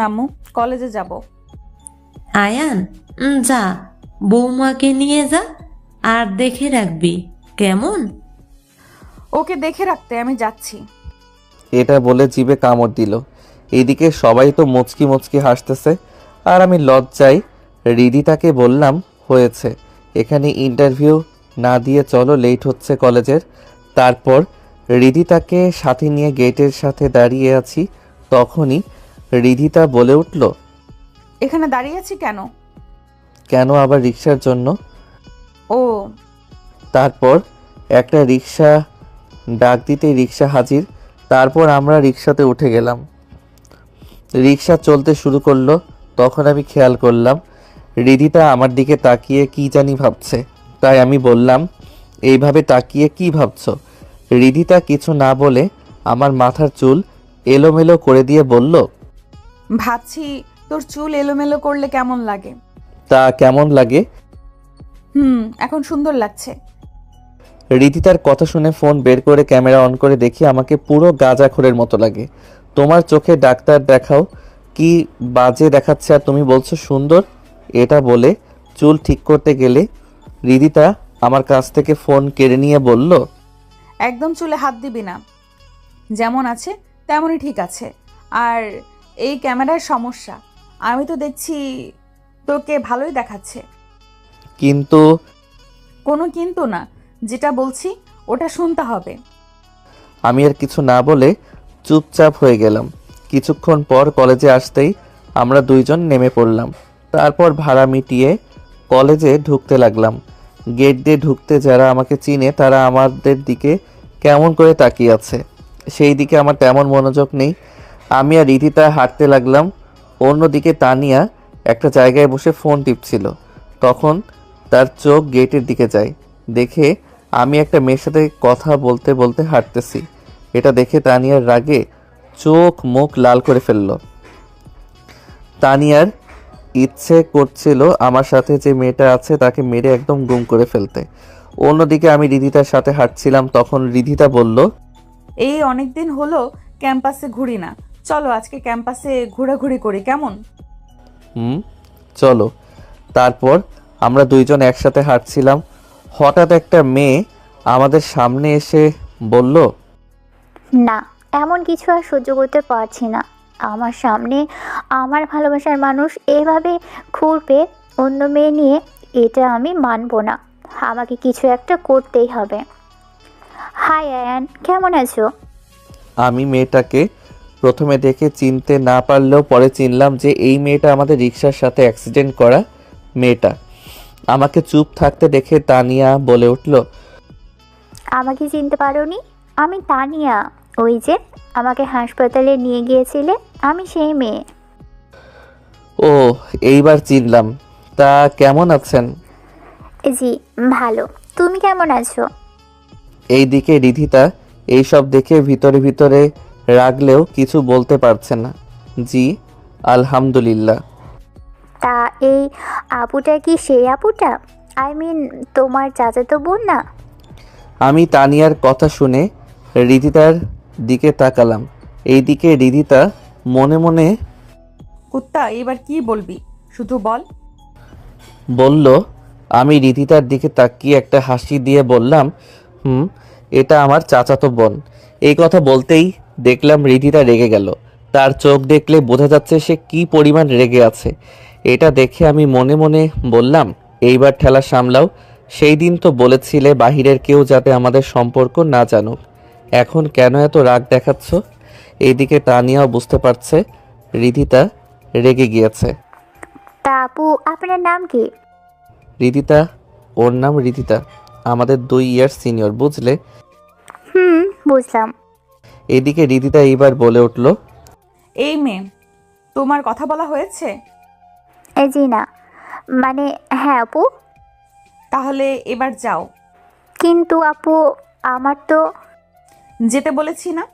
আম্মু, কলেজে যাব। আয়ান, যা, বৌমাকে নিয়ে যা, আর দেখে রাখবি কেমন? ওকে দেখে রাখতে আমি যাচ্ছি। এটা বলে জিভে কামড় দিল। এইদিকে সবাই তো মুচকি মুচকি হাসতেছে, আর আমি লজ্জায় রিদিতাকে বললাম, হয়েছে, এখানে ইন্টারভিউ না দিয়ে চলো, লেট হচ্ছে কলেজের। তারপর রিদিতাকে সাথে নিয়ে গেটের সাথে দাঁড়িয়ে আছি, তখনই রিদিতা বলে উঠল, এখানে দাঁড়িয়ে আছি কেন? কেন আবার? রিক্সার জন্য। ও। তারপর একটা রিক্সা ডাক দিতেই রিক্সা হাজির। তারপর আমরা রিক্সাতে উঠে গেলাম। রিক্সা চলতে শুরু করলো, তখন আমি খেয়াল করলাম রিদিতা আমার দিকে তাকিয়ে কি জানি ভাবছে। তাই আমি বললাম, এইভাবে তাকিয়ে কি ভাবছো? রিদিতা কিছু না বলে আমার মাথার চুল এলোমেলো করে দিয়ে বলল, ভাবছি তোর চুল এলোমেলো করলে কেমন লাগে। তা কেমন লাগে? এখন সুন্দর লাগছে। রিদিতার কথা শুনে ফোন বের করে ক্যামেরা অন করে দেখি আমাকে পুরো গাঁজাখোরের মতো লাগে। তোমার চোখে ডাক্তার দেখাও, কি বাজে দেখাচ্ছে আর তুমি বলছো সুন্দর। এটা বলে চুল ঠিক করতে গেলে রিদিতা আমার কাছ থেকে ফোন কেড়ে নিয়ে বলল, একদম চুলে হাত দিবি না, যেমন আছে তেমনই ঠিক আছে। আর এই ক্যামেরার সমস্যা, আমি তো দেখছি তোকে ভালোই দেখাচ্ছে। কিন্তু কোনো কিন্তু না, যেটা বলছি ওটা শুনতে হবে। আমি আর কিছু না বলে চুপচাপ হয়ে গেলাম। কিছুক্ষণ পর কলেজে আসতেই আমরা দুইজন নেমে পড়লাম। তারপর ভাড়া মিটিয়ে কলেজে ঢুকতে লাগলাম। গেট দিয়ে ঢুকতে যারা আমাকে চিনে তারা আমাদের দিকে কেমন করে তাকিয়ে আছে, সেই দিকে আমার তেমন মনোযোগ নেই। আমি আর রিদিতা হাঁটতে লাগলাম। অন্যদিকে তানিয়া একটা জায়গায় বসে ফোন টিপছিল। তখন তার চোখ গেটের দিকে যায়, দেখে আমি একটা মেয়ের সাথে কথা বলতে বলতে হাঁটতেছি। এটা দেখে তানিয়ার রাগে চোখ মুখ লাল করে ফেলল। তানিয়ার ইচ্ছে করছিল আমার সাথে যে মেয়েটা আছে তাকে মেরে একদম গুম করে ফেলতে। অন্যদিকে আমি রিদিতার সাথে হাঁটছিলাম, তখন রিদিতা বলল, এই অনেকদিন হলো ক্যাম্পাসে ঘুরি না, চলো আজকে ক্যাম্পাসে ঘোরাঘুরি করি, কেমন? চলো। তারপর আমরা দুইজন একসাথে হাঁটছিলাম। হঠাৎ একটা মেয়ে আমাদের সামনে এসে বলল, না, এমন কিছু আর সহ্য করতে পারছি না। আমার সামনে আমার ভালোবাসার মানুষ এভাবে ঘুরবে অন্য মেয়ে নিয়ে, এটা আমি মানব না। আমাকে কিছু একটা করতেই হবে। হাই আয়ান, কেমন আছো? আমি মেয়েটাকে প্রথমে দেখে চিনতে না পারলেও পরে চিনলাম যে এই মেয়েটা আমাদের রিক্সার সাথে অ্যাক্সিডেন্ট করা মেয়েটা। আমাকে চুপ থাকতে দেখে তানিয়া বলে উঠল, আমাকে চিনতে পারোনি? আমি তানিয়া, ওই যে আমাকে হাসপাতালে নিয়ে গিয়েছিলে, আমি সেই মেয়ে। ও, এইবার চিনলাম। তা কেমন আছেন? জি ভালো, তুমি কেমন আছো? এইদিকে রিধিতা এইসব দেখে ভিতরে ভিতরে রাগলেও কিছু বলতে পারছে না। জি আলহামদুলিল্লাহ। তা এই আপুটা কি সেই আপুটা? আই মিন তোমার চাচাতো বোন না? আমি তানিয়ার কথা শুনে রিধিতার দিকে তাকালাম। এইদিকে রিধিতা মনে মনে কুত্তা, এবার কি বলবি শুধু বল। বলল। আমি রিধিতার দিকে তাকিয়ে একটা হাসি দিয়ে বললাম, এটা আমার চাচাতো বোন। এই কথা বলতেই দেখলাম রিধিতা রেগে গেল। তার চোখ দেখলে বোঝা যাচ্ছে সে কি পরিমাণ রেগে আছে। এটা দেখে আমি মনে মনে বললাম, এইবার ঠেলা সামলাও। সেই দিন তো বলেছিলে বাহিরের কেউ যাতে আমাদের সম্পর্ক না জানুক। এখন কেন এত রাগ দেখাচ্ছ? এইদিকে তানিয়াও বুঝতে পারছে রিদিতা রেগে গিয়েছে। তা আপু, আপনার নাম কি? রিদিতা, ওর নাম রিদিতা, আমাদের 2 ইয়ার সিনিয়র, বুঝলে? বুঝলাম। এইদিকে রিদিতা এইবার বলে উঠল, এই মেয়ে, তোমার কথা বলা হয়েছে? জি না, মানে হ্যাঁ আপু। তাহলে এবার যাও। কিন্তু আপু, আমার তো যেতে বলেছি না?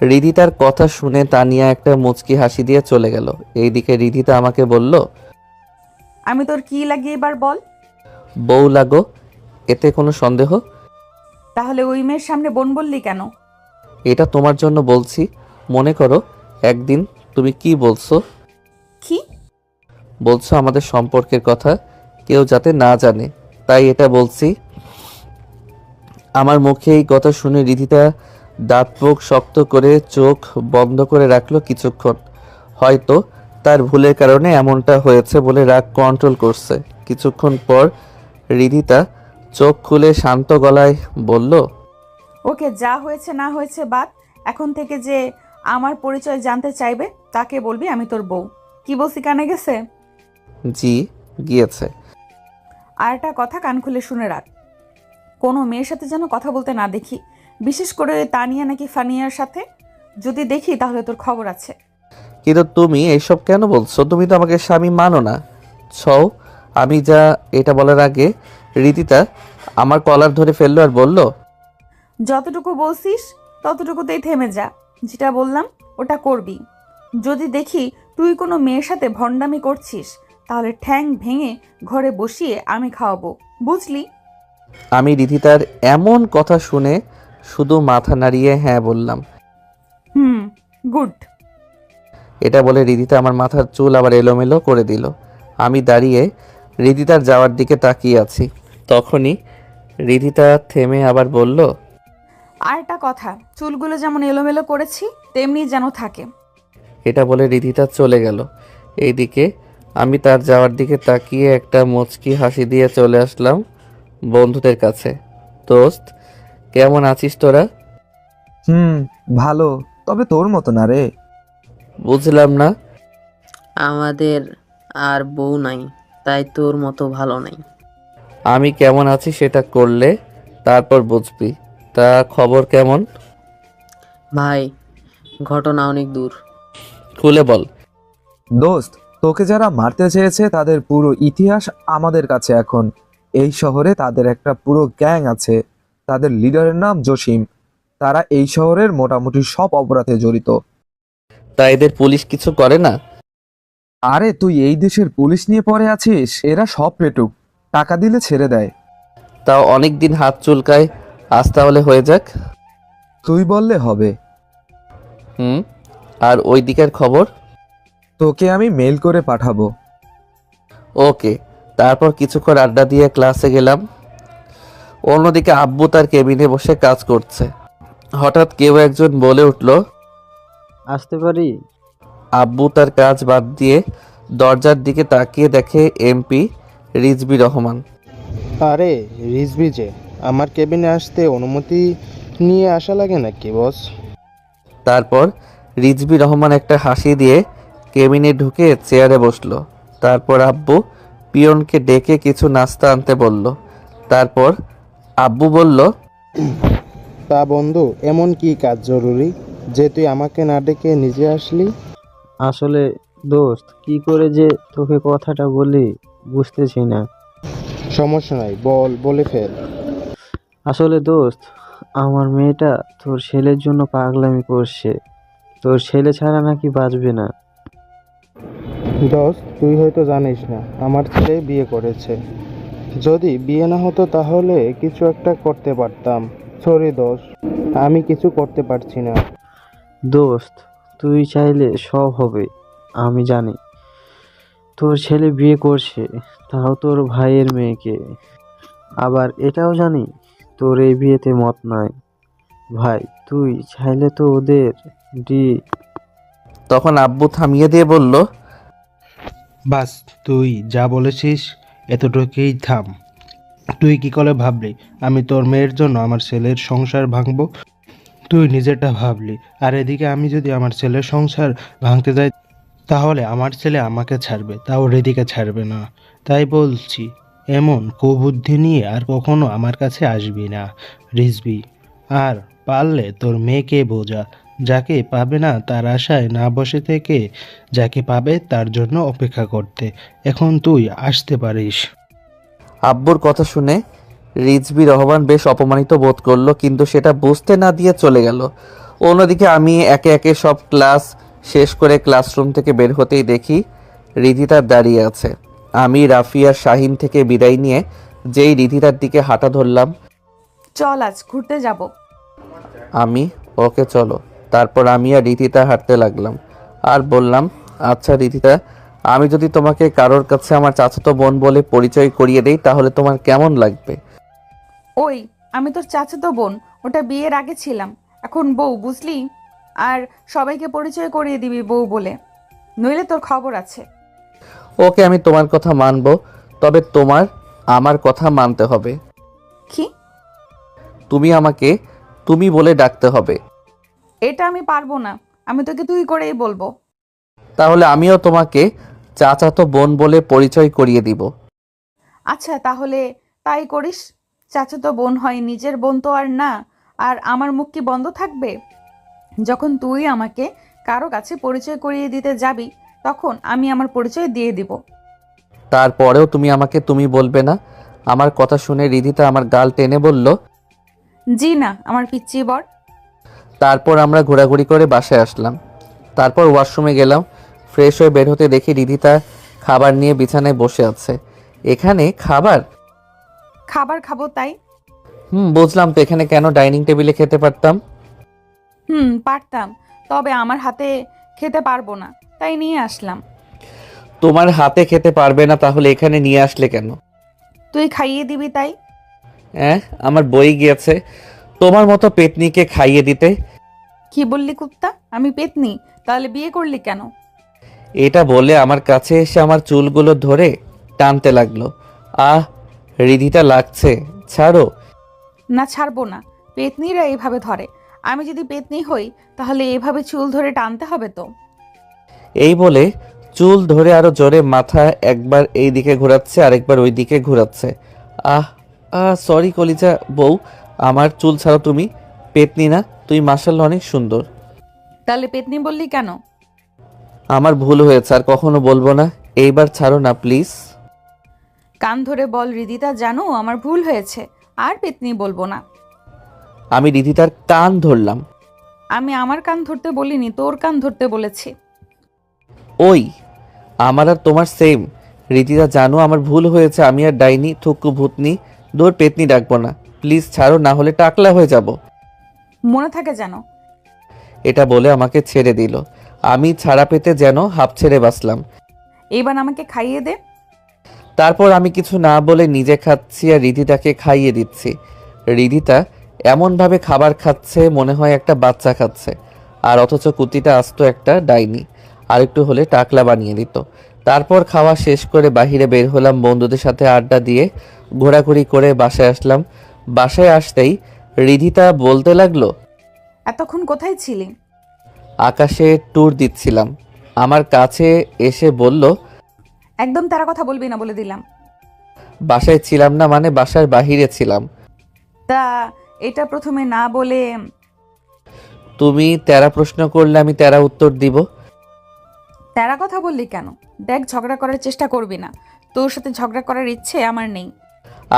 রিদিতার কথা শুনে তানিয়া একটা মুচকি হাসি দিয়ে চলে গেল। এইদিকে রিদিতা আমাকে বলল, আমি তোর কি লাগি এবার বল। বউ লাগো, এতে কোনো সন্দেহ? তাহলে ওই মেয়ের সামনে বোন বললি কেন? এটা তোমার জন্য বলছি। মনে করো একদিন তুমি কি বলছো? কি বলছো আমাদের সম্পর্কের কথা কেউ যাতে না জানে, তাই এটা বলছি। আমার মুখে এই কথা শুনে রিদিতা দাঁত মুখ শক্ত করে চোখ বন্ধ করে রাখলো কিছুক্ষণ। হয়তো তার ভুলের কারণে এমনটা হয়েছে বলে রাগ কন্ট্রোল করছে। কিছুক্ষণ পর রিদিতা চোখ খুলে শান্ত গলায় বলল, ওকে, যা হয়েছে না হয়েছে বাদ। এখন থেকে যে আমার পরিচয় জানতে চাইবে তাকে বলবি আমি তোর বউ। কি বলছি, কানে গেছে? জি গিয়েছে। আর একটা কথা কান খুলে শুনে রাখ, কোনো মেয়ের সাথে যেন কথা বলতে না দেখি, বিশেষ করে তানিয়া নাকি ফানিয়ার সাথে। যদি দেখি তাহলে তোর খবর আছে। কিন্তু তুমি এইসব কেন বলছো? তুমি তো আমাকে স্বামী মানো না। ছও আমি যা এটা বলার আগে রিদিতা আমার কলার ধরে ফেললো আর বলল, যতটুকু বলছিস ততটুকুতেই থেমে যা। যেটা বললাম ওটা করবি। যদি দেখি তুই কোনো মেয়ের সাথে ভণ্ডামি করছিস তাহলে ঠ্যাং ভেঙে ঘরে বসিয়ে আমি খাওয়াবো, বুঝলি? আমি রিদিতার এমন কথা শুনে শুধু মাথা নাড়িয়ে হ্যাঁ বললাম। গুড। এটা বলে রিদিতা আমার মাথার চুল আবার এলোমেলো করে দিল। আমি দাঁড়িয়ে রিদিতার যাওয়ার দিকে তাকিয়ে আছি। তখনই রিদিতা থেমে আবার বলল, আর একটা কথা, চুলগুলো যেমন এলোমেলো করেছি তেমনি যেন থাকে। এটা বলে রিদিতা চলে গেল। এইদিকে আমি তার যাওয়ার দিকে তাকিয়ে একটা মুচকি হাসি দিয়ে চলে আসলাম বন্ধুদের কাছে। দোস্ত, কেমন আছিস তোরা? ভালো, তবে তোর মতো না রে। বুঝলাম না। আমাদের আর বউ নাই, তাই তোর মতো ভালো নাই। আমি কেমন আছি সেটা করলে তারপর বুঝবি। তা খবর কেমন? ভাই, ঘটনা অনেক দূর। খুলে বল। দোস্ত, তোকে যারা মারতে চেয়েছে তাদের পুরো ইতিহাস আমাদের কাছে এখন। এই শহরে তাদের একটা পুরো গ্যাং আছে। তাদের লিডারের নাম জসিম। তারা এই শহরের মোটামুটি সব অপরাধে জড়িত। তা এদের পুলিশ কিছু করে না? আরে তুই এই দেশের পুলিশ নিয়ে পড়ে আছিস? এরা সব পেটুক, টাকা দিলে ছেড়ে দেয়। তাও অনেক দিন হাত চুলকায়, আজ তাহলে হয়ে যাক। তুই বললে হবে। আর ওই দিকের খবর? তোকে আমি মেল করে পাঠাবো। ওকে। তারপর কিছুক্ষণ আড্ডা দিয়ে ক্লাসে গেলাম। অন্যদিকে আব্বু তার কেবিনে বসে কাজ করছে। হঠাৎ কেউ একজন বলে উঠল, আসতে পারি? আব্বু তার কাজ বাদ দিয়ে দরজার দিকে তাকিয়ে দেখে এমপি রিজভী রহমান। আরে রিজভি যে, আমার কেবিনে আসতে অনুমতি নিয়ে আসা লাগে নাকি বস? তারপর রিজভী রহমান একটা হাসি দিয়ে কেবিনে ঢুকে চেয়ারে বসলো। তারপর আব্বু পিয়নকে ডেকে কিছু নাস্তা আনতে বলল। তারপর আব্বু বলল, তা বন্ধু, এমন কি কাজ জরুরি যে তুই আমাকে না ডেকে নিজে আসলি? আসলে দোস্ত, কি করে যে তোকে কথাটা বলি বুঝতেছি না। সমস্যা নাই, বলে ফেল। আসলে দোস্ত, আমার মেয়েটা তোর ছেলের জন্য পাগলামি করছে। তোর ছেলে ছাড়া নাকি বাঁচবে না। দোস্ত, তুই হয়তো জানিস না, আমার ছেলে বিয়ে করেছে। যদি বিয়ে না হতো তাহলে কিছু একটা করতে পারতাম। সরি দোস্ত, আমি কিছু করতে পারছি না। দোস্ত, তুই চাইলে সব হবে, আমি জানি। তোর ছেলে বিয়ে করছে, তাও তোর ভাইয়ের মেয়েকে। আবার এটাও জানি তোর এই বিয়েতে মত নাই। ভাই, তুই চাইলে তো ওদের তখন আব্বু থামিয়ে দিয়ে বলল, বাস, তুই যা বলেছিস এতটুকুই থাম। তুই কি করে ভাবলি আমি তোর মেয়ের জন্য আমার ছেলের সংসার ভাঙবো? তুই নিজেরটা ভাবলি, আর এদিকে আমি যদি আমার ছেলের সংসার ভাঙতে যাই তাহলে আমার ছেলে আমাকে ছাড়বে, তাও রিদিকে ছাড়বে না। তাই বলছি, এমন কুবুদ্ধি নিয়ে আর কখনো আমার কাছে আসবি না রিজবি। আর পারলে তোর মেয়েকে বোঝা, যাকে পাবে না তার আশায় না বসে থেকে যাকে পাবে তার জন্য অপেক্ষা করতে। এখন তুই আসতে পারিস। আব্বুর কথা শুনে রিজবি রহমান বেশ অপমানিত বোধ করলো, কিন্তু সেটা বুঝতে না দিয়ে চলে গেল। অন্যদিকে আমি একে একে সব ক্লাস শেষ করে ক্লাসরুম থেকে বের হতেই দেখি রিধিতা দাঁড়িয়ে আছে। আমি রাফিয়া শাহিন থেকে বিদায় নিয়ে যেই রিধিতার দিকে হাঁটা ধরলাম, চল আজ ঘুরতে যাব। আমি ওকে চলো। তারপর আমি আর রিধিতা হাঁটতে লাগলাম আর বললাম, আচ্ছা রিধিতা, আমি যদি তোমাকে কারোর কাছে আমার চাচাতো বোন বলে পরিচয় করিয়ে দেই তাহলে তোমার কেমন লাগবে? ওই, আমি তোর চাচাতো বোন, ওটা বিয়ের আগে ছিলাম, এখন বউ, বুঝলি? আর সবাইকে পরিচয় করিয়ে দিবি বউ বলে, নইলে তোর খবর আছে। ওকে, আমি তোমার কথা মানবো, তবে তোমার আমার কথা মানতে হবে। কি? তুমি আমাকে তুমি বলে ডাকতে হবে। এটা আমি পারবো না, আমি তোকে তুই করেই বলবো। তাহলে আমিও তোমাকে চাচাতো বোন বলে পরিচয় করিয়ে দিব। আচ্ছা, তাহলে তাই করিস। চাচাতো বোন হয়, নিজের বোন তো আর না। আর আমার মুখ কি বন্ধ থাকবে? যখন তুই আমাকে কারো কাছে পরিচয় করিয়ে দিতে যাবি তখন আমি আমার পরিচয় দিয়ে দিব। তারপরেও তুমি আমাকে তুমি বলবে না? আমার কথা শুনে রিধিতা আমার গাল টেনে বলল, জি না, আমার পিচ্চি বর। তারপর আমরা ঘোরাঘুরি করে বাসায় আসলাম। তারপর ওয়াশরুমে গেলাম। ফ্রেশ হয়ে বের হতে দেখি রিধিতা খাবার নিয়ে বিছানায় বসে আছে। এখানে খাবার? খাবার খাবো তাই। বুঝলাম তো, এখানে কেন ডাইনিং টেবিলে খেতে পারতাম। পারতাম, তবে আমার হাতে খেতে পারবো না, তাই নিয়ে আসলাম। তোমার হাতে খেতে পারবে না তাহলে এখানে নিয়ে আসলে কেন? তুই খাইয়ে দিবি তাই। আমার বই গিয়েছে তোমার মতো পেতনিকে খাইয়ে দিতে। কি বললি কুত্তা? আমি পেতনি? তাহলে বিয়ে করলি কেন? এটা বলে আমার কাছে এসে আমার চুলগুলো ধরে টানতে লাগলো। রিধিতা লাগছে, ছাড়ো। না, ছাড়বো না। পেতনিরা এইভাবে ধরে, আমি যদি পেতনি হই তাহলে এইভাবে চুল ধরে টানতে হবে তো। এই বলে চুল ধরে আরো জোরে মাথা একবার এই দিকে ঘোরাচ্ছে আরেকবার ওই দিকে ঘোরাচ্ছে। সরি কলিজা বউ, আমার চুল ছাড়ো তুমি। পেতনি না তুই, মাশাআল্লাহ অনেক সুন্দর। তাহলে পেতনি বললি কেন? আমার ভুল হয়েছে, আর কখনো বলবো না। এইবার ছাড়ো না প্লিজ। কান ধরে বল রিদিতা, জানো আমার ভুল হয়েছে, আর পেতনি বলবো না। আমি রিধিতার কান ধরলাম। আমি আমার কান ধরতে বলিনি, তোর কান ধরতে বলেছি। ওই, আমার আর তোমার সেম। রিধিতা জানো আমার ভুল হয়েছে, আমি আর ডাইনি থুকু ভূতনি দৌড় পেতনি ডাকবো না। প্লিজ ছাড়ো, না হলে টাকলা হয়ে যাব। মনে থাকে যেন। এটা বলে আমাকে ছেড়ে দিল। আমি ছাড়া পেতে যেন হাঁপ ছেড়ে বাঁচলাম। এবার আমাকে খাইয়ে দে। তারপর আমি কিছু না বলে নিজে খাচ্ছি আর রিধিতাকে খাইয়ে দিচ্ছি। রিধিতা এমনভাবে খাবার খাচ্ছে মনে হয় একটা বাচ্চা খাচ্ছে, আর অথচ কুতিটা আস্ত একটা ডাইনি, আর একটু হলে টাকলা বানিয়ে দিত। তারপর খাওয়া শেষ করে বাহিরে বের হলাম, বন্ধুদের সাথে আড্ডা দিয়ে ঘোরাঘুরি করে বাসায় আসলাম। বাসায় আসতেই রিধিতা বলতে লাগলো, এতক্ষণ কোথায় ছিলি? আকাশে ট্যুর দিচ্ছিলাম। আমার কাছে এসে বলল, একদম তারা কথা বলবি না বলে দিলাম। বাসায় ছিলাম না মানে বাসার বাহিরে ছিলাম। তা এটা প্রথমে না বলে? তুমি তেরা প্রশ্ন করলে আমি তেরা উত্তর দিব। তেরা কথা বললি কেন? দেখ, ঝগড়া করার চেষ্টা করবি না, তোর সাথে ঝগড়া করার ইচ্ছে আমার নেই।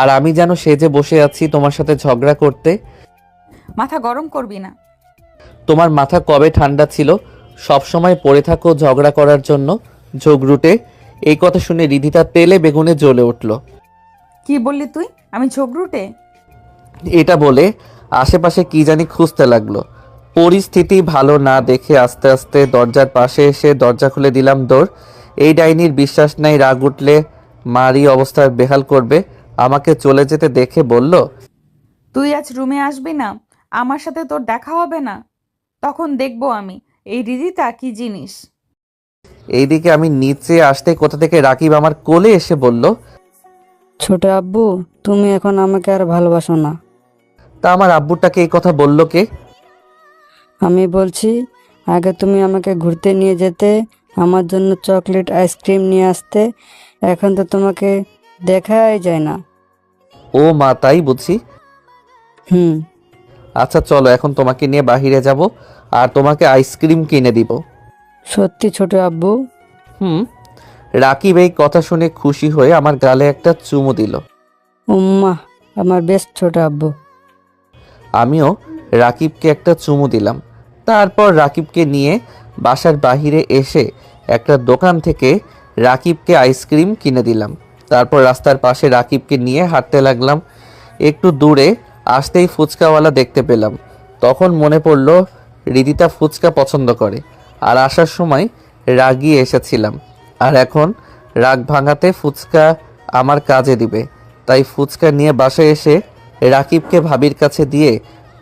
আর আমি যেন সেজে বসে আছি তোমার সাথে ঝগড়া করতে। মাথা গরম করবি না। তোমার মাথা কবে ঠান্ডা ছিল? সব সময় পড়ে থাকো ঝগড়া করার জন্য, ঝগড়ুটে। এই কথা শুনে রিধিতা তেলে বেগুনে জ্বলে উঠল। কি বললি তুই? আমি ঝগড়ুটে? এটা বলে আশেপাশে কি জানি খুঁজতে লাগলো। পরিস্থিতি ভালো না দেখে আস্তে আস্তে দরজার পাশে এসে দরজা খুলে দিলাম দৌড়। এই ডাইনির বিশ্বাস নাই, রাগ উঠলে মারি অবস্থা বেহাল করবে। আমাকে চলে যেতে দেখে বলল, তুই আজ রুমে আসবি না? আমার সাথে তোর দেখা হবে না? তখন দেখবো আমি এই রিদিতা কি জিনিস। এইদিকে আমি নিচে আসতে কোথা থেকে রাকিব আমার কোলে এসে বলল, ছোট আব্বু, তুমি এখন আমাকে আর ভালোবাসো না। তা আমার আব্বুটাকে এই কথা বললো কে? আমি বলছি, আগে তুমি আমাকে ঘুরতে নিয়ে যেতে, আমার জন্য চকলেট আইসক্রিম নিয়ে আসতে, এখন তো তোমাকে দেখাই যায় না। ও মা, তাই বুঝি। হুম। আচ্ছা চলো, এখন তোমাকে নিয়ে বাহিরে যাব আর তোমাকে আইসক্রিম কিনে দিব। সত্যি ছোট আব্বু? হুম। রাকিব এই কথা শুনে খুশি হয়ে আমার গালে একটা চুমু দিল। উম্মা, আমার বেস্ট ছোট আব্বু। আমিও রাকিবকে একটা চুমু দিলাম। তারপর রাকিবকে নিয়ে বাসার বাহিরে এসে একটা দোকান থেকে রাকিবকে আইসক্রিম কিনে দিলাম। তারপর রাস্তার পাশে রাকিবকে নিয়ে হাঁটতে লাগলাম। একটু দূরে আসতেই ফুচকাওয়ালা দেখতে পেলাম। তখন মনে পড়লো রিদিতা ফুচকা পছন্দ করে, আর আসার সময় রাগিয়ে এসেছিলাম, আর এখন রাগ ভাঙাতে ফুচকা আমার কাজে দিবে। তাই ফুচকা নিয়ে বাসায় এসে রাকিবকে ভাবির কাছে দিয়ে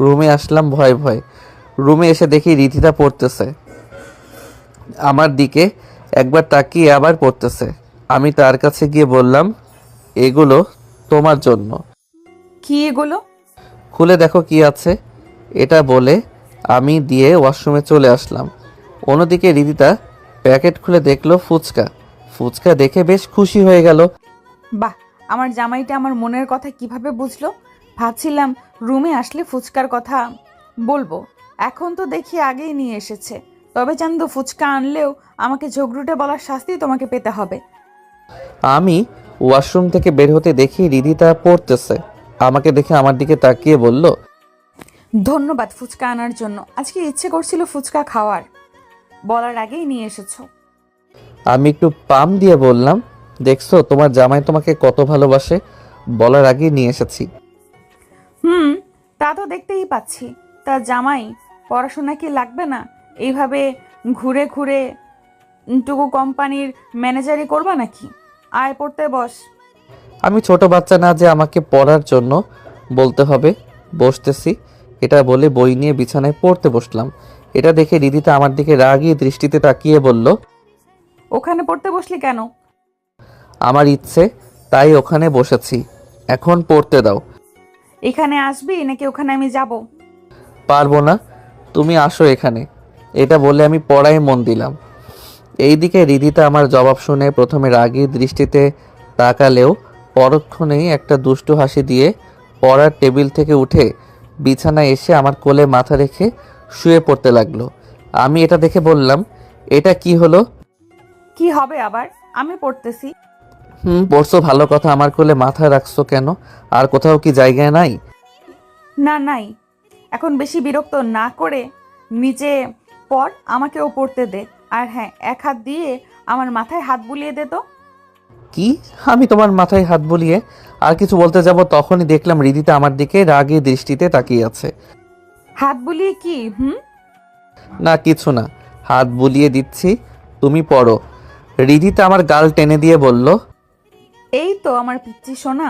রুমে আসলাম ভয়ে ভয়ে। রুমে এসে দেখি রিদিতা পড়তেছে, আমার দিকে একবার তাকিয়ে আবার পড়তেছে। আমি তার কাছে গিয়ে বললাম, এগুলো তোমার জন্য। কি এগুলো? খুলে দেখো কি আছে। এটা বলে আমি দিয়ে ওয়াশরুমে চলে আসলাম। অন্যদিকে রিদিতা প্যাকেট খুলে দেখলো ফুচকা। ফুচকা দেখে বেশ খুশি হয়ে গেল। বাহ, আমার জামাইটা আমার মনের কথা কিভাবে বুঝলো? ভাবছিলাম রুমে আসলে ফুচকার কথা বলবো, এখন তো দেখি আগেই নিয়ে এসেছে। তবে চান্দু, ফুচকা আনলেও আমাকে ঝগড়ুটে বলার শাস্তি তোমাকে পেতে হবে। আমি ওয়াশরুম থেকে বের হতে দেখি রিদিতা পড়তেছে। আমাকে দেখে আমার দিকে তাকিয়ে বলল, ধন্যবাদ ফুচকা আনার জন্য। আজকে ইচ্ছে করছিল ফুচকা খাওয়ার, বলার আগেই নিয়ে এসেছো। আমি একটু পাম দিয়ে বললাম, দেখছো তোমার জামাই তোমাকে কত ভালোবাসে, বলার আগেই নিয়ে এসেছি। হুম, তা তো দেখতেই পাচ্ছি। তা জামাই, পড়াশোনা কি লাগবে না? এইভাবে ঘুরে ঘুরে টুকু কোম্পানির ম্যানেজারই করবা নাকি? আয় পড়তে বস। আমি ছোট বাচ্চা না যে আমাকে পড়ার জন্য বলতে হবে। বসতেছি, এটা বলে বই নিয়ে বিছানায় পড়তে বসলাম। এটা দেখে রিদিতা আমার দিকে রাগী দৃষ্টিতে তাকিয়ে বলল, ওখানে পড়তে বসলি কেন? আমার ইচ্ছে তাই ওখানে বসেছি, এখন পড়তে দাও। এখানে আসবি নাকি ওখানে আমি যাব? পারবো না, তুমি আসো এখানে। এটা বলে আমি পড়ায় মন দিলাম। এইদিকে রিদিতা আমার জবাব শুনে প্রথমে রাগী দৃষ্টিতে তাকালেও পরক্ষণেই একটা দুষ্টু হাসি দিয়ে পড়ার টেবিল থেকে উঠে বিছানায় এসে আমার কোলে মাথা রেখে শুয়ে পড়তে লাগলো। আমি এটা দেখে বললাম, এটা কি হলো? কি হবে আবার? আমি পড়তেছি। পড়ছো ভালো কথা, আমার কোলে মাথা রাখছো কেন? আর কোথাও কি জায়গায় নাই? না, নাই। এখন বেশি বিরক্ত না করে নিচে পড়, আমাকেও পড়তে দে। আর হ্যাঁ, এক হাত দিয়ে আমার মাথায় হাত বুলিয়ে দে তো। কি? আমি তোমার মাথায় হাত বুলিয়ে আর কিছু বলতে যাব, তখনই দেখলাম রিদিতা আমার দিকে রাগী দৃষ্টিতে তাকিয়ে আছে। হাত বুলিয়ে কি? না কিছু না, হাত বুলিয়ে দিচ্ছি, তুমি পড়ো। রিদিতা আমার গাল টেনে দিয়ে বলল, এই তো আমার পিচ্চি সোনা।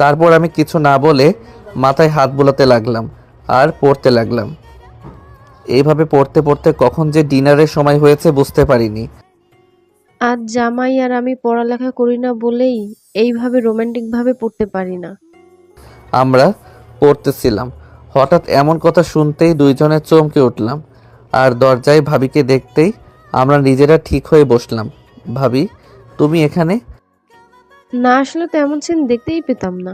তারপর আমি কিছু না বলে মাথায় হাত বুলাতে লাগলাম আর পড়তে লাগলাম। এইভাবে পড়তে পড়তে কখন যে ডিনারের সময় হয়েছে বুঝতে পারিনি। আজ জামাই আর আমি পড়ালেখা করি না বলেই এইভাবে রোমান্টিক ভাবে পড়তে পারি না। আমরা পড়তেছিলাম, হঠাৎ এমন কথা শুনতেই দুইজনে চমকে উঠলাম। আর দরজায় ভাবিকে দেখতেই আমরা নিজেরা ঠিক হয়ে বসলাম। ভাবি, তুমি এখানে? না, আসলে তো এমন সিন দেখতেই পেতাম না।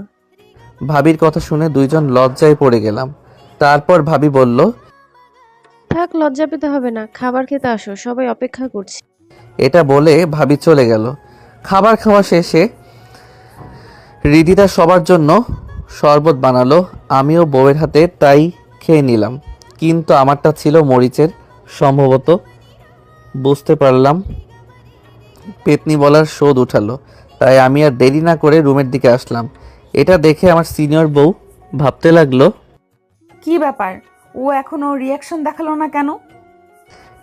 ভাবির কথা শুনে দুইজন লজ্জায় পড়ে গেলাম। তারপর ভাবি বলল, থাক, লজ্জা পেতে হবে না, খাবার খেতে আসো, সবাই অপেক্ষা করছে। এটা বলে ভাবি চলে গেল। খাবার খাওয়া শেষে রিদিতা সবার জন্য শরবত বানালো, আমিও বউয়ের হাতে তাই খেয়ে নিলাম। কিন্তু আমারটা ছিল মরিচের। সম্ভবত বুঝতে পারলাম পেতনি বলার শোধ উঠালো। তাই আমি আর দেরি না করে রুমের দিকে আসলাম। এটা দেখে আমার সিনিয়র বউ ভাবতে লাগলো, কি ব্যাপার, ও এখনো রিয়াকশন দেখালো না কেন?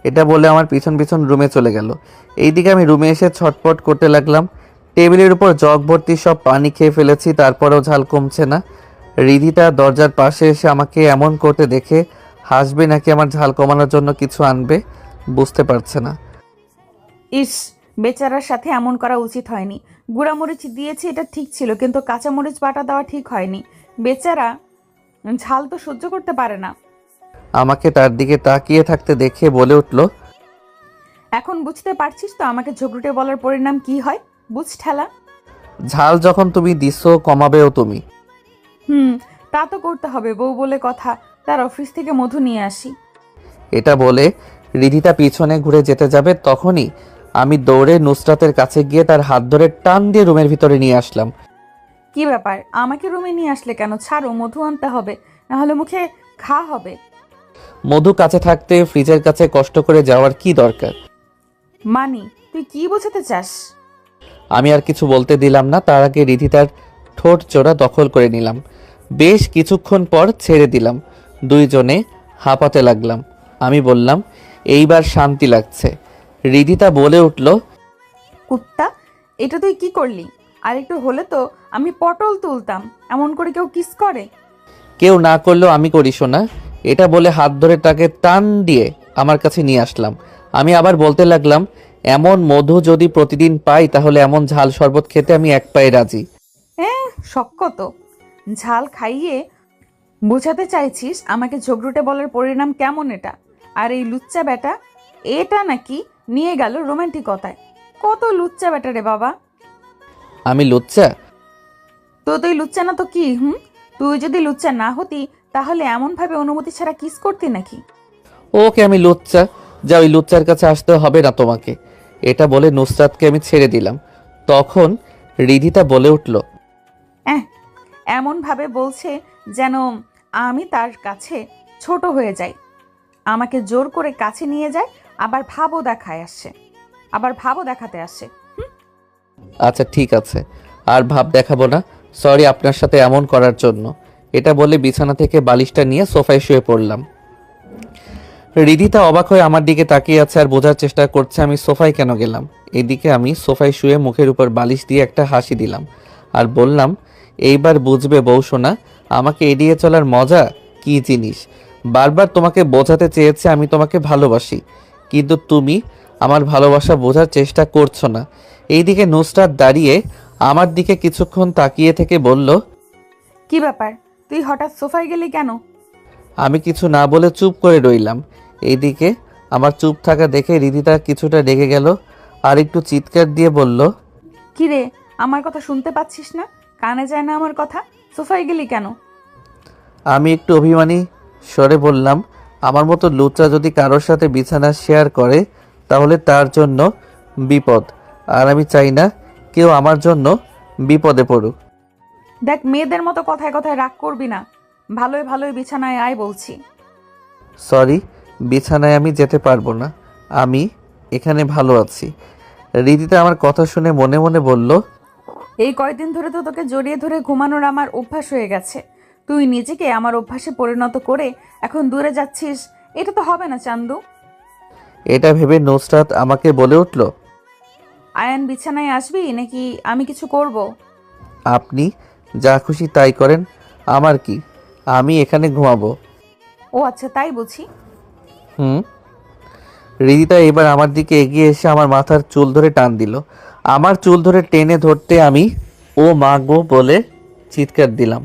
এটা বলে আমার পিছন পিছন রুমে চলে গেল। এইদিকে আমি রুমে এসে ছটপট করতে লাগলাম। টেবিলের উপর জগ ভর্তি সব পানি খেয়ে ফেলেছি, তারপরেও ঝাল কমছে না। রিদিতা দরজার পাশে এসে আমাকে এমন করতে দেখে হাসবে নাকি আমার ঝাল কমানোর জন্য কিছু আনবে বুঝতে পারছে না। ইস, বেচারার সাথে এমন করা উচিত হয়নি। গুঁড়ামরিচ দিয়েছি এটা ঠিক ছিল, কিন্তু কাঁচামরিচ বাটা দেওয়া ঠিক হয়নি। বেচারা ঝাল তো সহ্য করতে পারে না। আমাকে তার দিকে তাকিয়ে থাকতে দেখে বলে উঠল, এখন বুঝতে পারছিস তো আমাকে ঝগড়ুটে বলার পরিণাম কি হয়? বুঝ ঠেলা। ঝাল যখন তুমি দিছো কমাবেও তুমি। তা তো করতে হবে, বউ বলে কথা। তার অফিস থেকে মধু নিয়ে আসি। এটা বলে রিধিতা পিছনে ঘুরে যেতে যাবে, তখনই আমি দৌড়ে নুসরাতের কাছে গিয়ে তার হাত ধরে টান দিয়ে রুমের ভিতরে নিয়ে আসলাম। কি ব্যাপার, আমাকে রুমে নিয়ে আসলে কেন? ছাড়ো, মধু আনতে হবে, নাহলে মুখে ঘা হবে। মধু কাছে থাকতে ফ্রিজের কাছে কষ্ট করে যাওয়ার কি দরকার? মানি, তুই কি বোঝাতে চাস? আমি আর কিছু বলতে দিলাম না, তার আগে রিধিতার ঠোঁট জোড়া দখল করে নিলাম। বেশ কিছুক্ষণ পর ছেড়ে দিলাম। দুইজনে হাঁপাতে লাগলাম। আমি বললাম, এইবার শান্তি লাগছে। রিধিতা বলে উঠল, কুত্তা, এটা তুই কি করলি? আর একটু হলে তো আমি পটল তুলতাম। এমন করে কেউ কিস করে? কেউ না করলেও আমি করি শোনা। এটা বলে হাত ধরে তাকে টান দিয়ে আমার কাছে নিয়ে আসলাম। আমি আবার বলতে লাগলাম, এমন মধু যদি প্রতিদিন পাই তাহলে এমন ঝাল শরবত খেতে আমি এক পায়ে রাজি। শক্ক তো। ঝাল খাইয়ে বোঝাতে চাইছিস আমাকে ঝগড়ুটে বলার পরিণাম কেমন এটা? আর এই লুচ্চা বেটা, এটা নাকি নিয়ে গেল রোমান্টিকতায়। কত লুচ্চা বেটা রে বাবা। আমি লুচ্চা? তো তুই লুচ্চা না তো কি? তুই যদি লুচ্চা না হতি তাহলে এমন ভাবে অনুমতি ছাড়া কিস করতি নাকি? ওকে, আমি লুচ্চা? যা, ওই লুচ্চার কাছে আসতে হবে না তোমাকে। এটা বলে নুসরাতকে আমি ছেড়ে দিলাম। তখন রিধিতা বলে উঠল, এমন ভাবে বলছে যেন আমি তার কাছে ছোট হয়ে যাই। আমাকে জোর করে কাছে নিয়ে যায়, আবার ভাবও দেখাতে আসে। আচ্ছা ঠিক আছে, আর ভাব দেখাবো না। সরি আপনার সাথে এমন করার জন্য। এটা বলে বিছানা থেকে বালিশটা নিয়ে সোফায় শুয়ে পড়লাম। রিধিতা অবাক হয়ে আমার দিকে তাকিয়ে আছে আর বোঝার চেষ্টা করছে আমি সোফায় কেন গেলাম। এদিকে আমি সোফায় শুয়ে মুখের উপর বালিশ দিয়ে একটা হাসি দিলাম আর বললাম, এইবার বুঝবে বউ সোনা, আমাকে এড়িয়ে চলার মজা কি জিনিস। বারবার তোমাকে বোঝাতে চেয়েছে আমি তোমাকে ভালোবাসি, কিন্তু তুমি আমার ভালোবাসা বোঝার চেষ্টা করছো না। এইদিকে নুসরাত দাঁড়িয়ে আমার দিকে কিছুক্ষণ তাকিয়ে থেকে বলল, কি ব্যাপার, তুই হঠাৎ সোফায় গেলি কেন? আমি কিছু না বলে চুপ করে রইলাম। এইদিকে আমার চুপ থাকা দেখে রিধিতা কিছুটা রেগে গেল আর একটু চিৎকার দিয়ে বলল, কি রে, আমার কথা শুনতে পাচ্ছিস না? কানে যায় না আমার কথা? সোফায় গেলি কেন? আমি একটু অভিমানী স্বরে বললাম, আমার মতো লুচ্চা যদি কারোর সাথে বিছানা শেয়ার করে তাহলে তার জন্য বিপদ, আর আমি চাই না কেউ আমার জন্য বিপদে পড়ুক। দেখ, মেয়েদের মতো কথায় কথায় রাগ করবি না। ভালোই ভালোই বিছানায় আয় বলছি। সরি, বিছানায় আমি যেতে পারবো না, আমি এখানে ভালো আছি। রিধিতা আমার কথা শুনে মনে মনে বলল, এই কয়দিন ধরে তো তোকে জড়িয়ে ধরে ঘুমানোর আমার অভ্যাস হয়ে গেছে। তুই নিজেকে আমার অভ্যাসে পরিণত করে এখন দূরে যাচ্ছিস, এটা তো হবে না চান্দু। এটা ভেবে নুসরাত আমাকে বলে উঠল, আয়ান বিছানায় আসবি নাকি আমি কিছু করব? আপনি যা খুশি তাই করেন, আমার কি, আমি এখানে ঘুমাবো। ও আচ্ছা, তাই বুঝি। রিধিতা এবার আমার দিকে এগিয়ে এসে আমার মাথার চুল ধরে টান দিল। আমার চুল ধরে টেনে ধরতে আমি ও মা গো বলে চিৎকার দিলাম।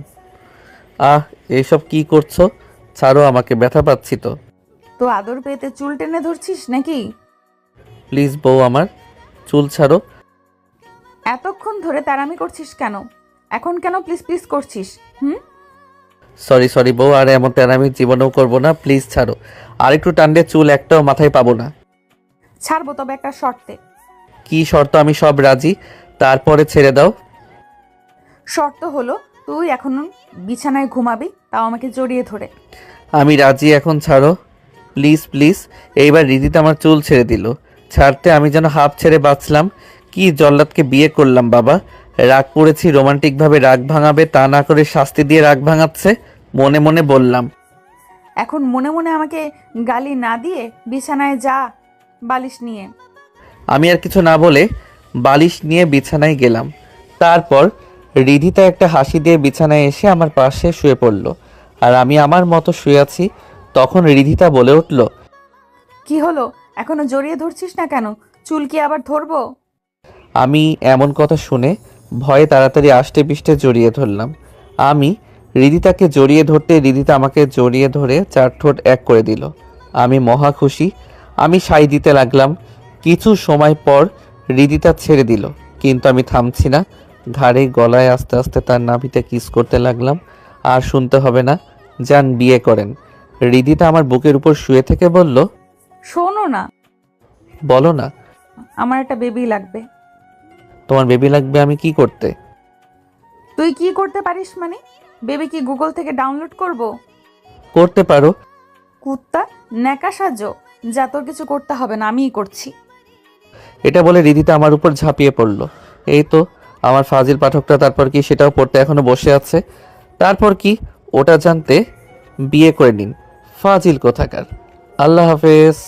এইসব কি করছো? ছাড়ো আমাকে, ব্যথা পাচ্ছি তো। তো আদর পেতে চুল টেনে ধরছিস নাকি? প্লিজ বউ, আমার চুল ছাড়ো। এতক্ষণ ধরে তাড়ামি করছিস কেন? এখন কেন প্লিজ প্লিজ করছিস? সরি বউ, আর এমন তেরামি জীবনেও করবো না, প্লিজ ছাড়ো। আর একটু টানলে চুল একটাও মাথায় পাবো না। ছাড়বো, তবে একটা শর্তে। কি শর্ত? আমি সব রাজি, তারপরে ছেড়ে দাও। শর্ত হলো তুই এখন বিছানায় ঘুমাবি, তাও আমাকে জড়িয়ে ধরে। আমি রাজি, এখন ছাড়ো প্লিজ। এইবার রিধিতা আমার চুল ছেড়ে দিল। ছাড়তে আমি যেন হাফ ছেড়ে বাঁচলাম। কি জল্লাদকে বিয়ে করলাম বাবা। রাগ করেছি, রোমান্টিকভাবে রাগ ভাঙাবে, তা না করে শাস্তি দিয়ে রাগ ভাঙাচ্ছে। মনে মনে বললাম, এখন মনে মনে আমাকে গালি না দিয়ে বিছানায় যা বালিশ নিয়ে। আমি আর কিছু না বলে বালিশ নিয়ে বিছানায় গেলাম। তারপর রিধিতা একটা হাসি দিয়ে বিছানায় এসে আমার পাশে শুয়ে পড়ল আর আমি আমার মতো শুয়ে আছি। তখন রিধিতা বলে উঠল, কি হলো, এখনো জড়িয়ে ধরছিস না কেন? চুল কি আবার ধরবো? আমি এমন কথা শুনে ভয়ে তাড়াতাড়ি আষ্টে পিষ্টে জড়িয়ে ধরলাম। আমি হৃদিতাকে জড়িয়ে ধরতে হৃদিতা আমাকে জড়িয়ে ধরে 4 ঠোঁট এক করে দিল। আমি মহা খুশি। আমি সাই দিতে লাগলাম। কিছু সময় পর হৃদিতা ছেড়ে দিল, কিন্তু আমি থামছি না। ঘাড়ে গলায় আস্তে আস্তে তার নাভিতে কিস করতে লাগলাম। আর শুনতে হবে না, যান বিয়ে করেন। হৃদিতা আমার বুকের উপর শুয়ে থেকে বলল, শোনো না, বলো না। আমার একটা বেবি লাগবে। তোমার বেবি লাগবে আমি কি করতে? তুই কি করতে পারিস মানে? বেবি কি গুগল থেকে ডাউনলোড করব? করতে পারো। কুত্তা ন্যাকা সাহায্য, যা তোর কিছু করতে হবে না, আমিই করছি। এটা বলে হৃদিতা আমার উপর ঝাঁপিয়ে পড়ল। এই তো আমার ফাজিল পাঠকটা, তারপর কি সেটাও পড়তে এখনো বসে আছে। তারপর কি ওটা জানতে বিয়ে করে নিন, ফাজিল কোথাকার। আল্লাহ হাফেজ।